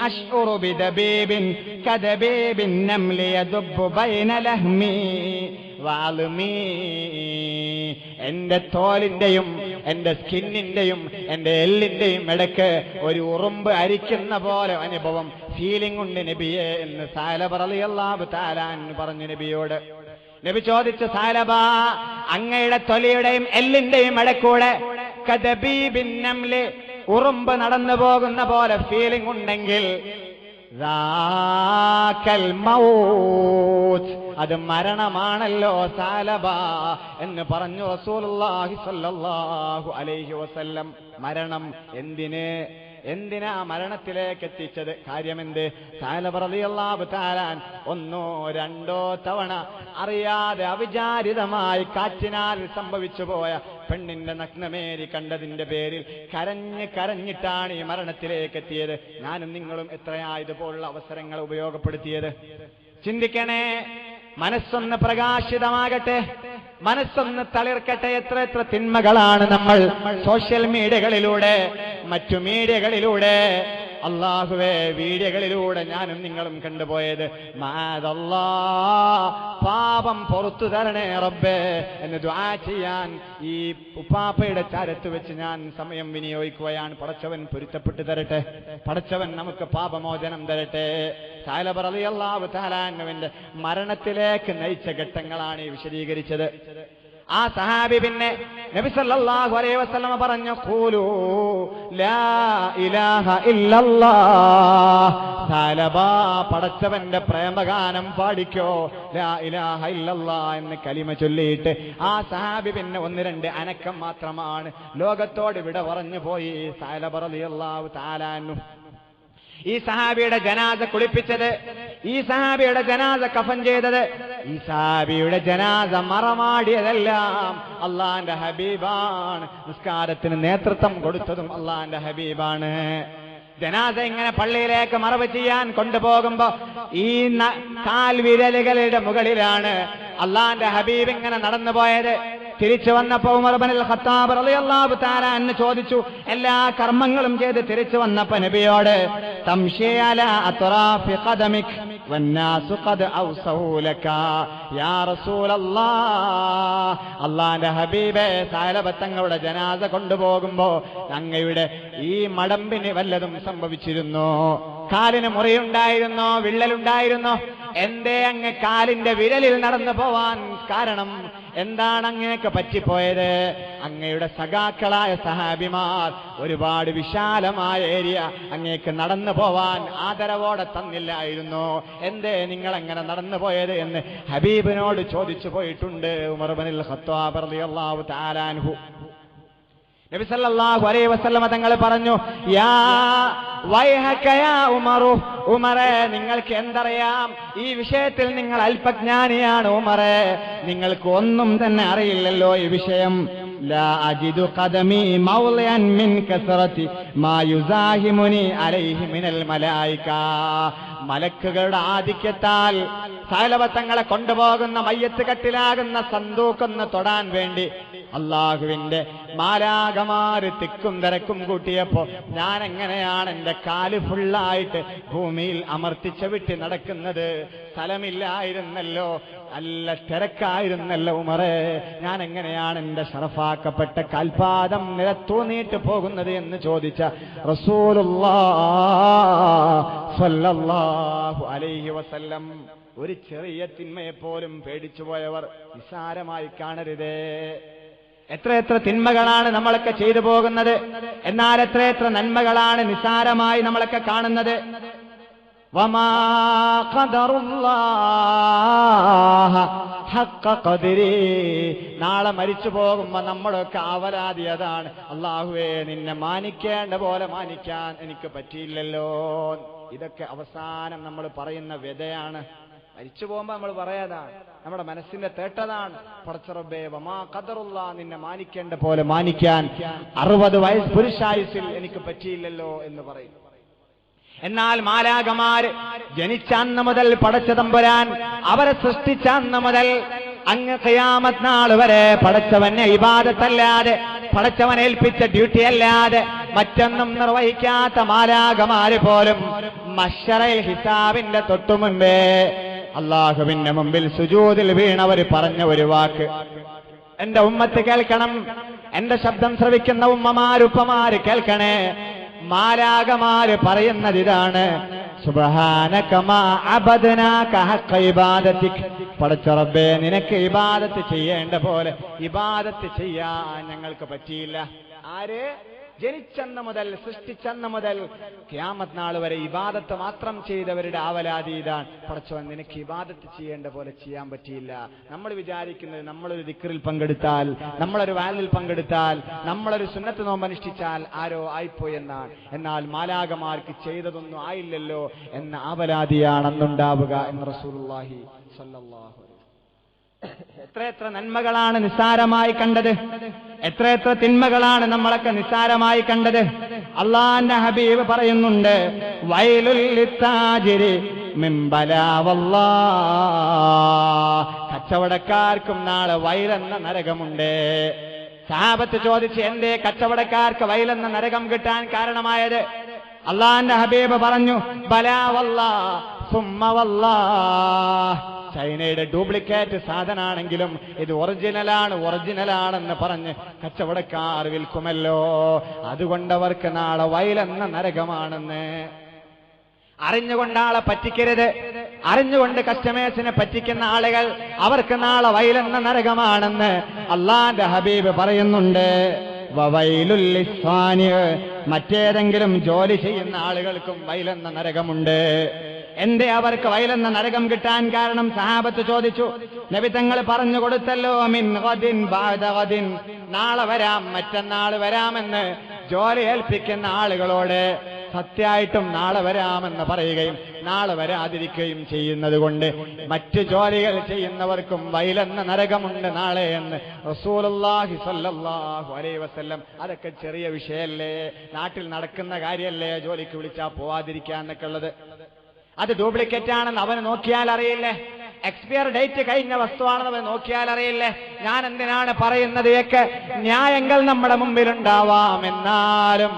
അശ്ഉറു ബിദബീബിൻ കദബീബിൻ നംലി യദുബ്ബു ബൈന ലഹ്മി വഅൽമി, എന്റെ തോലിന്റെയും എന്റെ സ്കിന്നിന്റെയും എന്റെ എല്ലിന്റെയും ഇടയ്ക്ക് ഒരു ഉറുമ്പ് അരിക്കുന്ന പോലെ അനുഭവം, ഫീലിംഗ് ഉണ്ട് നബിയെ എന്ന് സഅലബ റളിയല്ലാഹു തആല അൻഹു പറഞ്ഞു നബിയോട്. നബി ചോദിച്ചു, സഅലബ അങ്ങയുടെ തൊലിയുടെയും എല്ലിന്റെയും ഇടക്കൂടെ കദബീബിൻ നംലി, ഉറുമ്പ് നടന്നു പോകുന്ന പോലെ ഫീലിംഗ് ഉണ്ടെങ്കിൽ അത് മരണമാണല്ലോ സഅലബ എന്ന് പറഞ്ഞു റസൂലുള്ളാഹി സ്വല്ലല്ലാഹു അലൈഹി വസല്ലം. മരണം എന്തിനാ മരണത്തിലേക്ക് എത്തിച്ചത്? കാര്യമെന്ത്? സഅലബ റളിയല്ലാഹു തആല 1 or 2 തവണ അറിയാതെ അവിചാരിതമായി കാറ്റിനാൽ സംഭവിച്ചു പോയ പെണ്ണിന്റെ നഗ്നമേരി കണ്ടതിന്റെ പേരിൽ കരഞ്ഞിട്ടാണ് ഈ മരണത്തിലേക്ക് എത്തിയത്. ഞാനും നിങ്ങളും എത്രയാ ഇതുപോലുള്ള അവസരങ്ങൾ ഉപയോഗപ്പെടുത്തിയത്? ചിന്തിക്കണേ. മനസ്സൊന്ന് പ്രകാശിതമാകട്ടെ, മനസ്സൊന്ന് തളിർക്കട്ടെ. എത്ര തിന്മകളാണ് നമ്മൾ സോഷ്യൽ മീഡിയകളിലൂടെ, മറ്റു മീഡിയകളിലൂടെ, അല്ലാഹുവേ വീഡിയോകളിലൂടെ ഞാനും നിങ്ങളും കണ്ടുപോയത്. മഅദല്ലാഹ്, പാപം പുറത്തു തരണേ റബ്ബേ എന്ന് ദുആ ചെയ്യാൻ ഈ ഉപ്പാപ്പയുടെ ചാരത്ത് വെച്ച് ഞാൻ സമയം വിനിയോഗിക്കുകയാണ്. പടച്ചവൻ പൊരുത്തപ്പെട്ടു തരട്ടെ, പടച്ചവൻ നമുക്ക് പാപമോചനം തരട്ടെ. സഅലബ റളിയല്ലാഹു തആല അൻഹുവിന്റെ മരണത്തിലേക്ക് നയിച്ച ഘട്ടങ്ങളാണ് ഈ വിശദീകരിച്ചത്. ആ സഹാബി പിന്നെ നബി സല്ലല്ലാഹു അലൈഹി വസല്ലം പറഞ്ഞു, ഖൂലൂ ലാ ഇലാഹ ഇല്ലല്ലാഹ്, സഅലബ പടച്ചവന്റെ പ്രേമഗാനം പാടിക്കോ, ലാ ഇലാഹ ഇല്ലല്ലാഹ് എന്ന് കലിമ ചൊല്ലിയിട്ട് ആ സഹാബി പിന്നെ 1-2 അനക്കം മാത്രമാണ് ലോകത്തോട് വിട പറഞ്ഞു പോയി. സഅലബ റളിയല്ലാഹു തആല അൻഹു ഈ സഹാബിയുടെ ജനാസ കുളിപ്പിച്ചത്, ഈ സഹാബിയുടെ ജനാസ കഫൻ ചെയ്തത്, ഈ സഹാബിയുടെ ജനാസ മറമാടിയതെല്ലാം അള്ളാന്റെ ഹബീബാണ്. നിസ്കാരത്തിന് നേതൃത്വം കൊടുത്തതും അള്ളാന്റെ ഹബീബാണ്. ജനാസ ഇങ്ങനെ പള്ളിയിലേക്ക് മറവ് ചെയ്യാൻ കൊണ്ടുപോകുമ്പോ ഈ കാൽവിരലുകളുടെ മുകളിലാണ് അള്ളാന്റെ ഹബീബ് ഇങ്ങനെ നടന്നു പോയത്. തിരിച്ചു വന്നപ്പോ ഉമർ ഇബ്നുൽ ഖത്താബ് റളിയല്ലാഹു തആല അൻഹു ചോദിച്ചു, എല്ലാ കർമ്മങ്ങളും ചെയ്ത് തിരിച്ചു വന്നപ്പോ നബിയോട്, തംശി അലാ അത്റാഫി ഖദമിക് വന്നാസു ഖദ് ഔസഹു ലക യാ റസൂലല്ലാഹ്. അല്ലാഹുവിന്റെ ഹബീബേ, സഹലബത്തങ്ങളുടെ ജനാസ കൊണ്ടുപോകുമ്പോ അങ്ങയുടെ ഈ മടമ്പിന് വല്ലതും സംഭവിച്ചിരുന്നോ? കാലിന് മുറിയുണ്ടായിരുന്നോ? വിള്ളലുണ്ടായിരുന്നോ? എന്തേ അങ്ങ് കാലിന്റെ വിരലിൽ നടന്നു പോവാൻ കാരണം എന്താണ്? അങ്ങനെയൊക്കെ പറ്റിപ്പോയത്? അങ്ങയുടെ സഖാക്കളായ സഹാബിമാർ ഒരുപാട് വിശാലമായ ഏരിയ അങ്ങേക്ക് നടന്നു പോവാൻ ആദരവോടെ തന്നില്ലായിരുന്നു. എന്തേ നിങ്ങൾ അങ്ങനെ നടന്നു പോയത് എന്ന് ഹബീബിനോട് ചോദിച്ചു പോയിട്ടുണ്ട് ഉമർ ഇബ്നുൽ ഖത്താബ് റളിയല്ലാഹു തആല അൻഹു. നബി സല്ലല്ലാഹു അലൈഹി വസല്ലമ തങ്ങൾ പറഞ്ഞു, യാ വൈഹക യാ ഉമറു, ഉമറേ നിങ്ങൾക്ക് എന്തറിയാം? ഈ വിഷയത്തിൽ നിങ്ങൾ അല്പജ്ഞാനിയാണ് ഉമറേ, നിങ്ങൾക്ക് ഒന്നും തന്നെ അറിയില്ലല്ലോ ഈ വിഷയം. ലാ അജിദു ഖദമി മൗളിഅൻ മിൻ കസറതി മാ യുസാഹിമുനി അലൈഹി മിനൽ മലായിക. മലക്കുകളുടെ ആധിക്യത്താൽ സഹലബത്തങ്ങളെ കൊണ്ടുപോകുന്ന മയ്യത്ത് കട്ടിലാകുന്ന സന്തൂക്കൊന്ന് തൊടാൻ വേണ്ടി അള്ളാഹുവിന്റെ മാലാകമാര് തിക്കും തിരക്കും കൂട്ടിയപ്പോ ഞാൻ എങ്ങനെയാണ് എന്റെ കാല് ഫുള്ളായിട്ട് ഭൂമിയിൽ അമർത്തിച്ച വിട്ട് നടക്കുന്നത്? സ്ഥലമില്ലായിരുന്നല്ലോ, നല്ല തിരക്കായിരുന്നല്ലോ ഉമറേ, ഞാൻ എങ്ങനെയാണ് എന്റെ ഷറഫാക്കപ്പെട്ട കാൽപാദം നിലത്തൂന്നിയിട്ട് പോകുന്നത് എന്ന് ചോദിച്ച റസൂലുള്ളാഹി സ്വല്ലല്ലാഹു അലൈഹി വസല്ലം. ഒരു ചെറിയ തിന്മയെ പോലും പേടിച്ചു പോയവർ നിസ്സാരമായി കാണരുതേ. എത്രയെത്ര തിന്മകളാണ് നമ്മളൊക്കെ ചെയ്തു പോകുന്നത്, എന്നാൽ എത്രയെത്ര നന്മകളാണ് നിസ്സാരമായി നമ്മളൊക്കെ കാണുന്നത്. വമാ ഖദറുല്ലാഹ ഹഖ ഖദരി. നാളെ മരിച്ചു പോകുമ്പോ നമ്മളൊക്കെ അവരാധി അതാണ്, അല്ലാഹുവേ നിന്നെ മാനിക്കേണ്ട പോലെ മാനിക്കാൻ എനിക്ക് പറ്റിയില്ലല്ലോ. ഇതൊക്കെ അവസാനം നമ്മൾ പറയുന്ന വ്യതയാണ്. മരിച്ചു പോകുമ്പോ നമ്മൾ പറയാതാണ്, നമ്മുടെ മനസ്സിന്റെ തേട്ടതാണ്, പടച്ച റബ്ബേ വമാ ഖദറുല്ലാഹ്, നിന്നെ മാനിക്കേണ്ട പോലെ മാനിക്കാൻ 60 വയസ്സ് പുരുഷായുസിൽ എനിക്ക് പറ്റിയില്ലല്ലോ എന്ന് പറയും. എന്നാൽ മാലാഖമാര് ജനിച്ച അന്ന് മുതൽ പടച്ച തമ്പുരാൻ അവരെ സൃഷ്ടിച്ച അന്ന് മുതൽ അങ്ങ് ഖിയാമത്ത് നാൾ വരെ പടച്ചവനെ ഇബാദത്തല്ലാതെ, പടച്ചവൻ ഏൽപ്പിച്ച ഡ്യൂട്ടി അല്ലാതെ മറ്റൊന്നും നിർവഹിക്കാത്ത മാലാഖമാര് പോലും മഹ്ശറയിൽ ഹിസാബിന്റെ തൊട്ടുമുമ്പേ അള്ളാഹുവിന്റെ മുമ്പിൽ സുജൂദിൽ വീണവർ പറഞ്ഞ ഒരു വാക്ക് എന്റെ ഉമ്മത്ത് കേൾക്കണം, എന്റെ ശബ്ദം ശ്രവിക്കുന്ന ഉമ്മമാരുപ്പമാര് കേൾക്കണേ. മാലാഖമാര് പറയുന്നത് ഇതാണ്, സുബ്ഹാനക മാ അബദ്നാക ഹഖ ഇബാദതിക്. പടച്ച റബ്ബേ, നിനക്ക് ഇബാദത്ത് ചെയ്യേണ്ട പോലെ ഇബാദത്ത് ചെയ്യാൻ ഞങ്ങൾക്ക് പറ്റിയില്ല. ആര്? ജനിച്ചെന്ന മുതൽ, സൃഷ്ടിച്ചെന്ന മുതൽ ഖിയാമത്ത് നാൾ വരെ ഇബാദത്ത് മാത്രം ചെയ്തവരുടെ ആവലാതി ഇതാണ്, പടച്ചവൻ നിനക്ക് ഇബാദത്ത് ചെയ്യേണ്ട പോലെ ചെയ്യാൻ പറ്റിയില്ല. നമ്മൾ വിചാരിക്കുന്നത് നമ്മളൊരു ദിക്റിൽ പങ്കെടുത്താൽ, നമ്മളൊരു വാലിൽ പങ്കെടുത്താൽ, നമ്മളൊരു സുന്നത്ത് നോമ്പ് അനുഷ്ഠിച്ചാൽ ആരോ ആയിപ്പോയി എന്നാണ്. എന്നാൽ മാലാഖമാർക്ക് ചെയ്തതൊന്നും ആയില്ലല്ലോ എന്ന ആവലാതിയാണ് അന്നുണ്ടാവുക എന്ന് റസൂലുള്ളാഹി സ്വല്ലല്ലാഹു അലൈഹി വസല്ലം. എത്രയെത്ര നന്മകളാണ് നിസ്സാരമായി കണ്ടത്, എത്രയെത്ര തിന്മകളാണ് നമ്മളൊക്കെ നിസ്സാരമായി കണ്ടത്. അള്ളാന്റെ ഹബീബ് പറയുന്നുണ്ട്, വൈലുൽ ലിത്താജിരി മിൻ ബലാവല്ലാഹ്. കച്ചവടക്കാർക്കും നാളെ വൈലെന്ന നരകമുണ്ട്. സഹാബത്ത് ചോദിച്ച്, എന്തേ കച്ചവടക്കാർക്ക് വൈലെന്ന നരകം കിട്ടാൻ കാരണമായത്? അള്ളാന്റെ ഹബീബ് പറഞ്ഞു, ബലാവല്ലാഹ് സുമ്മ വല്ലാഹ്. ചൈനയുടെ ഡ്യൂപ്ലിക്കേറ്റ് സാധനാണെങ്കിലും ഇത് ഒറിജിനലാണെന്ന് പറഞ്ഞ് കച്ചവടക്കാർ വിൽക്കുമല്ലോ, അതുകൊണ്ടവർക്ക് നാളെ വൈലെന്ന നരകമാണെന്ന്. അറിഞ്ഞുകൊണ്ട് ആളെ പറ്റിക്കരുത്, അറിഞ്ഞുകൊണ്ട് കസ്റ്റമേഴ്സിനെ പറ്റിക്കുന്ന ആളുകൾ അവർക്ക് നാളെ വൈലെന്ന നരകമാണെന്ന് അള്ളാന്റെ ഹബീബ് പറയുന്നുണ്ട്. വവൈലുൽ ലിസ്സാനി, മറ്റേതെങ്കിലും ജോലി ചെയ്യുന്ന ആളുകൾക്കും വൈലെന്ന നരകമുണ്ട്. എന്തേ അവർക്ക് വൈലെന്ന നരകം കിട്ടാൻ കാരണം? സഹാബത്ത് ചോദിച്ചു. നബി തങ്ങൾ പറഞ്ഞു കൊടുത്തല്ലോ, മിൻ ഗദിൻ ബഅദ ഗദിൻ, നാളെ വരാം, മറ്റന്നാൾ വരാമെന്ന് ജോലി ഏൽപ്പിക്കുന്ന ആളുകളോട്. സത്യമായിട്ടും നാളെ വരാമെന്ന് പറയുകയും നാളെ വരാതിരിക്കുകയും ചെയ്യുന്നത് കൊണ്ട് മറ്റു ജോലികൾ ചെയ്യുന്നവർക്കും വൈലെന്ന നരകമുണ്ട് നാളെ എന്ന് റസൂലുള്ളാഹി സ്വല്ലല്ലാഹു അലൈഹി വസല്ലം. അതൊക്കെ ചെറിയ വിഷയമല്ലേ, നാട്ടിൽ നടക്കുന്ന കാര്യമല്ലേ, ജോലിക്ക് വിളിച്ചാൽ പോവാതിരിക്കുക എന്നൊക്കെ ഉള്ളത്. അത് ഡ്യൂപ്ലിക്കേറ്റ് ആണെന്ന് അവന് നോക്കിയാൽ അറിയില്ലേ, എക്സ്പയർ ഡേറ്റ് കഴിഞ്ഞ വസ്തുവാണെന്ന് അവൻ നോക്കിയാൽ അറിയില്ലേ. ഞാൻ എന്തിനാണ് പറയുന്നത്? ഒക്കെ ന്യായങ്ങൾ നമ്മുടെ മുമ്പിലുണ്ടാവാം, എന്നാലും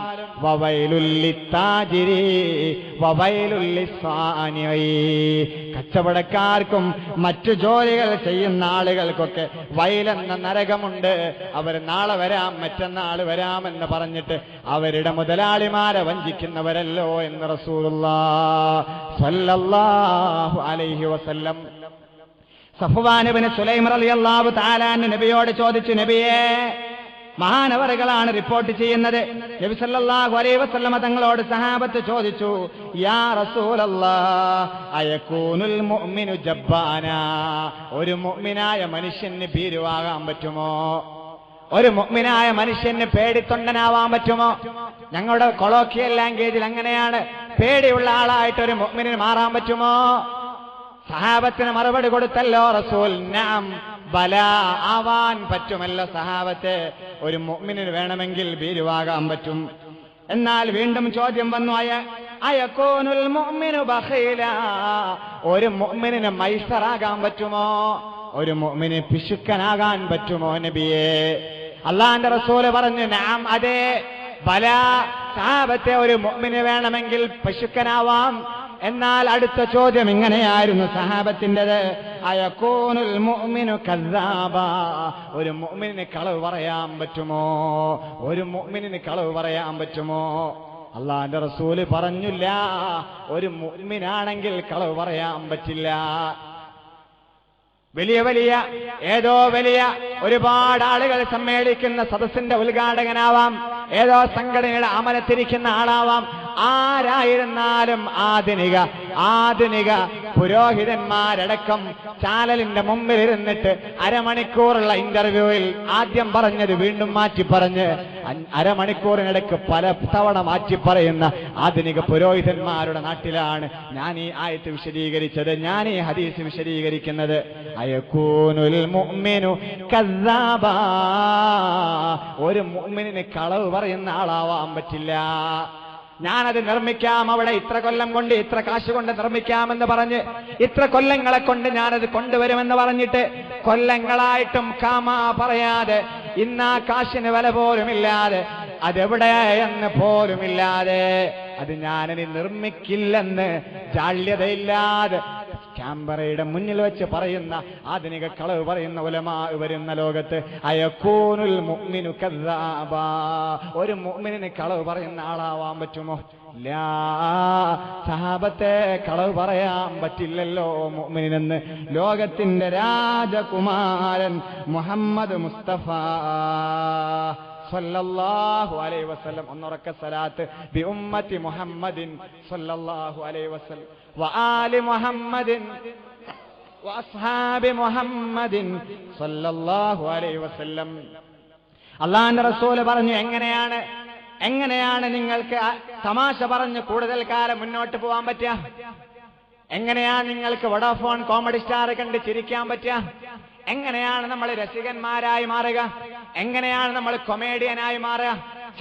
കച്ചവടക്കാർക്കും മറ്റു ജോലികൾ ചെയ്യുന്ന ആളുകൾക്കൊക്കെ വയലെന്ന നരകമുണ്ട്. അവർ നാളെ വരാം, മറ്റന്നാൾ വരാമെന്ന് പറഞ്ഞിട്ട് അവരുടെ മുതലാളിമാരെ വഞ്ചിക്കുന്നവരല്ലോ എന്ന് റസൂലുള്ളാഹി സ്വല്ലല്ലാഹു അലൈഹി വസല്ലം. സഫ്വാൻ ഇബ്നു സുലൈം റളിയല്ലാഹു തആല അൻഹു നബിയോട് ചോദിച്ചു, നബിയേ, മഹാനവറുകളാണ് റിപ്പോർട്ട് ചെയ്യുന്നത്, നബി സല്ലല്ലാഹു അലൈഹി വസല്ലമ തങ്ങളോട് സഹാബത്ത് ചോദിച്ചു, യാ റസൂലല്ലാഹ് അയകൂനുൽ മുഅ്മിനു ജബ്ബാനാ, ഒരു മുഅ്മിനായ മനുഷ്യന് ഭീരുവാകാൻ പറ്റുമോ? ഒരു മുഅ്മിനായ മനുഷ്യന് പേടിത്തൊണ്ടനാവാൻ പറ്റുമോ? ഞങ്ങളുടെ കൊളോക്കിയൽ ലാംഗ്വേജിൽ അങ്ങനെയാണ്, പേടിയുള്ള ആളായിട്ട് ഒരു മുഅ്മിനിന് മാറാൻ പറ്റുമോ? സഹാബത്തിന് മറുപടി കൊടുത്തല്ലോ റസൂൽ, നഅം ബല, ആവാൻ പറ്റുമല്ലോ സഹാബത്തെ, ഒരു മുഅ്മിനിന് വേണമെങ്കിൽ ഭീരുവാകാൻ പറ്റും. എന്നാൽ വീണ്ടും ചോദ്യം വന്നു, അയകൂനുൽ മുഅ്മിനു ബഖീല, ഒരു മുഅ്മിനിന് മൈസറാകാൻ പറ്റുമോ? ഒരു മുഅ്മിന് പിശുക്കനാകാൻ പറ്റുമോ നബിയേ? അല്ലാഹുവിന്റെ റസൂല് പറഞ്ഞു, നഅം, അതെ, ബല, സഹാബത്തെ, ഒരു മുഅ്മിന് വേണമെങ്കിൽ പിശുക്കനാവാം. എന്നാൽ അടുത്ത ചോദ്യം ഇങ്ങനെയായിരുന്നു സഹാബത്തിൻ്റെത്, അയകൂനുൽ മുഅ്മിനു കദ്ദാബ, ഒരു മുഅ്മിനിന് കളവ് പറയാൻ പറ്റുമോ? ഒരു മുഅ്മിനിന് കളവ് പറയാൻ പറ്റുമോ? അല്ലാഹുവിന്റെ റസൂല് പറഞ്ഞില്ല, ഒരു മുഅ്മിനാണെങ്കിൽ കളവ് പറയാൻ പറ്റില്ല. വലിയ വലിയ ഏതോ വലിയ ഒരുപാട് ആളുകൾ സമ്മേളിക്കുന്ന സദസ്സിന്റെ ഉദ്ഘാടകനാവാം, ഏതോ സംഘടനയുടെ അമരത്തിരിക്കുന്ന ആളാവാം, ആരായിരുന്നാലും ആധുനിക പുരോഹിതന്മാരടക്കം ചാനലിന്റെ മുമ്പിൽ ഇരുന്നിട്ട് അരമണിക്കൂറുള്ള ഇന്റർവ്യൂവിൽ ആദ്യം പറഞ്ഞത് വീണ്ടും മാറ്റി പറഞ്ഞ് അരമണിക്കൂറിനിടയ്ക്ക് പല തവണ മാറ്റി പറയുന്ന ആധുനിക പുരോഹിതന്മാരുടെ നാട്ടിലാണ് ഞാൻ ഈ ആയത്ത് വിശദീകരിച്ചത്, ഞാൻ ഈ ഹദീസ് വിശദീകരിക്കുന്നത്. അയകൂനുൽ മുഅ്മിനു കദ്ദാബാ, ഒരു മുഅ്മിനിന് കളവ് പറയുന്ന ആളാവാൻ പറ്റില്ല. ഞാനത് നിർമ്മിക്കാം, അവിടെ ഇത്ര കൊല്ലം കൊണ്ട് ഇത്ര കാശ് കൊണ്ട് നിർമ്മിക്കാമെന്ന് പറഞ്ഞ് ഇത്ര കൊല്ലങ്ങളെ കൊണ്ട് ഞാനത് കൊണ്ടുവരുമെന്ന് പറഞ്ഞിട്ട് കൊല്ലങ്ങളായിട്ടും കാമാ പറയാതെ, ഇന്നാ കാശിന് വില പോലുമില്ലാതെ, അതെവിടെയെന്ന് പോലുമില്ലാതെ, അത് ഞാനിനി നിർമ്മിക്കില്ലെന്ന് ജാള്യതയില്ലാതെ ക്യാമറയുടെ മുന്നിൽ വെച്ച് പറയുന്ന ആധുനിക കളവ് പറയുന്ന ഉലമാ വരുന്ന ലോകത്ത് അയകൂനുൽ മുഅ്മിനു കദ്ദാബാ, ഒരു മുഅ്മിനിന് കളവ് പറയുന്ന ആളാവാൻ പറ്റുമോ? ലാ, സഹാബത്തെ കളവ് പറയാൻ പറ്റില്ലല്ലോ മുഅ്മിനെന്ന് ലോകത്തിന്റെ രാജകുമാരൻ മുഹമ്മദ് മുസ്തഫ സല്ലല്ലാഹു അലൈഹി വസല്ലം. ഒന്നുറക്ക സലാത്ത് ബി ഉമ്മത്തി മുഹമ്മദിൻ സല്ലല്ലാഹു അലൈഹി വസല്ലം വആലി മുഹമ്മദിൻ വഅസ്ഹാബി മുഹമ്മദിൻ സല്ലല്ലാഹു അലൈഹി വസല്ലം. അല്ലാഹുവിന്റെ റസൂൽ പറഞ്ഞു, എങ്ങനെയാണ് നിങ്ങൾക്ക് തമാശ പറഞ്ഞ് കൂടുതൽ കാലം മുന്നോട്ട് പോകാൻ പറ്റുക? എങ്ങനെയാണ് നിങ്ങൾക്ക് വോഡാഫോൺ കോമഡി സ്റ്റാർ കണ്ട് ചിരിക്കാൻ പറ്റുക? എങ്ങനെയാണ് നമ്മൾ രസികന്മാരായി മാറുക? എങ്ങനെയാണ് നമ്മൾ കൊമേഡിയനായി മാറുക?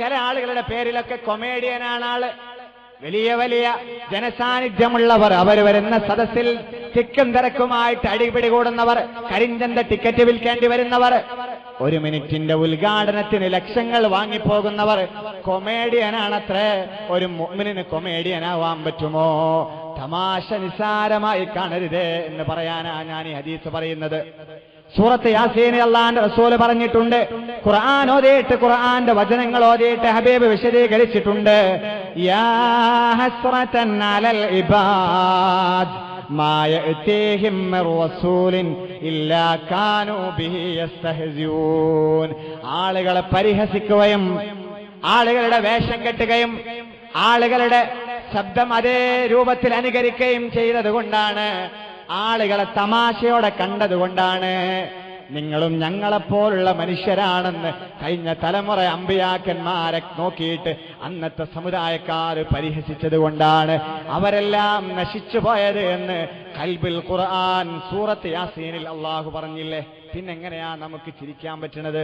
ചില ആളുകളുടെ പേരിലൊക്കെ കൊമേഡിയനാണ് ആള്. വലിയ വലിയ ജനസാന്നിധ്യമുള്ളവർ, അവർ വരുന്ന സദസ്സിൽ തിക്കും തിരക്കുമായിട്ട് അടിപിടി കൂടുന്നവർ, കരിഞ്ചന്ത ടിക്കറ്റ് വിൽക്കേണ്ടി വരുന്നവർ, ഒരു മിനിറ്റിന്റെ ഉദ്ഘാടനത്തിന് ലക്ഷങ്ങൾ വാങ്ങിപ്പോകുന്നവർ കൊമേഡിയനാണത്രേ. ഒരു മുഅ്മിനിന് കൊമേഡിയനാവാൻ പറ്റുമോ? തമാശ നിസാരമായി കാണരുതേ എന്ന് പറയാനാ ഞാൻ ഈ ഹദീസ് പറയുന്നത്. സൂറത്ത് യാസീനിൽ അല്ലാഹുവിന്റെ റസൂൽ പറഞ്ഞിട്ടുണ്ട്, ഖുർആൻ ഓതിയിട്ട് ഖുർആന്റെ വചനങ്ങൾ ഓതിയിട്ട് ഹബീബ് വിശദീകരിച്ചിട്ടുണ്ട്, യാ ഹസ്റതൻ അലൽ ഇബാദ് മാ യഅതീഹിം മിർ റസൂലിൻ ഇല്ലാ കാനൂ ബിഹി യസ്തഹ്സിഊൻ. ആളുകളെ പരിഹസിക്കുകയും ആളുകളുടെ വേഷം കെട്ടുകയും ആളുകളുടെ ശബ്ദം അതേ രൂപത്തിൽ അനുകരിക്കുകയും ചെയ്തതുകൊണ്ടാണ്, ആളുകളെ തമാശയോടെ കണ്ടതുകൊണ്ടാണ് നിങ്ങളും ഞങ്ങളെപ്പോലുള്ള മനുഷ്യരാണെന്ന് കഴിഞ്ഞ തലമുറ അമ്പിയാക്കന്മാരെ നോക്കിയിട്ട് അന്നത്തെ സമുദായക്കാർ പരിഹസിച്ചത് കൊണ്ടാണ് അവരെല്ലാം നശിച്ചു പോയത് എന്ന് ഖൽബുൽ ഖുർആൻ സൂറത്ത് യാസീനിൽ അള്ളാഹു പറഞ്ഞില്ലേ? പിന്നെങ്ങനെയാ നമുക്ക് ചിരിക്കാൻ പറ്റണത്?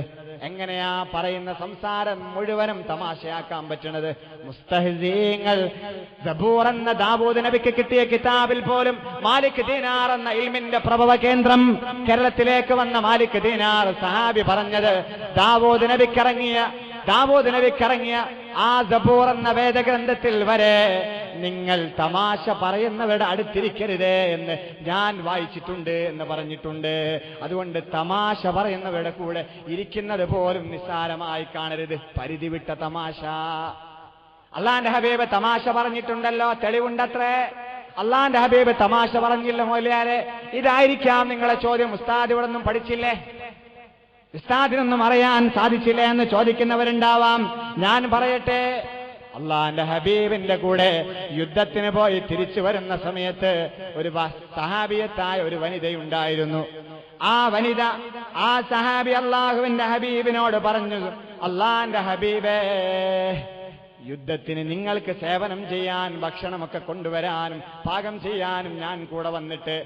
എങ്ങനെയാ പറയുന്ന സംസാരം മുഴുവനും തമാശയാക്കാൻ പറ്റണത്? മുസ്തഹ്സീങ്ങൾ സബൂർ എന്ന ദാവൂദ് നബിക്ക് കിട്ടിയ കിതാബിൽ പോലും മാലിക് ദീനാർ എന്ന ഇൽമിന്റെ പ്രഭവ കേന്ദ്രം കേരളത്തിലേക്ക് വന്ന മാലിക് ദീനാർ സഹാബി പറഞ്ഞത് ദാവൂദ് നബിക്കിറങ്ങിയ ആ സബൂർ എന്ന വേദഗ്രന്ഥത്തിൽ വരെ നിങ്ങൾ തമാശ പറയുന്നവരുടെ അടുത്തിരിക്കരുതേ എന്ന് ഞാൻ വായിച്ചിട്ടുണ്ട് എന്ന് പറഞ്ഞിട്ടുണ്ട്. അതുകൊണ്ട് തമാശ പറയുന്നവരുടെ കൂടെ ഇരിക്കുന്നത് പോലും നിസ്സാരമായി കാണരുത്. പരിധി വിട്ട തമാശ. അള്ളാന്റെ ഹബീബ് തമാശ പറഞ്ഞിട്ടുണ്ടല്ലോ, തെളിവുണ്ടത്രേ. അള്ളാന്റെ ഹബീബ് തമാശ പറഞ്ഞില്ല മൗലിയാരെ. ഇതായിരിക്കാം നിങ്ങളെ ചോദ്യം. ഉസ്താദ് ഇവിടെ ഒന്നും പഠിച്ചില്ലേ, ഉസ്താദിനൊന്നും അറിയാൻ സാധിച്ചില്ലേ എന്ന് ചോദിക്കുന്നവരുണ്ടാവാം. ഞാൻ പറയട്ടെ, അള്ളാന്റെ ഹബീബിന്റെ കൂടെ യുദ്ധത്തിന് പോയി തിരിച്ചു വരുന്ന സമയത്ത് ഒരു സഹാബിയത്തായ ഒരു വനിതയുണ്ടായിരുന്നു. ആ വനിത, ആ സഹാബി അള്ളാഹുവിന്റെ ഹബീബിനോട് പറഞ്ഞു, അള്ളാന്റെ ഹബീബേ, യുദ്ധത്തിന് നിങ്ങൾക്ക് സേവനം ചെയ്യാൻ, ഭക്ഷണമൊക്കെ കൊണ്ടുവരാനും പാകം ചെയ്യാനും ഞാൻ കൂടെ വന്നിട്ട്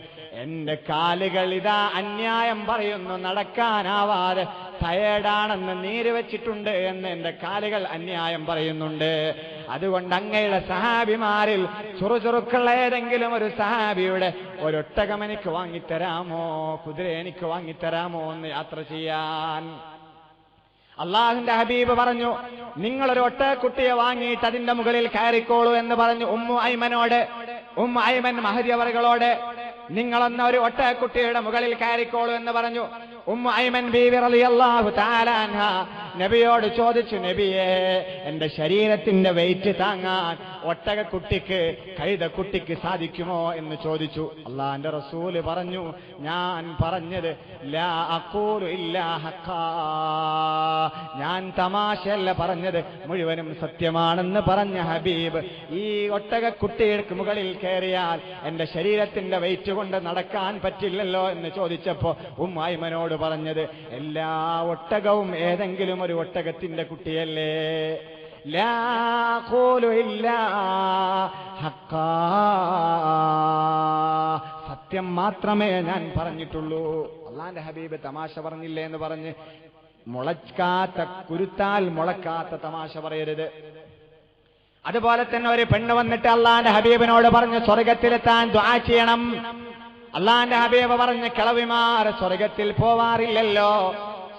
എന്റെ കാലുകൾ ഇതാ അന്യായം പറയുന്നു, നടക്കാനാവാതെ ടയേർഡാണെന്ന് നീര് വെച്ചിട്ടുണ്ട് എന്ന് എന്റെ കാലുകൾ അന്യായം പറയുന്നുണ്ട്. അതുകൊണ്ട് അങ്ങയുടെ സഹാബിമാരിൽ ചുറുചുറുക്കുള്ള ഏതെങ്കിലും ഒരു സഹാബിയുടെ ഒരൊട്ടകം എനിക്ക് വാങ്ങിത്തരാമോ, കുതിര എനിക്ക് വാങ്ങിത്തരാമോ എന്ന് യാത്ര ചെയ്യാൻ? അള്ളാഹുവിന്റെ ഹബീബ് പറഞ്ഞു, നിങ്ങളൊരു ഒട്ടകക്കുട്ടിയെ വാങ്ങിയിട്ട് അതിന്റെ മുകളിൽ കയറിക്കോളൂ എന്ന് പറഞ്ഞു ഉമ്മു ഐമനോട്. ഉമ്മു ഐമൻ മഹദി അവറുകളോട് നിങ്ങളൊന്ന് ഒരു ഒട്ടകക്കുട്ടിയുടെ മുകളിൽ കയറിക്കോളൂ എന്ന് പറഞ്ഞു. ഉമ്മു ഐമൻ ബീവി റളിയല്ലാഹു തആല അൻഹ നബിയോട് ചോദിച്ചു, നബിയേ, എന്റെ ശരീരത്തിന്റെ വെയിറ്റ് താങ്ങാൻ ഒട്ടകക്കുട്ടിക്ക്, കഴുതക്കുട്ടിക്ക് സാധിക്കുമോ എന്ന് ചോദിച്ചു. അള്ളാന്റെ റസൂല് പറഞ്ഞു, ഞാൻ പറഞ്ഞത് ലാ അഖൂലു ഇല്ലാ ഹഖാ, ഞാൻ തമാശയല്ല പറഞ്ഞത്, മുഴുവനും സത്യമാണെന്ന് പറഞ്ഞ ഹബീബ് ഈ ഒട്ടകക്കുട്ടിക്ക് മുകളിൽ കയറിയാൽ എന്റെ ശരീരത്തിന്റെ വെയിറ്റ് കൊണ്ട് നടക്കാൻ പറ്റില്ലല്ലോ എന്ന് ചോദിച്ചപ്പോ ഉമ്മൈമനോട് പറഞ്ഞത്, എല്ലാ ഒട്ടകവും ഏതെങ്കിലും ഒരു ഒട്ടകത്തിന്റെ കുട്ടിയല്ലേ. ലാ ഖൂലു ഇല്ലാ ഹഖാ, സത്യം മാത്രമേ ഞാൻ പറഞ്ഞിട്ടുള്ളൂ. അള്ളാന്റെ ഹബീബ് തമാശ പറഞ്ഞില്ലേ എന്ന് പറഞ്ഞ് മുളക്കാത്ത, കുരുത്താൽ മുളക്കാത്ത തമാശ പറയരുത്. അതുപോലെ തന്നെ ഒരു പെണ്ണ് വന്നിട്ട് അള്ളാന്റെ ഹബീബിനോട് പറഞ്ഞു സ്വർഗത്തിലെത്താൻ ദുആ ചെയ്യണം. അള്ളാന്റെ ഹബീബ് പറഞ്ഞ് കിളവിമാർ സ്വർഗത്തിൽ പോവാറില്ലല്ലോ,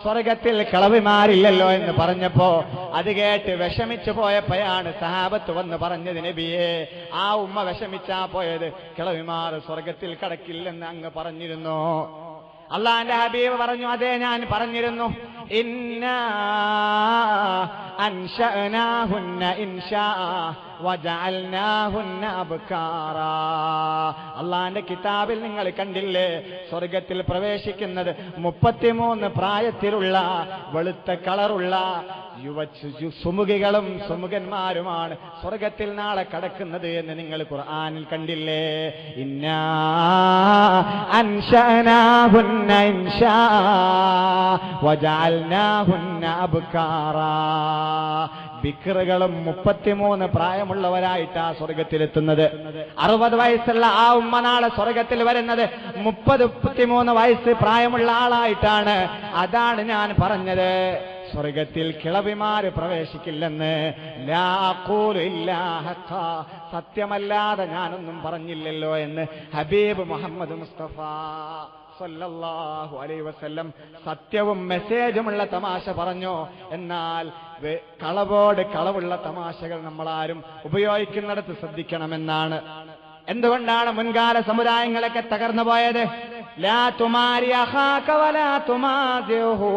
സ്വർഗത്തിൽ കിളവിമാരില്ലല്ലോ എന്ന് പറഞ്ഞപ്പോ അത് കേട്ട് വിഷമിച്ചു പോയപ്പോഴാണ് സഹാബത്ത് വന്ന് പറഞ്ഞത്, നബിയേ, ആ ഉമ്മ വിഷമിച്ചാ പോയത്, കിളവിമാർ സ്വർഗത്തിൽ കടക്കില്ലെന്ന് അങ്ങ് പറഞ്ഞിരുന്നു. അള്ളാന്റെ ഹബീബ് പറഞ്ഞു, അതെ ഞാൻ പറഞ്ഞിരുന്നു. ഇന്നാ അൻശഅനാഹുന്ന ഇൻശാ വജഅൽനാഹുന്ന അബ്കാറാ. അള്ളാന്റെ കിതാബിൽ നിങ്ങൾ കണ്ടില്ലേ, സ്വർഗത്തിൽ പ്രവേശിക്കുന്നത് 33 പ്രായത്തിലുള്ള വെളുത്ത കളറുള്ള സുമുഖികളും സുമുഖന്മാരുമാണ് സ്വർഗത്തിൽ നാളെ കടക്കുന്നത് എന്ന് നിങ്ങൾ ഖുർആനിൽ കണ്ടില്ലേ? ഇന്നാ അൻശഅനാഹുന്ന ഇൻശാ വജഅൽനാഹുന്ന അബ്കാറാ. ബിക്റുകളും 33 പ്രായമുള്ളവരായിട്ടാ സ്വർഗത്തിലെത്തുന്നത്. 60 വയസ്സുള്ള ആ ഉമ്മ നാളെ സ്വർഗത്തിൽ വരുന്നത് 33 വയസ്സ് പ്രായമുള്ള ആളായിട്ടാണ്. അതാണ് ഞാൻ പറഞ്ഞത്, സ്വർഗത്തിൽ കിളവിമാര് പ്രവേശിക്കില്ലെന്ന്. ലാ അഖൂലു ഇല്ലാ ഹഖാ, സത്യമല്ലാതെ ഞാനൊന്നും പറഞ്ഞില്ലല്ലോ എന്ന് ഹബീബ് മുഹമ്മദ് മുസ്തഫ സല്ലല്ലാഹു അലൈഹി വസല്ലം സത്യവും മെസ്സേജുമുള്ള തമാശ പറഞ്ഞു. എന്നാൽ കളവോട് കളവുള്ള തമാശകൾ നമ്മളാരും ഉപയോഗിക്കുന്നിടത്ത് ശ്രദ്ധിക്കണമെന്നാണ്. എന്തുകൊണ്ടാണ് മുൻകാല സമുദായങ്ങളൊക്കെ തകർന്നു പോയത്? ലാ തുമാരി അഖാക വലാ തുമാദിഹു,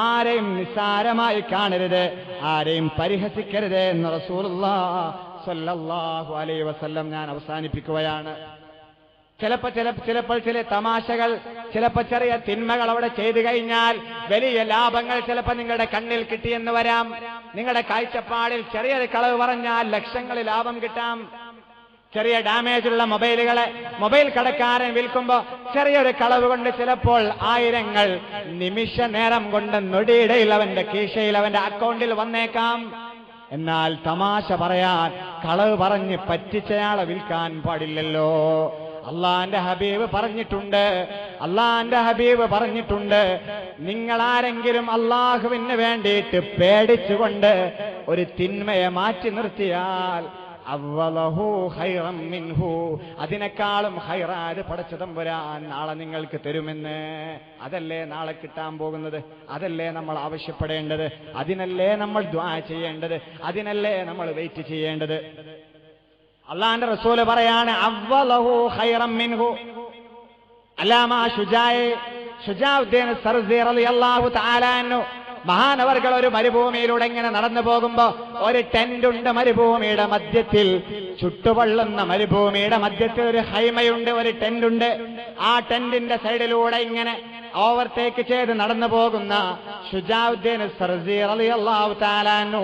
ആരെയും നിസ്സാരമായി കാണരുത്, ആരെയും പരിഹസിക്കരുത് എന്ന് റസൂലുള്ളാഹി സ്വല്ലല്ലാഹു അലൈഹി വസല്ലം ഞാൻ അവസാനിപ്പിക്കുകയാണ്. ചിലപ്പോൾ ചില തമാശകൾ, ചിലപ്പോൾ ചെറിയ തിന്മകൾ അവിടെ ചെയ്തു കഴിഞ്ഞാൽ വലിയ ലാഭങ്ങൾ ചിലപ്പോൾ നിങ്ങളുടെ കണ്ണിൽ കിട്ടിയെന്ന് വരാം. നിങ്ങളുടെ കാഴ്ചപ്പാടിൽ ചെറിയൊരു കളവ് പറഞ്ഞാൽ ലക്ഷങ്ങളിൽ ലാഭം കിട്ടാം. ചെറിയ ഡാമേജുള്ള മൊബൈൽ കടക്കാരൻ വിൽക്കുമ്പോ ചെറിയൊരു കളവ് കൊണ്ട് ചിലപ്പോൾ ആയിരങ്ങൾ നിമിഷ നേരം കൊണ്ട് നൊടിയിടയിൽ അവന്റെ കീശയിൽ അവന്റെ അക്കൗണ്ടിൽ വന്നേക്കാം. എന്നാൽ തമാശ പറയാൻ കളവ് പറഞ്ഞ് പറ്റിച്ചയാളെ വിൽക്കാൻ പാടില്ലല്ലോ. അള്ളാന്റെ ഹബീബ് പറഞ്ഞിട്ടുണ്ട്, നിങ്ങൾ ആരെങ്കിലും അള്ളാഹുവിന് വേണ്ടിയിട്ട് പേടിച്ചുകൊണ്ട് ഒരു തിന്മയെ മാറ്റി നിർത്തിയാൽ അവ്വലഹു ഖൈറൻ മിൻഹു, അതിനേക്കാളും ഖൈറാത് പടച്ച തമ്പുരാൻ നാളെ നിങ്ങൾക്ക് തരുമെന്ന്. അതല്ലേ നാളെ കിട്ടാൻ പോകുന്നത്, അതല്ലേ നമ്മൾ ആവശ്യപ്പെടേണ്ടത്, അതിനല്ലേ നമ്മൾ ദുആ ചെയ്യേണ്ടത്, അതിനല്ലേ നമ്മൾ വെയിറ്റ് ചെയ്യേണ്ടത്. അള്ളാന്റെ റസൂല് പറയാണ് അവ്വലഹു ഖൈറൻ മിൻഹു. അല്ലാമ ശുജാഉദ്ദീൻ സർസി റളിയല്ലാഹു തആല അൻഹു മഹാനവർകൾ ഒരു മരുഭൂമിയിലൂടെ ഇങ്ങനെ നടന്നു പോകുമ്പോ ഒരു ടെന്റ് ഉണ്ട് മരുഭൂമിയുടെ മധ്യത്തിൽ, ചുട്ടുപൊള്ളുന്ന മരുഭൂമിയുടെ മധ്യത്തിൽ ഒരു ഹൈമയുണ്ട്, ഒരു ടെന്റ് ഉണ്ട്. ആ ടെന്റിന്റെ സൈഡിലൂടെ ഇങ്ങനെ ഓവർടേക്ക് ചെയ്ത് നടന്നു പോകുന്ന ശുജാഉദ്ദീൻ സർസി റളിയല്ലാഹു തആല അൻഹു,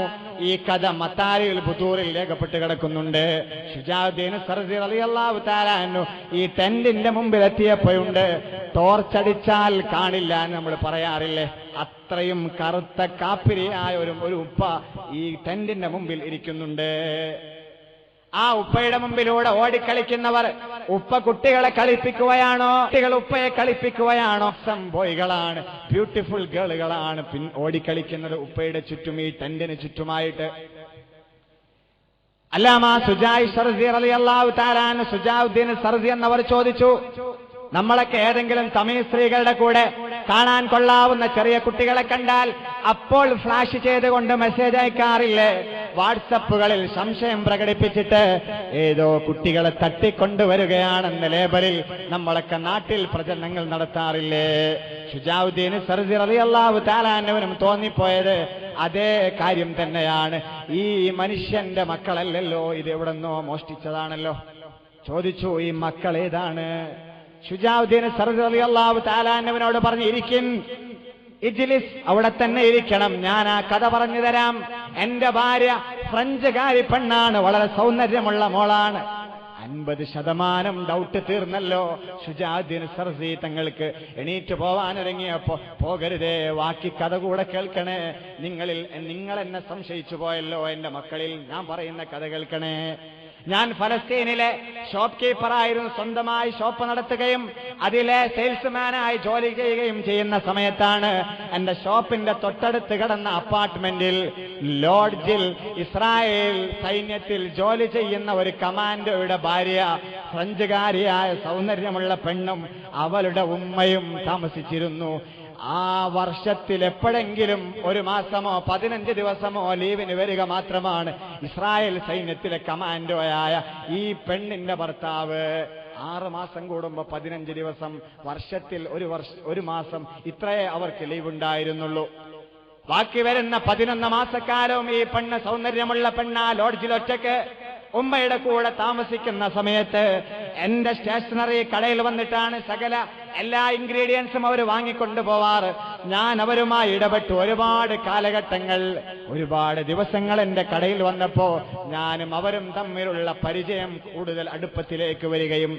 ഈ കഥ മത്താരിൽ ബുതൂറിൽ രേഖപ്പെട്ട് കിടക്കുന്നുണ്ട്. ശുജാഉദ്ദീൻ സർസി റളിയല്ലാഹു തആല അൻഹു ഈ ടെന്റിന്റെ മുമ്പിൽ എത്തിയപ്പോഴുണ്ട് ടോർച്ചടിച്ചാൽ കാണില്ല എന്ന് നമ്മൾ പറയാറില്ലേ, അത്രയും കറുത്ത കാപ്പിരിയായ ഒരു ഉപ്പ ഈ ടെന്റിന്റെ മുമ്പിൽ ഇരിക്കുന്നുണ്ട്. ആ ഉപ്പയുടെ മുമ്പിലൂടെ ഓടിക്കളിക്കുന്നവർ ഉപ്പ കുട്ടികളെ കളിപ്പിക്കുകയാണോ, കുട്ടികൾ ഉപ്പയെ കളിപ്പിക്കുകയാണോ? ബോയ്കളാണ്, ബ്യൂട്ടിഫുൾ ഗേളുകളാണ് ഓടിക്കളിക്കുന്നത് ഉപ്പയുടെ ചുറ്റും, ഈ ടെന്റിന് ചുറ്റുമായിട്ട്. അല്ലാമ ശുജാഉദ്ദീൻ സർസി എന്നവർ ചോദിച്ചു, നമ്മളൊക്കെ ഏതെങ്കിലും തമിഴ് സ്ത്രീകളുടെ കൂടെ കാണാൻ കൊള്ളാവുന്ന ചെറിയ കുട്ടികളെ കണ്ടാൽ അപ്പോൾ ഫ്ലാഷ് ചെയ്തുകൊണ്ട് മെസ്സേജ് അയക്കാറില്ലേ? വാട്സപ്പുകളിൽ സംശയം പ്രകടിപ്പിച്ചിട്ട് ഏതോ കുട്ടികളെ തട്ടിക്കൊണ്ടുവരികയാണെന്ന ലേബലിൽ നമ്മളൊക്കെ നാട്ടിൽ പ്രചരണങ്ങൾ നടത്താറില്ലേ? ശുജാഉദ്ദീൻ സർസി റളിയല്ലാഹു തആല അൻഹുവിനും തോന്നിപ്പോയത് അതേ കാര്യം തന്നെയാണ്. ഈ മനുഷ്യന്റെ മക്കളല്ലല്ലോ, ഇത് എവിടെന്നോ മോഷ്ടിച്ചതാണല്ലോ. ചോദിച്ചു, ഈ മക്കൾ ഏതാണ്? ശുജാഉദ്ദീൻ സർസി റളിയല്ലാഹു തആല അൻഹുവിനോട് പറഞ്ഞു, ഇജ്ലിസ്, അവിടെ തന്നെ ഇരിക്കണം, ഞാൻ ആ കഥ പറഞ്ഞു തരാം. എന്റെ ഭാര്യ ഫ്രഞ്ചുകാരി പെണ്ണാണ്, വളരെ സൗന്ദര്യമുള്ള മോളാണ്. 50% ഡൗട്ട് തീർന്നല്ലോ ശുജാഉദ്ദീൻ സർസി തങ്ങൾക്ക്. എണീറ്റ് പോവാനൊരുങ്ങിയപ്പോ, പോകരുതേ, ബാക്കി കഥ കൂടെ കേൾക്കണേ, നിങ്ങൾ എന്നെ സംശയിച്ചു പോയല്ലോ എന്റെ മക്കളിൽ, ഞാൻ പറയുന്ന കഥ കേൾക്കണേ. ഞാൻ ഫലസ്തീനിലെ ഷോപ്പ് കീപ്പറായിരുന്നു, സ്വന്തമായി ഷോപ്പ് നടത്തുകയും അതിലെ സെയിൽസ്മാനായി ജോലി ചെയ്യുകയും ചെയ്യുന്ന സമയത്താണ് എന്റെ ഷോപ്പിന്റെ തൊട്ടടുത്ത് കിടന്ന അപ്പാർട്ട്മെന്റിൽ ലോഡ്ജിൽ ഇസ്രായേൽ സൈന്യത്തിൽ ജോലി ചെയ്യുന്ന ഒരു കമാൻഡോയുടെ ഭാര്യ, ഫ്രഞ്ചുകാരിയായ സൗന്ദര്യമുള്ള പെണ്ണും അവളുടെ ഉമ്മയും താമസിച്ചിരുന്നു. ആ വർഷത്തിൽ എപ്പോഴെങ്കിലും ഒരു മാസമോ 15 ദിവസമോ ലീവിന് വരിക മാത്രമാണ് ഇസ്രായേൽ സൈന്യത്തിലെ കമാൻഡോയായ ഈ പെണ്ണിന്റെ ഭർത്താവ്. 6 മാസം കൂടുമ്പോ 15 ദിവസം, വർഷത്തിൽ ഒരു മാസം, ഇത്രയേ അവർക്ക് ലീവ് ഉണ്ടായിരുന്നുള്ളൂ. ബാക്കി വരുന്ന 11 മാസക്കാലവും ഈ പെണ്ണ്, സൗന്ദര്യമുള്ള പെണ്ണ്, ആ ലോഡ്ജിൽ ഒറ്റയ്ക്ക് ഉമ്മയുടെ കൂടെ താമസിക്കുന്ന സമയത്ത് എന്റെ സ്റ്റേഷനറി കടയിൽ വന്നിട്ടാണ് എല്ലാ ഇൻഗ്രീഡിയൻസും അവർ വാങ്ങിക്കൊണ്ടു പോവാറ്. ഞാൻ അവരുമായി ഇടപെട്ടു. ഒരുപാട് കാലഘട്ടങ്ങൾ, ഒരുപാട് ദിവസങ്ങൾ എന്റെ കടയിൽ വന്നപ്പോ ഞാനും അവരും തമ്മിലുള്ള പരിചയം കൂടുതൽ അടുപ്പത്തിലേക്ക് വരികയും,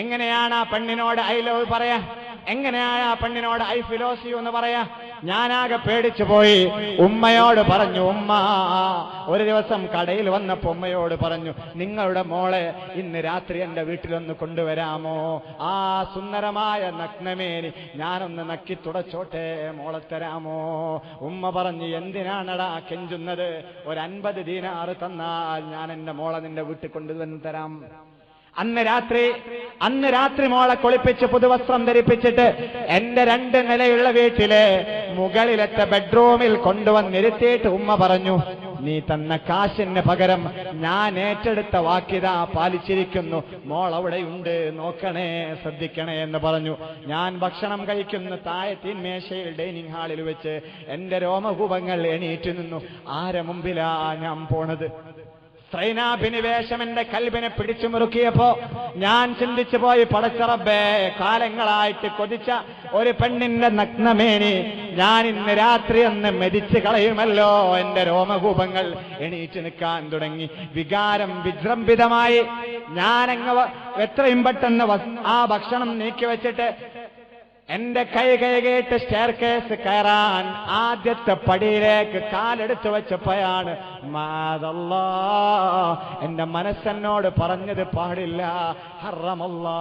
എങ്ങനെയാണ് ആ പെണ്ണിനോട് ഐ ലവ് പറയാ, എങ്ങനെയാണ് ആ പെണ്ണിനോട് ഐ ഫിലോസ് യു എന്ന് പറയാ, ഞാനാകെ പേടിച്ചു പോയി. ഉമ്മയോട് പറഞ്ഞു, ഉമ്മ ഒരു ദിവസം കടയിൽ വന്നപ്പോ ഉമ്മയോട് പറഞ്ഞു, നിങ്ങളുടെ മോളെ ഇന്ന് രാത്രി എന്റെ വീട്ടിലൊന്ന് കൊണ്ടുവരാമോ? ആ സുന്ദരമായ നഗ്നമേനി ഞാനൊന്ന് നക്കി തുടച്ചോട്ടെ, മോളെ തരാമോ? ഉമ്മ പറഞ്ഞു, എന്തിനാണടാ കെഞ്ചുന്നത്? ഒരു 50 ദീനാർ തന്നാൽ ഞാൻ എന്റെ മോളെ നിന്റെ വീട്ടിൽ കൊണ്ടുവന്ന് തരാം. അന്ന് രാത്രി മോളെ കുളിപ്പിച്ച് പുതുവസ്ത്രം ധരിപ്പിച്ചിട്ട് എന്റെ 2 നിലയുള്ള വീട്ടിലെ മുകളിലത്തെ ബെഡ്റൂമിൽ കൊണ്ടുവന്നിരുത്തിയിട്ട് ഉമ്മ പറഞ്ഞു, നീ തന്ന കാശിന് പകരം ഞാൻ ഏറ്റെടുത്ത വാക്കിത പാലിച്ചിരിക്കുന്നു, മോൾ അവിടെയുണ്ട്, നോക്കണേ, ശ്രദ്ധിക്കണേ എന്ന് പറഞ്ഞു. ഞാൻ ഭക്ഷണം കഴിക്കുന്ന താഴെ തീന്മേശയിൽ ഡൈനിങ് ഹാളിൽ വെച്ച് എന്റെ രോമകൂപങ്ങൾ എണീറ്റ് നിന്നു. ആരെ മുമ്പിലാ ഞാൻ പോണത്? സ്ത്രൈനാഭിനിവേശം എന്റെ കൽബിനെ പിടിച്ചു മുറുക്കിയപ്പോ ഞാൻ ചിന്തിച്ചു പോയി, പടച്ച റബ്ബേ, കാലങ്ങളായിട്ട് കൊതിച്ച ഒരു പെണ്ണിന്റെ നഗ്നമേനി ഞാൻ ഇന്ന് രാത്രി ഒന്ന് മെതിച്ച് കളയുമല്ലോ. എന്റെ രോമകൂപങ്ങൾ എണീറ്റ് നിൽക്കാൻ തുടങ്ങി. വികാരം വിജൃംഭിതമായി ഞാനങ്ങ് എത്രയും പെട്ടെന്ന് ആ ഭക്ഷണം നീക്കി വെച്ചിട്ട് എന്റെ കൈ കൈകേട്ട് സ്റ്റെയർ കേസ് കയറാൻ ആദ്യത്തെ പടിയിലേക്ക് കാലെടുത്ത് വെച്ചപ്പോഴാണ് മാദല്ലാ, എന്റെ മനസ്സെന്നോട് പറഞ്ഞത് പാടില്ല. ഹറമല്ലാ,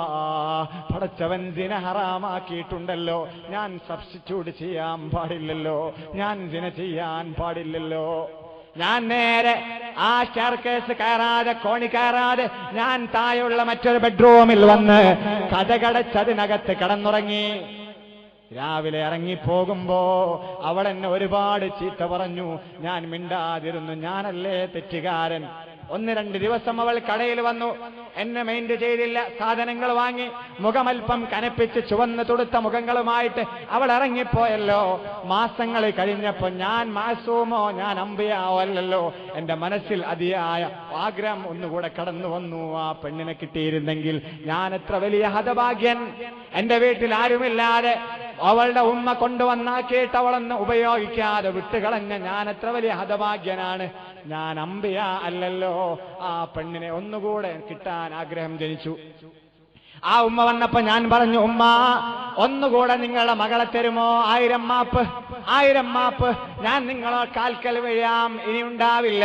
പടച്ചവൻ സിന ഹറാമാക്കിയിട്ടുണ്ടല്ലോ, ഞാൻ സബ്സ്റ്റിറ്റ്യൂട്ട് ചെയ്യാൻ പാടില്ലല്ലോ, ഞാൻ സിന ചെയ്യാൻ പാടില്ലല്ലോ. ഞാൻ നേരെ ആ സ്റ്റെയർ കേസ് കയറാതെ, കോണി കയറാതെ ഞാൻ താഴെയുള്ള മറ്റൊരു ബെഡ്റൂമിൽ വന്ന് കഥകടച്ചതിനകത്ത് കിടന്നുറങ്ങി. രാവിലെ ഇറങ്ങിപ്പോകുമ്പോ അവൾ എന്നെ ഒരുപാട് ചീത്ത പറഞ്ഞു. ഞാൻ മിണ്ടാതിരുന്നു. ഞാനല്ലേ തെറ്റുകാരൻ. 1-2 ദിവസം അവൾ കടയിൽ വന്നു, എന്നെ മൈൻഡ് ചെയ്തില്ല. സാധനങ്ങൾ വാങ്ങി മുഖമൽപ്പം കനപ്പിച്ച് ചുവന്ന് തുടുത്ത മുഖങ്ങളുമായിട്ട് അവൾ ഇറങ്ങിപ്പോയല്ലോ. മാസങ്ങൾ കഴിഞ്ഞപ്പോ ഞാൻ മാസൂമോ, ഞാൻ അമ്പിയാവോ അല്ലല്ലോ. എന്റെ മനസ്സിൽ അതിയായ ആഗ്രഹം ഒന്നുകൂടെ കടന്നു വന്നു. ആ പെണ്ണിനെ കിട്ടിയിരുന്നെങ്കിൽ ഞാൻ എത്ര വലിയ ഹതഭാഗ്യൻ. എന്റെ വീട്ടിൽ ആരുമില്ലാതെ അവളുടെ ഉമ്മ കൊണ്ടുവന്നാക്കിയിട്ട് അവളൊന്ന് ഉപയോഗിക്കാതെ വിട്ടുകളഞ്ഞ ഞാൻ എത്ര വലിയ ഹതഭാഗ്യനാണ്. ഞാൻ അമ്പിയ അല്ലല്ലോ. ആ പെണ്ണിനെ ഒന്നുകൂടെ കിട്ടാൻ ആഗ്രഹം ജനിച്ചു. ആ ഉമ്മ വന്നപ്പോ ഞാൻ പറഞ്ഞു, ഉമ്മ ഒന്നുകൂടെ നിങ്ങളുടെ മകളെ തരുമോ? 1000 മാപ്പ്, 1000 മാപ്പ്. ഞാൻ നിങ്ങളെ കാൽക്കൽ വീഴാം, ഇനി ഉണ്ടാവില്ല.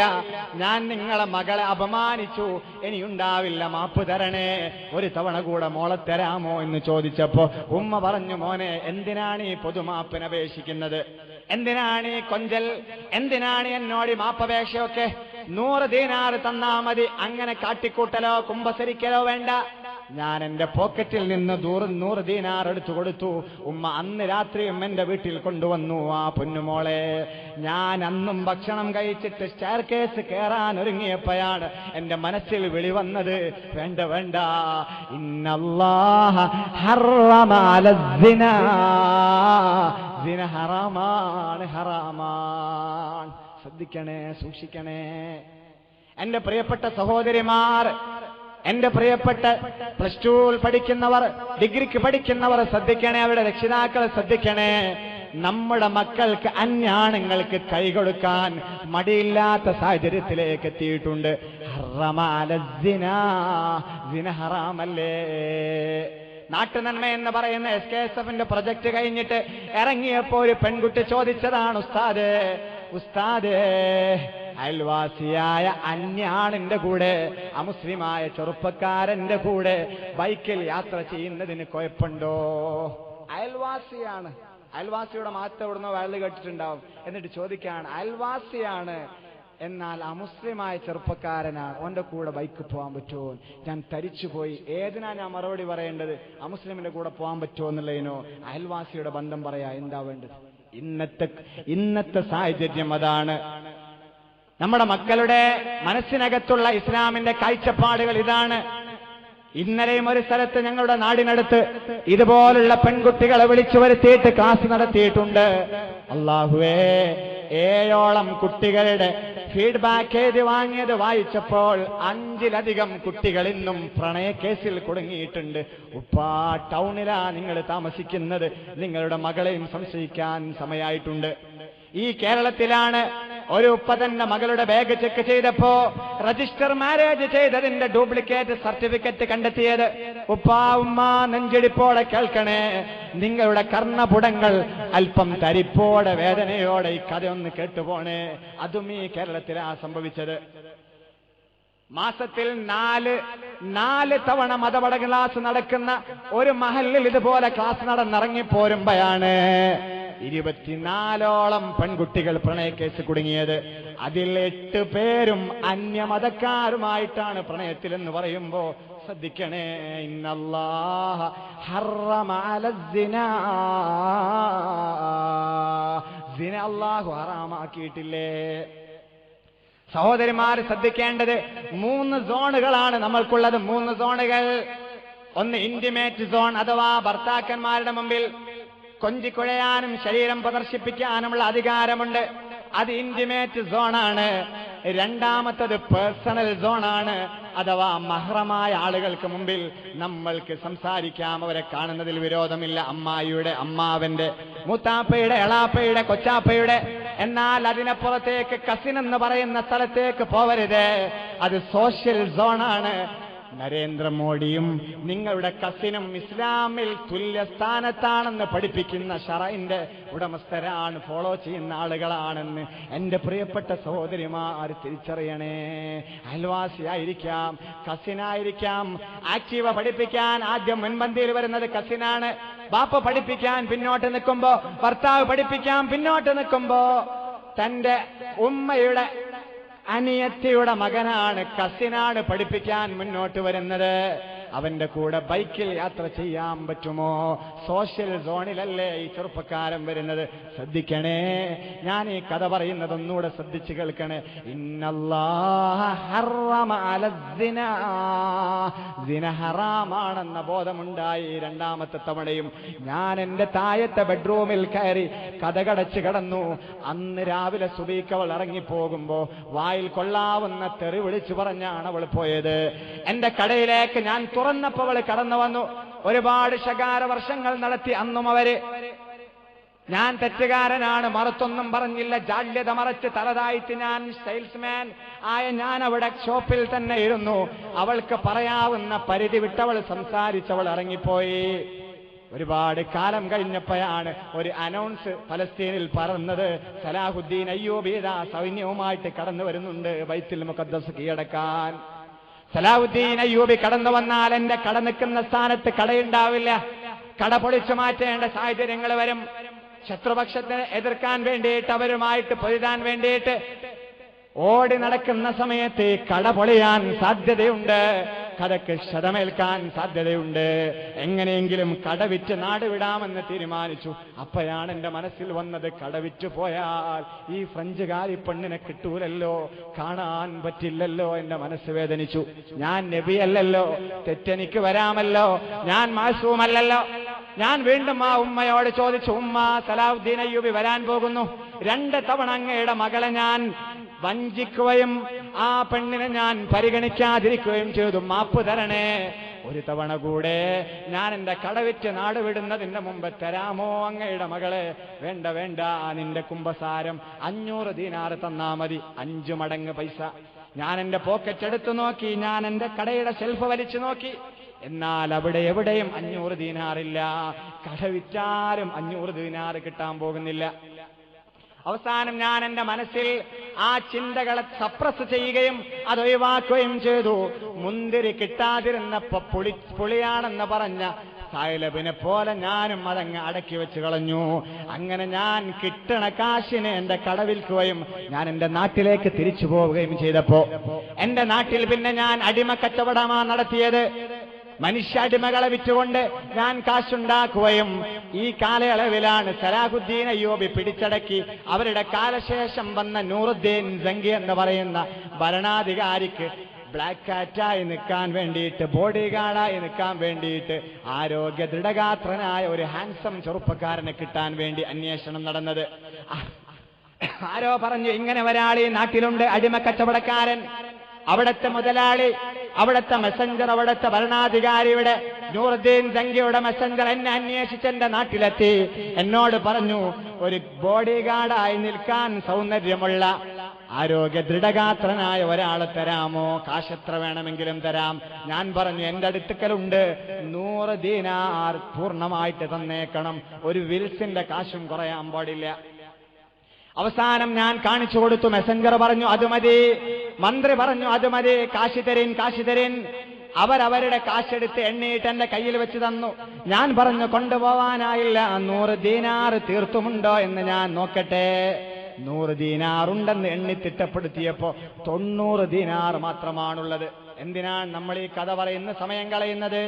ഞാൻ നിങ്ങളെ മകളെ അപമാനിച്ചു, ഇനി ഉണ്ടാവില്ല, മാപ്പ് തരണേ. ഒരു തവണ കൂടെ മോളെ തരാമോ എന്ന് ചോദിച്ചപ്പോ ഉമ്മ പറഞ്ഞു, മോനെ, എന്തിനാണ് ഈ പൊതുമാപ്പിന് അപേക്ഷിക്കുന്നത്? എന്തിനാണ് ഈ കൊഞ്ചൽ? എന്തിനാണ് എന്നോട് മാപ്പപേക്ഷയൊക്കെ? 100 ദീനാർ തന്നാ മതി. അങ്ങനെ കാട്ടിക്കൂട്ടലോ കുമ്പസരിക്കലോ വേണ്ട. ഞാൻ എന്റെ പോക്കറ്റിൽ നിന്ന് 100 ദീനാർ എടുത്തു കൊടുത്തു. ഉമ്മ അന്ന് രാത്രിയും എന്റെ വീട്ടിൽ കൊണ്ടുവന്നു ആ പൊന്നുമോളെ. ഞാൻ അന്നും ഭക്ഷണം കഴിച്ചിട്ട് സ്റ്റെയർ കേസ് കയറാൻ ഒരുങ്ങിയപ്പോഴാണ് എന്റെ മനസ്സിൽ വിളി വന്നത്, വേണ്ട വേണ്ട, ഇന്നല്ലാഹ ഹറമ അലസ്സിന, സിന ഹറാമാണ്, ഹറാമാണ്. ശ്രദ്ധിക്കണേ, സൂക്ഷിക്കണേ. എന്റെ പ്രിയപ്പെട്ട സഹോദരിമാർ, എന്റെ പ്രിയപ്പെട്ട +2 പഠിക്കുന്നവർ, ഡിഗ്രിക്ക് പഠിക്കുന്നവർ ശ്രദ്ധിക്കണേ. അവരുടെ രക്ഷിതാക്കൾ ശ്രദ്ധിക്കണേ. നമ്മുടെ മക്കൾക്ക് അന്യാണുങ്ങൾക്ക് കൈ കൊടുക്കാൻ മടിയില്ലാത്ത സാഹചര്യത്തിലേക്ക് എത്തിയിട്ടുണ്ട്. സിന ഹറാമല്ലേ? നാട്ടുനന്മ എന്ന് പറയുന്ന SKSFന്റെ പ്രൊജക്ട് കഴിഞ്ഞിട്ട് ഇറങ്ങിയപ്പോ ഒരു പെൺകുട്ടി ചോദിച്ചതാണ്, ഉസ്താദേ, അയൽവാസിയായ അന്യാണിന്റെ കൂടെ, അമുസ്ലിമായ ചെറുപ്പക്കാരന്റെ കൂടെ ബൈക്കിൽ യാത്ര ചെയ്യുന്നതിന് കുഴപ്പമുണ്ടോ? അയൽവാസിയാണ്, അയൽവാസിയുടെ മാറ്റം ഇവിടുന്ന് വയല് കേട്ടിട്ടുണ്ടാവും. എന്നിട്ട് ചോദിക്കാണ്, അയൽവാസിയാണ്, എന്നാൽ അമുസ്ലിമായ ചെറുപ്പക്കാരനാണ്, ഓന്റെ കൂടെ ബൈക്ക് പോകാൻ പറ്റുമോ? ഞാൻ തരിച്ചുപോയി. ഏതിനാ ഞാൻ മറുപടി പറയേണ്ടത്? അമുസ്ലിമിന്റെ കൂടെ പോകാൻ പറ്റുമോ എന്നുള്ളതിനോ അയൽവാസിയുടെ ബന്ധം പറയാ? എന്താ വേണ്ടത്? ഇന്നത്തെ സാഹചര്യം അതാണ്. നമ്മുടെ മക്കളുടെ മനസ്സിനകത്തുള്ള ഇസ്ലാമിന്റെ കാഴ്ചപ്പാടുകൾ ഇതാണ്. ഇന്നലെയും ഒരു സ്ഥലത്ത് ഞങ്ങളുടെ നാടിനടുത്ത് ഇതുപോലുള്ള പെൺകുട്ടികളെ വിളിച്ചു വരുത്തിയിട്ട് ക്ലാസ് നടത്തിയിട്ടുണ്ട്. അല്ലാഹുവേ, 7ഓളം കുട്ടികളുടെ ഫീഡ്ബാക്ക് എഴുതി വാങ്ങിയത് വായിച്ചപ്പോൾ 5ലധികം കുട്ടികൾ ഇന്നും പ്രണയക്കേസിൽ കുടുങ്ങിയിട്ടുണ്ട്. ഉപ്പാ, ടൗണിലാ നിങ്ങൾ താമസിക്കുന്നത്, നിങ്ങളുടെ മകളെയും സംശയിക്കാൻ സമയമായിട്ടുണ്ട്. ഈ കേരളത്തിലാണ് ഒരു ഉപ്പ തന്റെ മകളുടെ ബാഗ് ചെക്ക് ചെയ്തപ്പോ രജിസ്റ്റർ മാരേജ് ചെയ്തതിന്റെ ഡ്യൂപ്ലിക്കേറ്റ് സർട്ടിഫിക്കറ്റ് കണ്ടെത്തിയത്. ഉപ്പാ, ഉമ്മ, നെഞ്ചിടിപ്പോടെ കേൾക്കണേ. നിങ്ങളുടെ കർണപുടങ്ങൾ അല്പം തരിപ്പോടെ വേദനയോടെ ഈ കഥയൊന്ന് കേട്ടുപോണേ. അതും ഈ കേരളത്തിലാ സംഭവിച്ചത്. മാസത്തിൽ 4 തവണ മതപഠന ക്ലാസ് നടക്കുന്ന ഒരു മഹല്ലിൽ ഇതുപോലെ ക്ലാസ് നടന്നിറങ്ങിപ്പോരുമ്പോഴാണ് 24ഓളം പെൺകുട്ടികൾ പ്രണയക്കേസ് കുടുങ്ങിയത്. അതിൽ 8 പേരും അന്യമതക്കാരുമായിട്ടാണ് പ്രണയത്തിലെന്ന് പറയുമ്പോ ശ്രദ്ധിക്കണേ. ഇന്നല്ലാഹ ഹറമ അലസ്സിന, സിന അല്ലാഹു ഹറാമാക്കിയിട്ടില്ലേ? സഹോദരിമാർ ശ്രദ്ധിക്കേണ്ടത് 3 സോണുകളാണ് നമ്മൾക്കുള്ളത്. 3 സോണുകൾ. ഒന്ന് ഇന്റിമേറ്റ് സോൺ, അഥവാ ഭർത്താക്കന്മാരുടെ മുമ്പിൽ കൊഞ്ചിക്കുഴയാനും ശരീരം പ്രദർശിപ്പിക്കാനുമുള്ള അധികാരമുണ്ട്. അത് ഇന്റിമേറ്റ് സോണാണ്. രണ്ടാമത്തത് പേഴ്സണൽ സോണാണ്. അഥവാ മഹ്റമായ ആളുകൾക്ക് മുമ്പിൽ നമ്മൾക്ക് സംസാരിക്കാം, അവരെ കാണുന്നതിൽ വിരോധമില്ല. അമ്മായിയുടെ, അമ്മാവന്റെ, മുത്താപ്പയുടെ, എളാപ്പയുടെ, കൊച്ചാപ്പയുടെ. എന്നാൽ അതിനപ്പുറത്തേക്ക് കസിൻ എന്ന് പറയുന്ന സ്ഥലത്തേക്ക് പോവരുത്. അത് സോഷ്യൽ സോണാണ്. നരേന്ദ്രമോദിയും നിങ്ങളുടെ കസിനും ഇസ്ലാമിൽ തുല്യ സ്ഥാനത്താണെന്ന് പഠിപ്പിക്കുന്ന ശറഇന്റെ ഉടമസ്ഥരാണ്, ഫോളോ ചെയ്യുന്ന ആളുകളാണെന്ന് എന്റെ പ്രിയപ്പെട്ട സഹോദരിമാർ തിരിച്ചറിയണേ. അയൽവാസിയായിരിക്കാം, കസിനായിരിക്കാം. ആക്റ്റീവ പഠിപ്പിക്കാൻ ആദ്യം മുൻപന്തിയിൽ വരുന്നത് കസിനാണ്. ബാപ്പ പഠിപ്പിക്കാൻ പിന്നോട്ട് നിൽക്കുമ്പോ, ഭർത്താവ് പഠിപ്പിക്കാൻ പിന്നോട്ട് നിൽക്കുമ്പോ, തന്റെ ഉമ്മയുടെ അനിയത്തിയുടെ മകനാണ്, കസിനാണ് പഠിപ്പിക്കാൻ മുന്നോട്ട് വരുന്നത്. അവന്റെ കൂടെ ബൈക്കിൽ യാത്ര ചെയ്യാൻ പറ്റുമോ? സോഷ്യൽ സോണിലല്ലേ ഈ ചെറുപ്പക്കാരൻ വരുന്നത്. ശ്രദ്ധിക്കണേ, ഞാൻ ഈ കഥ പറയുന്നത് ഒന്നുകൂടെ ശ്രദ്ധിച്ചു കേൾക്കണേ. ഇന്നല്ലാഹ ഹറമ അലസ്സിനാ, സിന ഹറാമാണെന്ന ബോധമുണ്ടായി രണ്ടാമത്തെ തവണയും. ഞാൻ എന്റെ താഴത്തെ ബെഡ്റൂമിൽ കയറി കഥകടച്ച് കിടന്നു. അന്ന് രാവിലെ സുബീക്ക് അവൾ ഇറങ്ങിപ്പോകുമ്പോ വായിൽ കൊള്ളാവുന്ന തെറി വിളിച്ചു പറഞ്ഞാണ് അവൾ പോയത്. എന്റെ കടയിലേക്ക് ഞാൻ തുറന്നപ്പോൾ അവൾ കടന്നു വന്നു. ഒരുപാട് ശകാര വർഷങ്ങൾ നടത്തി. അന്നും അവര് ഞാൻ തെറ്റുകാരനാണ്, മറുത്തൊന്നും പറഞ്ഞില്ല. ജാള്യത മറച്ച് തലതായിട്ട് ഞാൻ സെയിൽസ്മാൻ ആയ ഞാൻ അവിടെ ഷോപ്പിൽ തന്നെ ഇരുന്നു. അവൾക്ക് പറയാവുന്ന പരിധി വിട്ടവൾ സംസാരിച്ചവൾ ഇറങ്ങിപ്പോയി. ഒരുപാട് കാലം കഴിഞ്ഞപ്പോഴാണ് ഒരു അനൗൺസ് ഫലസ്തീനിൽ പറന്നത്. സലാഹുദ്ദീൻ അയ്യൂബി സൈന്യവുമായിട്ട് കടന്നു വരുന്നുണ്ട് ബൈത്തുൽ മുഖദ്ദസ് കീഴടക്കാൻ. സലാഹുദ്ദീൻ അയ്യൂബി കടന്നു വന്നാൽ എന്റെ കട നിൽക്കുന്ന സ്ഥാനത്ത് കടയുണ്ടാവില്ല. കട പൊളിച്ചു മാറ്റേണ്ട സാഹചര്യങ്ങൾ വരും. ശത്രുപക്ഷത്തെ എതിർക്കാൻ വേണ്ടിയിട്ട്, അവരുമായിട്ട് പൊരുതാൻ വേണ്ടിയിട്ട് ഓടി നടക്കുന്ന സമയത്ത് കട പൊളിയാൻ സാധ്യതയുണ്ട്, കടക്ക് ക്ഷതമേൽക്കാൻ സാധ്യതയുണ്ട്. എങ്ങനെയെങ്കിലും കടവിറ്റ് നാട് വിടാമെന്ന് തീരുമാനിച്ചു. അപ്പോഴാണ് എന്റെ മനസ്സിൽ വന്നത്, കടവിറ്റ് പോയാൽ ഈ ഫ്രഞ്ചുകാരി പെണ്ണിനെ കിട്ടൂലല്ലോ, കാണാൻ പറ്റില്ലല്ലോ. എന്റെ മനസ്സ് വേദനിച്ചു. ഞാൻ നബിയല്ലല്ലോ, തെറ്റെനിക്ക് വരാമല്ലോ, ഞാൻ മാസൂമല്ലല്ലോ. ഞാൻ വീണ്ടും ആ ഉമ്മയോട് ചോദിച്ചു, ഉമ്മ, സലാഹുദ്ദീൻ അയ്യൂബി വരാൻ പോകുന്നു. 2 തവണ അങ്ങയുടെ മകളെ ഞാൻ വഞ്ചിക്കുകയും ആ പെണ്ണിനെ ഞാൻ പരിഗണിക്കാതിരിക്കുകയും ചെയ്തു, മാപ്പ് തരണേ. 1 തവണ കൂടെ ഞാൻ എന്റെ കടവിറ്റ് നാട് വിടുന്നതിന്റെ മുമ്പ് തരാമോ അങ്ങയുടെ മകളെ? വേണ്ട വേണ്ട, നിന്റെ കുമ്പസാരം 500 ദീനാർ തന്നാ മതി, 5 മടങ്ങ് പൈസ. ഞാൻ എന്റെ പോക്കറ്റ് എടുത്തു നോക്കി, ഞാൻ എന്റെ കടയുടെ ഷെൽഫ് വലിച്ചു നോക്കി. എന്നാൽ അവിടെ എവിടെയും 500 ദീനാറില്ല. കടവിറ്റാലും 500 ദീനാർ കിട്ടാൻ പോകുന്നില്ല. അവസാനം ഞാൻ എന്റെ മനസ്സിൽ ആ ചിന്തകളെ സപ്രസ് ചെയ്യുകയും അതൊഴിവാക്കുകയും ചെയ്തു. മുന്തിരി കിട്ടാതിരുന്നപ്പോ പുളിയാണെന്ന് പറഞ്ഞ സായിലബിനെ പോലെ ഞാനും അതങ്ങ് അടക്കി വെച്ച് കളഞ്ഞു. അങ്ങനെ ഞാൻ കിട്ടണ കാശിനെ എന്റെ കടവിൽക്കുകയും ഞാൻ എന്റെ നാട്ടിലേക്ക് തിരിച്ചു പോവുകയും ചെയ്തപ്പോ, എന്റെ നാട്ടിൽ പിന്നെ ഞാൻ അടിമക്കച്ചവടമാണ് നടത്തിയത്. മനുഷ്യാടിമകളെ വിറ്റുകൊണ്ട് ഞാൻ കാശുണ്ടാക്കുകയും ഈ കാലയളവിലാണ് സലാഹുദ്ദീൻ അയ്യൂബി പിടിച്ചടക്കി അവരുടെ കാലശേഷം വന്ന നൂറുദ്ദീൻ ജംഗി എന്ന് പറയുന്ന ഭരണാധികാരിക്ക് ബ്ലാക്ക് കാറ്റായി നിൽക്കാൻ വേണ്ടിയിട്ട്, ബോഡി ഗാർഡായി നിൽക്കാൻ വേണ്ടിയിട്ട് ആരോഗ്യ ദൃഢഗാത്രനായ ഒരു ഹാൻസം ചെറുപ്പക്കാരനെ കിട്ടാൻ വേണ്ടി അന്വേഷണം നടന്നത്. ആരോ പറഞ്ഞു, ഇങ്ങനെ ഒരാൾ ഈ നാട്ടിലുണ്ട്, അടിമക്കച്ചവടക്കാരൻ. അവിടുത്തെ മുതലാളി, അവിടുത്തെ മെസ്സഞ്ചർ, അവിടുത്തെ ഭരണാധികാരിയുടെ നൂറുദ്ദീൻ ജംഗിയുടെ മെസ്സഞ്ചർ എന്നെ അന്വേഷിച്ച് എന്റെ നാട്ടിലെത്തി. എന്നോട് പറഞ്ഞു, ഒരു ബോഡി ഗാർഡായി നിൽക്കാൻ സൗന്ദര്യമുള്ള ആരോഗ്യ ദൃഢഗാത്രനായ ഒരാളെ തരാമോ? കാശെത്ര വേണമെങ്കിലും തരാം. ഞാൻ പറഞ്ഞു, എന്റെ അടുക്കലുണ്ട് 100 ദീനാർ പൂർണ്ണമായിട്ട് തന്നേക്കണം, ഒരു വിൽസിന്റെ കാശും കുറയാൻ പാടില്ല. അവസാനം ഞാൻ കാണിച്ചു കൊടുത്തു. മെസ്സഞ്ചർ പറഞ്ഞു അത് മതി, മന്ത്രി പറഞ്ഞു അത് മതി, കാശ് തരീൻ, കാശ് തരീൻ. അവരവരുടെ കാശെടുത്ത് എണ്ണിയിട്ട് എന്റെ കയ്യിൽ വെച്ച് തന്നു. ഞാൻ പറഞ്ഞു, കൊണ്ടുപോവാനായില്ല, 100 ദീനാർ തീർത്തുമുണ്ടോ എന്ന് ഞാൻ നോക്കട്ടെ. 100 ദീനാർ ഉണ്ടെന്ന് എണ്ണി തിട്ടപ്പെടുത്തിയപ്പോ 90 ദീനാർ മാത്രമാണുള്ളത്. എന്തിനാണ് നമ്മൾ ഈ കഥ പറയുന്ന സമയം കളയുന്നത്?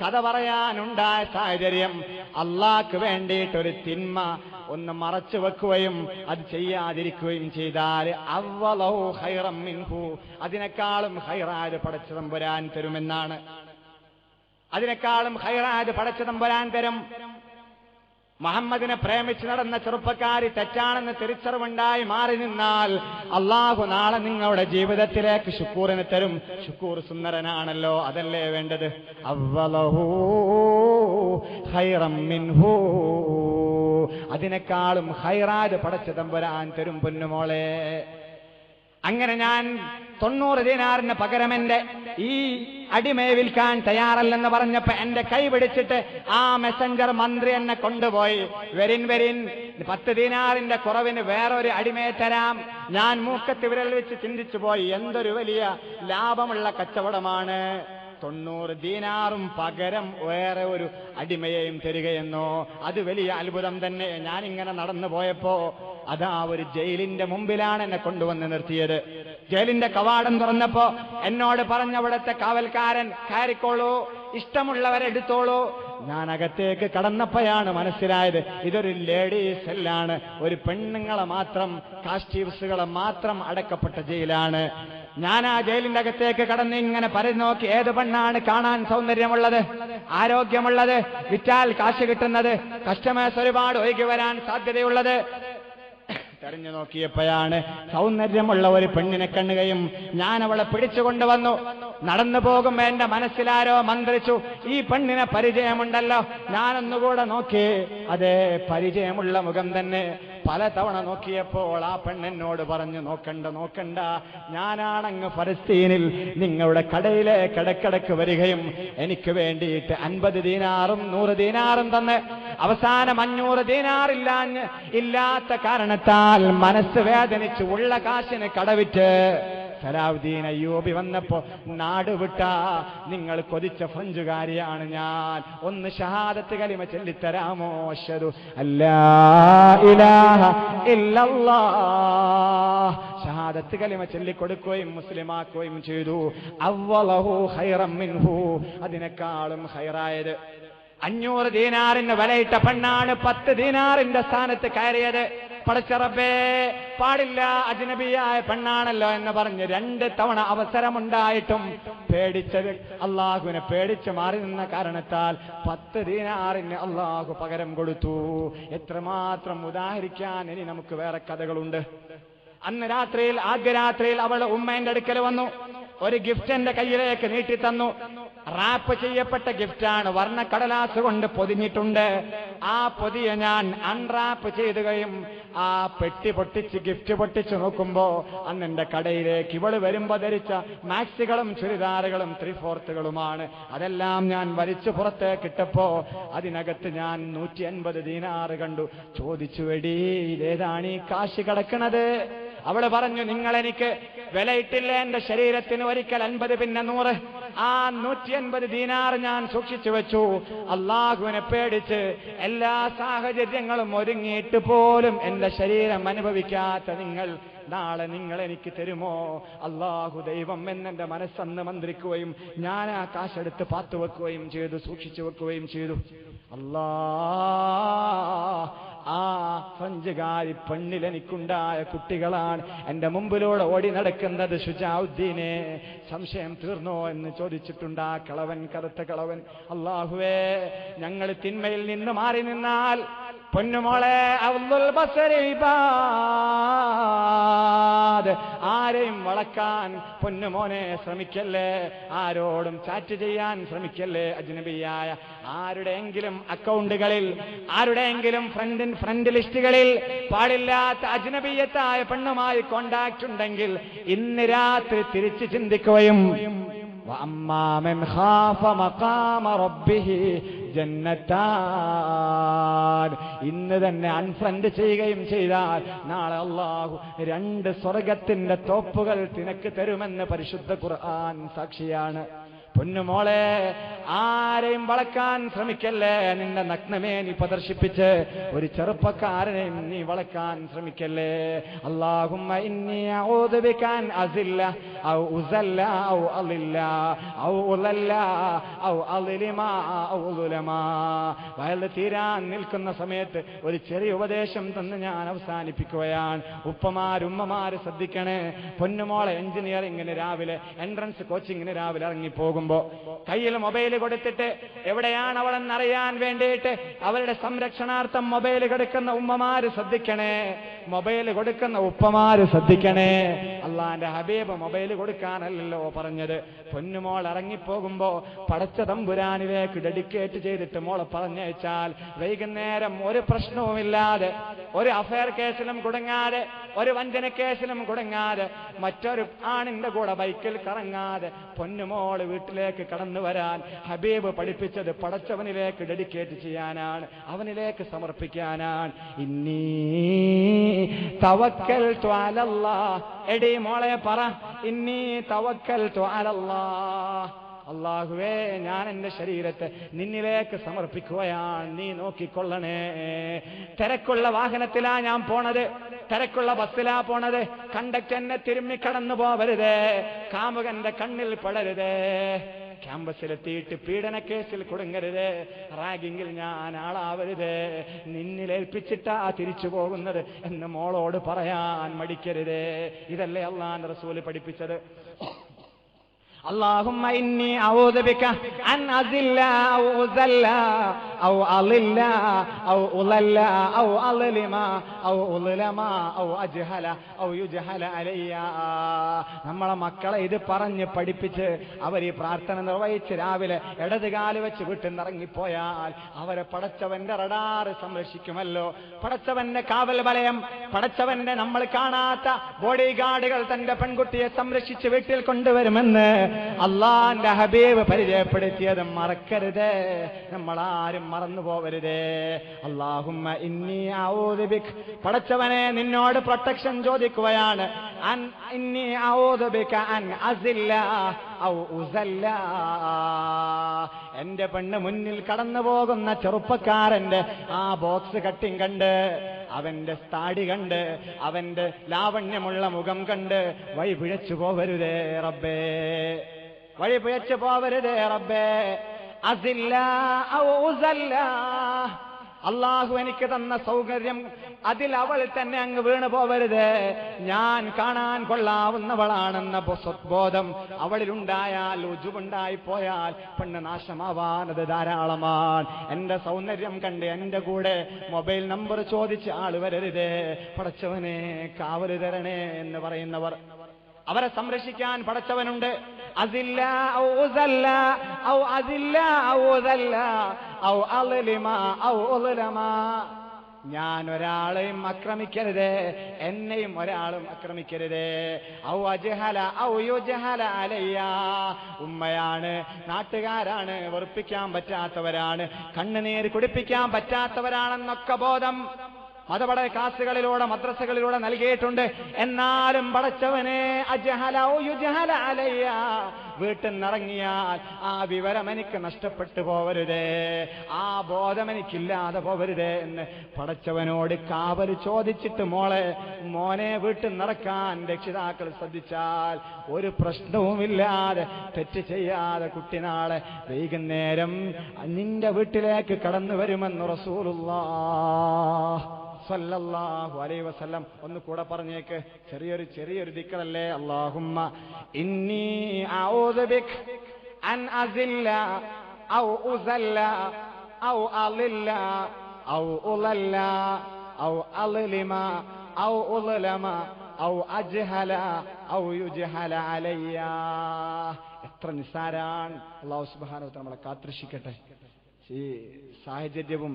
കഥ പറയാനുണ്ടായ സാഹചര്യം, അള്ളാഹ്ക്ക് വേണ്ടിയിട്ടൊരു തിന്മ ഒന്ന് മറച്ചു വെക്കുകയും അത് ചെയ്യാതിരിക്കുകയും ചെയ്താൽ അവ്വലഹു ഖൈറൻ മിൻഹു, അതിനേക്കാളും ഖൈറായത് പടച്ച തമ്പുരാൻ തരുമെന്നാണ്. അതിനേക്കാളും ഖൈറായത് പടച്ച തമ്പുരാൻ തരും. മുഹമ്മദിനെ പ്രേമിച്ച് നടന്ന ചെറുപ്പക്കാരി തെറ്റാണെന്ന് തിരിച്ചറിവുണ്ടായി മാറി നിന്നാൽ അള്ളാഹു നാളെ നിങ്ങളുടെ ജീവിതത്തിലേക്ക് ശുക്കൂറിന് തരും. ശുക്കൂർ സുന്ദരനാണല്ലോ, അതല്ലേ വേണ്ടത്. അവ്വലഹു ഖൈറം മിൻഹു, അതിനേക്കാളും ഖൈറാത് പടച്ച തമ്പുരാൻ തരും പൊന്നുമോളെ. അങ്ങനെ ഞാൻ 90 ദീനാറിന് പകരം എന്റെ ഈ അടിമയെ വിൽക്കാൻ തയ്യാറല്ലെന്ന് പറഞ്ഞപ്പോ എന്റെ കൈ പിടിച്ചിട്ട് ആ മെസ്സഞ്ചർ മന്ത്രി എന്നെ കൊണ്ടുപോയി. വരിൻ 10 ദീനാറിന്റെ കുറവിന് വേറൊരു അടിമയെ തരാം. ഞാൻ മൂക്കത്ത് വിരൽ വെച്ച് ചിന്തിച്ചു പോയി, എന്തൊരു വലിയ ലാഭമുള്ള കച്ചവടമാണ്. 90 ദീനാറും പകരം വേറെ ഒരു അടിമയെയും തരികയെന്നോ, അത് വലിയ അത്ഭുതം തന്നെ. ഞാനിങ്ങനെ നടന്നു പോയപ്പോ അതാ ഒരു ജയിലിന്റെ മുമ്പിലാണ് എന്നെ കൊണ്ടുവന്ന് നിർത്തിയത്. ജയിലിന്റെ കവാടം തുറന്നപ്പോ എന്നോട് പറഞ്ഞ അവിടുത്തെ കാവൽക്കാരൻ, കയറിക്കോളൂ, ഇഷ്ടമുള്ളവരെടുത്തോളൂ. ഞാൻ അകത്തേക്ക് കടന്നപ്പോഴാണ് മനസ്സിലായത് ഇതൊരു ലേഡീസ് സെല്ലാണ്, ഒരു പെണ്ണുങ്ങളെ മാത്രം, കാസ്റ്റീവ്സുകളെ മാത്രം അടക്കപ്പെട്ട ജയിലാണ്. ഞാൻ ആ ജയിലിന്റെ അകത്തേക്ക് കടന്ന് ഇങ്ങനെ നോക്കി, ഏത് പെണ്ണാണ് കാണാൻ സൗന്ദര്യമുള്ളത്, ആരോഗ്യമുള്ളത്, വിറ്റാൽ കാശ് കിട്ടുന്നത്, കസ്റ്റമേഴ്സ് ഒരുപാട് ഒഴുകി വരാൻ സാധ്യതയുള്ളത്. തെരഞ്ഞു നോക്കിയപ്പോഴാണ് സൗന്ദര്യമുള്ള ഒരു പെണ്ണിനെ കാണുകയും ഞാൻ അവളെ പിടിച്ചുകൊണ്ടുവന്നു. നടന്നു പോകുമ്പോ എന്റെ മനസ്സിലാരോ മന്ത്രിച്ചു, ഈ പെണ്ണിനെ പരിചയമുണ്ടല്ലോ. ഞാനൊന്നുകൂടെ നോക്കി, അതേ പരിചയമുള്ള മുഖം തന്നെ. പലതവണ നോക്കിയപ്പോൾ ആ പെണ്ണെന്നോട് പറഞ്ഞു, നോക്കണ്ട, ഞാനാണങ്ങ് ഫലസ്തീനിൽ നിങ്ങളുടെ കടയിലേക്ക് ഇടക്കിടക്ക് വരികയും എനിക്ക് വേണ്ടിയിട്ട് 50 ദീനാറും 100 ദീനാറും തന്ന് അവസാനം 500 ദീനാറില്ലാത്ത കാരണത്താൽ മനസ്സ് വേദനിച്ച് ഉള്ള കാശിന് കടവിറ്റ് സലാഹുദ്ദീൻ അയ്യൂബി വന്നപ്പോ, നാടുവിട്ട നിങ്ങൾ കൊതിച്ച ഫ്രഞ്ചുകാരിയാണ് ഞാൻ, ഒന്ന് ഷഹാദത്ത് കലിമ ചൊല്ലിത്തരാമോ? അശ്ഹദു അല്ലാ ഇലാഹ ഇല്ലല്ലാഹ്. ഷഹാദത്ത് കലിമ ചൊല്ലിക്കൊടുക്കുകയും മുസ്ലിമാക്കുകയും ചെയ്തു. അവ്വലഹു ഖൈറം മിൻഹു, അതിനേക്കാളും ഖൈറായത്. 500 ദീനാറിന് വിലയിട്ട പെണ്ണാണ് 10 ദീനാറിന്റെ സ്ഥാനത്ത് കയറിയത്. പടച്ചറബേ, പാടില്ല, അജ്നബിയായ പെണ്ണാണല്ലോ എന്ന് പറഞ്ഞ് 2 തവണ അവസരമുണ്ടായിട്ടും പേടിച്ചത്, അള്ളാഹുവിനെ പേടിച്ച് മാറി നിന്ന കാരണത്താൽ 10 ദീനാറിന് അള്ളാഹു പകരം കൊടുത്തു. എത്രമാത്രം ഉദാഹരിക്കാൻ ഇനി നമുക്ക് വേറെ കഥകളുണ്ട്. അന്ന് രാത്രിയിൽ, ആദ്യ രാത്രിയിൽ അവൾ ഉമ്മേന്റെ അടുക്കൽ വന്നു. ഒരു ഗിഫ്റ്റ് എന്റെ കയ്യിലേക്ക് നീട്ടി തന്നു. റാപ്പ് ചെയ്യപ്പെട്ട ഗിഫ്റ്റാണ്, വർണ്ണക്കടലാസ് കൊണ്ട് പൊതിഞ്ഞിട്ടുണ്ട്. ആ പൊതിയെ ഞാൻ അൺറാപ്പ് ചെയ്യുകയും ആ പെട്ടി പൊട്ടിച്ച് ഗിഫ്റ്റ് പൊട്ടിച്ച് നോക്കുമ്പോ അന്ന് എന്റെ കടയിലേക്ക് ഇവള് വരുമ്പോ ധരിച്ച മാക്സികളും ചുരിദാറുകളും 3/4 അതെല്ലാം ഞാൻ വലിച്ചു പുറത്തേക്ക് ഇട്ടപ്പോ അതിനകത്ത് ഞാൻ 150 ദീനാറ് കണ്ടു. ചോദിച്ചു, എടീ, ഇതേതാണ് ഈ കാശ് കിടക്കണത്? അവള് പറഞ്ഞു, നിങ്ങൾ എനിക്ക് വിലയിട്ടില്ല, എന്റെ ശരീരത്തിന് ഒരിക്കൽ 50 പിന്നെ 100. ആ 150 ദീനാർ ഞാൻ സൂക്ഷിച്ചു വെച്ചു. അള്ളാഹുവിനെ പേടിച്ച് എല്ലാ സാഹചര്യങ്ങളും ഒരുങ്ങിയിട്ട് പോലും എന്റെ ശരീരം അനുഭവിക്കാത്ത നിങ്ങൾ നാളെ നിങ്ങൾ എനിക്ക് തരുമോ? അള്ളാഹു ദൈവം എന്നെന്റെ മനസ്സന്ന് മന്ത്രിക്കുകയും ഞാൻ ആ കാശെടുത്ത് പാത്തു വെക്കുകയും ചെയ്തു, സൂക്ഷിച്ചു വെക്കുകയും ചെയ്തു. ആ ഫ്രഞ്ചുകാരി പെണ്ണിൽ എനിക്കുണ്ടായ കുട്ടികളാണ് എന്റെ മുമ്പിലൂടെ ഓടി നടക്കുന്നത്. ശുജാഉദ്ദീനെ, സംശയം തീർന്നോ എന്ന് ചോദിച്ചിട്ടുണ്ട് ആ കളവൻ, കറുത്ത കളവൻ. അല്ലാഹുവേ, ഞങ്ങൾ തിന്മയിൽ നിന്ന് മാറി നിന്നാൽ പൊന്നുമോളെ, അബ്ദുൽ ബസരി ഇബാദ്, ആരെയും വളക്കാൻ പൊന്നുമോനെ ശ്രമിക്കല്ലേ, ആരോടും ചാറ്റ് ചെയ്യാൻ ശ്രമിക്കല്ലേ. അജ്നബിയായ ആരുടെയെങ്കിലും അക്കൗണ്ടുകളിൽ, ആരുടെയെങ്കിലും ഫ്രണ്ട് ലിസ്റ്റുകളിൽ പാടില്ലാത്ത അജ്നബിയത്തായ പെണ്ണുമായി കോണ്ടാക്ട് ഉണ്ടെങ്കിൽ ഇന്ന് രാത്രി തിരിച്ച് ചിന്തിക്കുകയും وأما من خاف مقام ربه ജന്നത്താൻ, ഇന്ന് തന്നെ അൺഫ്രണ്ട് ചെയ്യുകയും ചെയ്താൽ നാളെ അള്ളാഹു 2 സ്വർഗത്തിന്റെ തോപ്പുകൾ നിനക്ക് തരുമെന്ന് പരിശുദ്ധ ഖുർആൻ സാക്ഷിയാണ്. പൊന്നുമോളെ, ആരെയും വളക്കാൻ ശ്രമിക്കല്ലേ. നിന്റെ നഗ്നമേ നീ പ്രദർശിപ്പിച്ച് ഒരു ചെറുപ്പക്കാരനെയും നീ വളക്കാൻ ശ്രമിക്കല്ലേ. അല്ലാഹുമ്മ ഇന്നി അഊദു ബിക അൻ അസില്ല ഔ ഉസല്ല ഔ അളില്ല ഔ ഉലല്ല ഔ അളിലിമ ഔ ഉലമ. വയൽ തീരാൻ നിൽക്കുന്ന സമയത്ത് ഒരു ചെറിയ ഉപദേശം തന്ന് ഞാൻ അവസാനിപ്പിക്കുകയാണ്. ഉപ്പമാരുമ്മമാര് ശ്രദ്ധിക്കണേ. പൊന്നുമോളെ, എഞ്ചിനീയറിംഗിന് രാവിലെ, എൻട്രൻസ് കോച്ചിങ്ങിന് രാവിലെ ഇറങ്ങിപ്പോകും. പോകുമ്പോ കയ്യിൽ മൊബൈൽ കൊടുത്തിട്ട് എവിടെയാണ് അവളെന്നറിയാൻ വേണ്ടിയിട്ട് അവരുടെ സംരക്ഷണാർത്ഥം മൊബൈൽ കൊടുക്കുന്ന ഉമ്മമാര് ശ്രദ്ധിക്കണേ, മൊബൈൽ കൊടുക്കുന്ന ഉപ്പമാര് ശ്രദ്ധിക്കണേ. അള്ളാന്റെ ഹബീബ് മൊബൈൽ കൊടുക്കാനല്ലോ പറഞ്ഞത്. പൊന്നുമോൾ ഇറങ്ങിപ്പോകുമ്പോ പടച്ച തമ്പുരാനിലേക്ക് ഡെഡിക്കേറ്റ് ചെയ്തിട്ട് മോളെ പറഞ്ഞയച്ചാൽ വൈകുന്നേരം ഒരു പ്രശ്നവുമില്ലാതെ, ഒരു അഫയർ കേസിലും കുടുങ്ങാതെ, ഒരു വഞ്ചന കേസിലും കുടുങ്ങാതെ, മറ്റൊരു ആണിന്റെ കൂടെ ബൈക്കിൽ കറങ്ങാതെ പൊന്നുമോള് വീട്ടിലേക്ക് കടന്നു വരാൻ ഹബീബ് പഠിപ്പിച്ചത് പടച്ചവനിലേക്ക് ഡെഡിക്കേറ്റ് ചെയ്യാനാണ്, അവനിലേക്ക് സമർപ്പിക്കാനാണ്. ഇന്നീ തവക്കൽതു അലല്ലാഹ്. എടീ മോളെ പറ, ഇന്നീ തവക്കൽതു അലല്ലാഹ്. അല്ലാഹുവേ, ഞാൻ എന്റെ ശരീരത്തെ നിന്നിലേക്ക് സമർപ്പിക്കുകയാണ്, നീ നോക്കിക്കൊള്ളണേ. തിരക്കുള്ള വാഹനത്തിലാ ഞാൻ പോണത്, തിരക്കുള്ള ബസ്സിലാ പോണത്, കണ്ടക്ടർ എന്നെ തിരുമ്മി കടന്നു പോവരുതേ, കാമുകന്റെ കണ്ണിൽ പെടരുതേ, ക്യാമ്പസിലെത്തിയിട്ട് പീഡന കേസിൽ കുടുങ്ങരുത്, റാഗിങ്ങിൽ ഞാൻ ആളാവരുത്, നിന്നിലേൽപ്പിച്ചിട്ടാ തിരിച്ചു പോകുന്നത് എന്ന് മോളോട് പറയാൻ മടിക്കരുതേ. ഇതല്ലേ അല്ലാഹുവിന്റെ റസൂൽ പഠിപ്പിച്ചത്. اللهم إني أعوذ بك أن أذل أو أذل أو أضل أو أضل أو أظلم أو أظلم أو أجهل أو يجهل علي. നമ്മളെ മക്കളെ ഇത് പറഞ്ഞ് പഠിപ്പിച്ച് അവർ ഈ പ്രാർത്ഥന നിർവഹിച്ച് രാവിലെ ഇടത് കാല് വെച്ച് വീട്ടിൽ നിന്നിറങ്ങിപ്പോയാൽ അവരെ പടച്ചവന്റെ റഡാർ സംരക്ഷിക്കുമല്ലോ. പടച്ചവന്റെ കാവൽ വലയം, പടച്ചവന്റെ നമ്മൾ കാണാത്ത ബോഡി ഗാർഡുകൾ തന്റെ പെൺകുട്ടിയെ സംരക്ഷിച്ച് വീട്ടിൽ കൊണ്ടുവരുമെന്ന് അള്ളാന്റെ ഹബീബ് പരിചയപ്പെടുത്തിയത് മറക്കരുത്, നമ്മളാരും മറന്നു പോവരുതേ. അല്ലാഹുമ്മ ഇന്നി അഊദു ബിക, പടച്ചവനെ നിന്നോട് പ്രൊട്ടക്ഷൻ ചോദിക്കുകയാണ്. ഇന്നി അഊദു ബിക അൻ അസില്ല ഔ ഉസല്ല. എന്റെ പെണ്ണ് മുന്നിൽ കടന്നു പോകുന്ന ചെറുപ്പക്കാരന്റെ ആ ബോക്സ് കട്ടിങ് കണ്ട്, അവന്റെ താടി കണ്ട്, അവന്റെ ലാവണ്യമുള്ള മുഖം കണ്ട് വഴി പിഴച്ചു പോവരുതേ റബ്ബേ, വഴി പിഴച്ചു പോവരുതേ റബ്ബേ. അസില്ല ഔ ഉസല്ല. അള്ളാഹു എനിക്ക് തന്ന സൗകര്യം അതിൽ അവൾ തന്നെ അങ്ങ് വീണു പോവരുത്. ഞാൻ കാണാൻ കൊള്ളാവുന്നവളാണെന്ന ബോധം അവളിലുണ്ടായാൽ, ഉജുബുണ്ടായി പോയാൽ പെണ്ണ് നാശമാവാനത് ധാരാളമാണ്. എന്റെ സൗന്ദര്യം കണ്ട് എന്റെ കൂടെ മൊബൈൽ നമ്പർ ചോദിച്ച് ആള് വരരുതേ. പടച്ചവനെ കാവല് തരണേ എന്ന് പറയുന്നവർ, അവരെ സംരക്ഷിക്കാൻ പടച്ചവനുണ്ട്. അസില്ല ഔ ഉസല്ല ഔ അസില്ല ഔ ഉസല്ല ഔ അളിമ ഔ ഉളമ. ഞാൻ ഒരാളെയും ആക്രമിക്കരുതേ, എന്നെയും ഒരാളും ആക്രമിക്കരുതേ. ഔ അജ്ഹല ഔ യുജ്ഹല അലയ്യ. ഉമ്മയാണ്, നാട്ടുകാരാണ്, വെറുപ്പിക്കാൻ പറ്റാത്തവരാണ്, കണ്ണുനീര് കുടിപ്പിക്കാൻ പറ്റാത്തവരാണെന്നൊക്കെ ബോധം മതപഠ ക്ലാസുകളിലൂടെ മദ്രസകളിലൂടെ നൽകിയിട്ടുണ്ട്. എന്നാലും പടച്ചവനെ അജ്ഹല ഔ യുജ്ഹല അലയ്യ, വീട്ടിൽ നിന്നിറങ്ങിയാൽ ആ വിവരം എനിക്ക് നഷ്ടപ്പെട്ടു പോവരുതേ, ആ ബോധം എനിക്കില്ലാതെ പോവരുതേ എന്ന് പടച്ചവനോട് കാവല് ചോദിച്ചിട്ട് മോനെ വീട്ടിൽ നിറക്കാൻ രക്ഷിതാക്കൾ ശ്രദ്ധിച്ചാൽ ഒരു പ്രശ്നവുമില്ലാതെ, തെറ്റ് ചെയ്യാതെ കുട്ടി നാളെ വൈകുന്നേരം നിന്റെ വീട്ടിലേക്ക് കടന്നു വരുമെന്ന് റസൂലുള്ളാഹ് സല്ലല്ലാഹു അലൈഹി വസല്ലം. ഒന്ന് കൂടെ പറഞ്ഞേക്ക്, ചെറിയൊരു ദിക്റല്ലേ. അല്ലാഹുമ്മ ഇന്നി അഊദു ബിക അൻ അസില്ല ഔ ഉസല്ല ഔ അളില്ല ഔ ഉളല്ല ഔ അളിമ ഔ ഉളമ ഔ അജ്ഹല ഔ യുജ്ഹല അലയ്യ. എത്ര നിസ്സാരാണ്. അല്ലാഹു സുബ്ഹാനഹു വ തആല നമ്മളെ കാത്തുരക്ഷിക്കട്ടെ. ഈ സാഹചര്യവും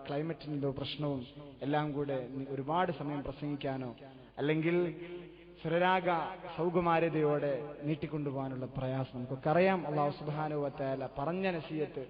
ക്ലൈമറ്റിന്റെ പ്രശ്നവും എല്ലാം കൂടെ ഒരുപാട് സമയം പ്രസംഗിക്കാനോ അല്ലെങ്കിൽ സ്വരരാഗ സൗകുമാര്യതയോടെ നീട്ടിക്കൊണ്ടുപോകാനുള്ള പ്രയാസം നമുക്കൊക്കെ അറിയാം. അല്ലാഹു സുബ്ഹാനഹു വ തആല പറഞ്ഞ നസീഹത്ത്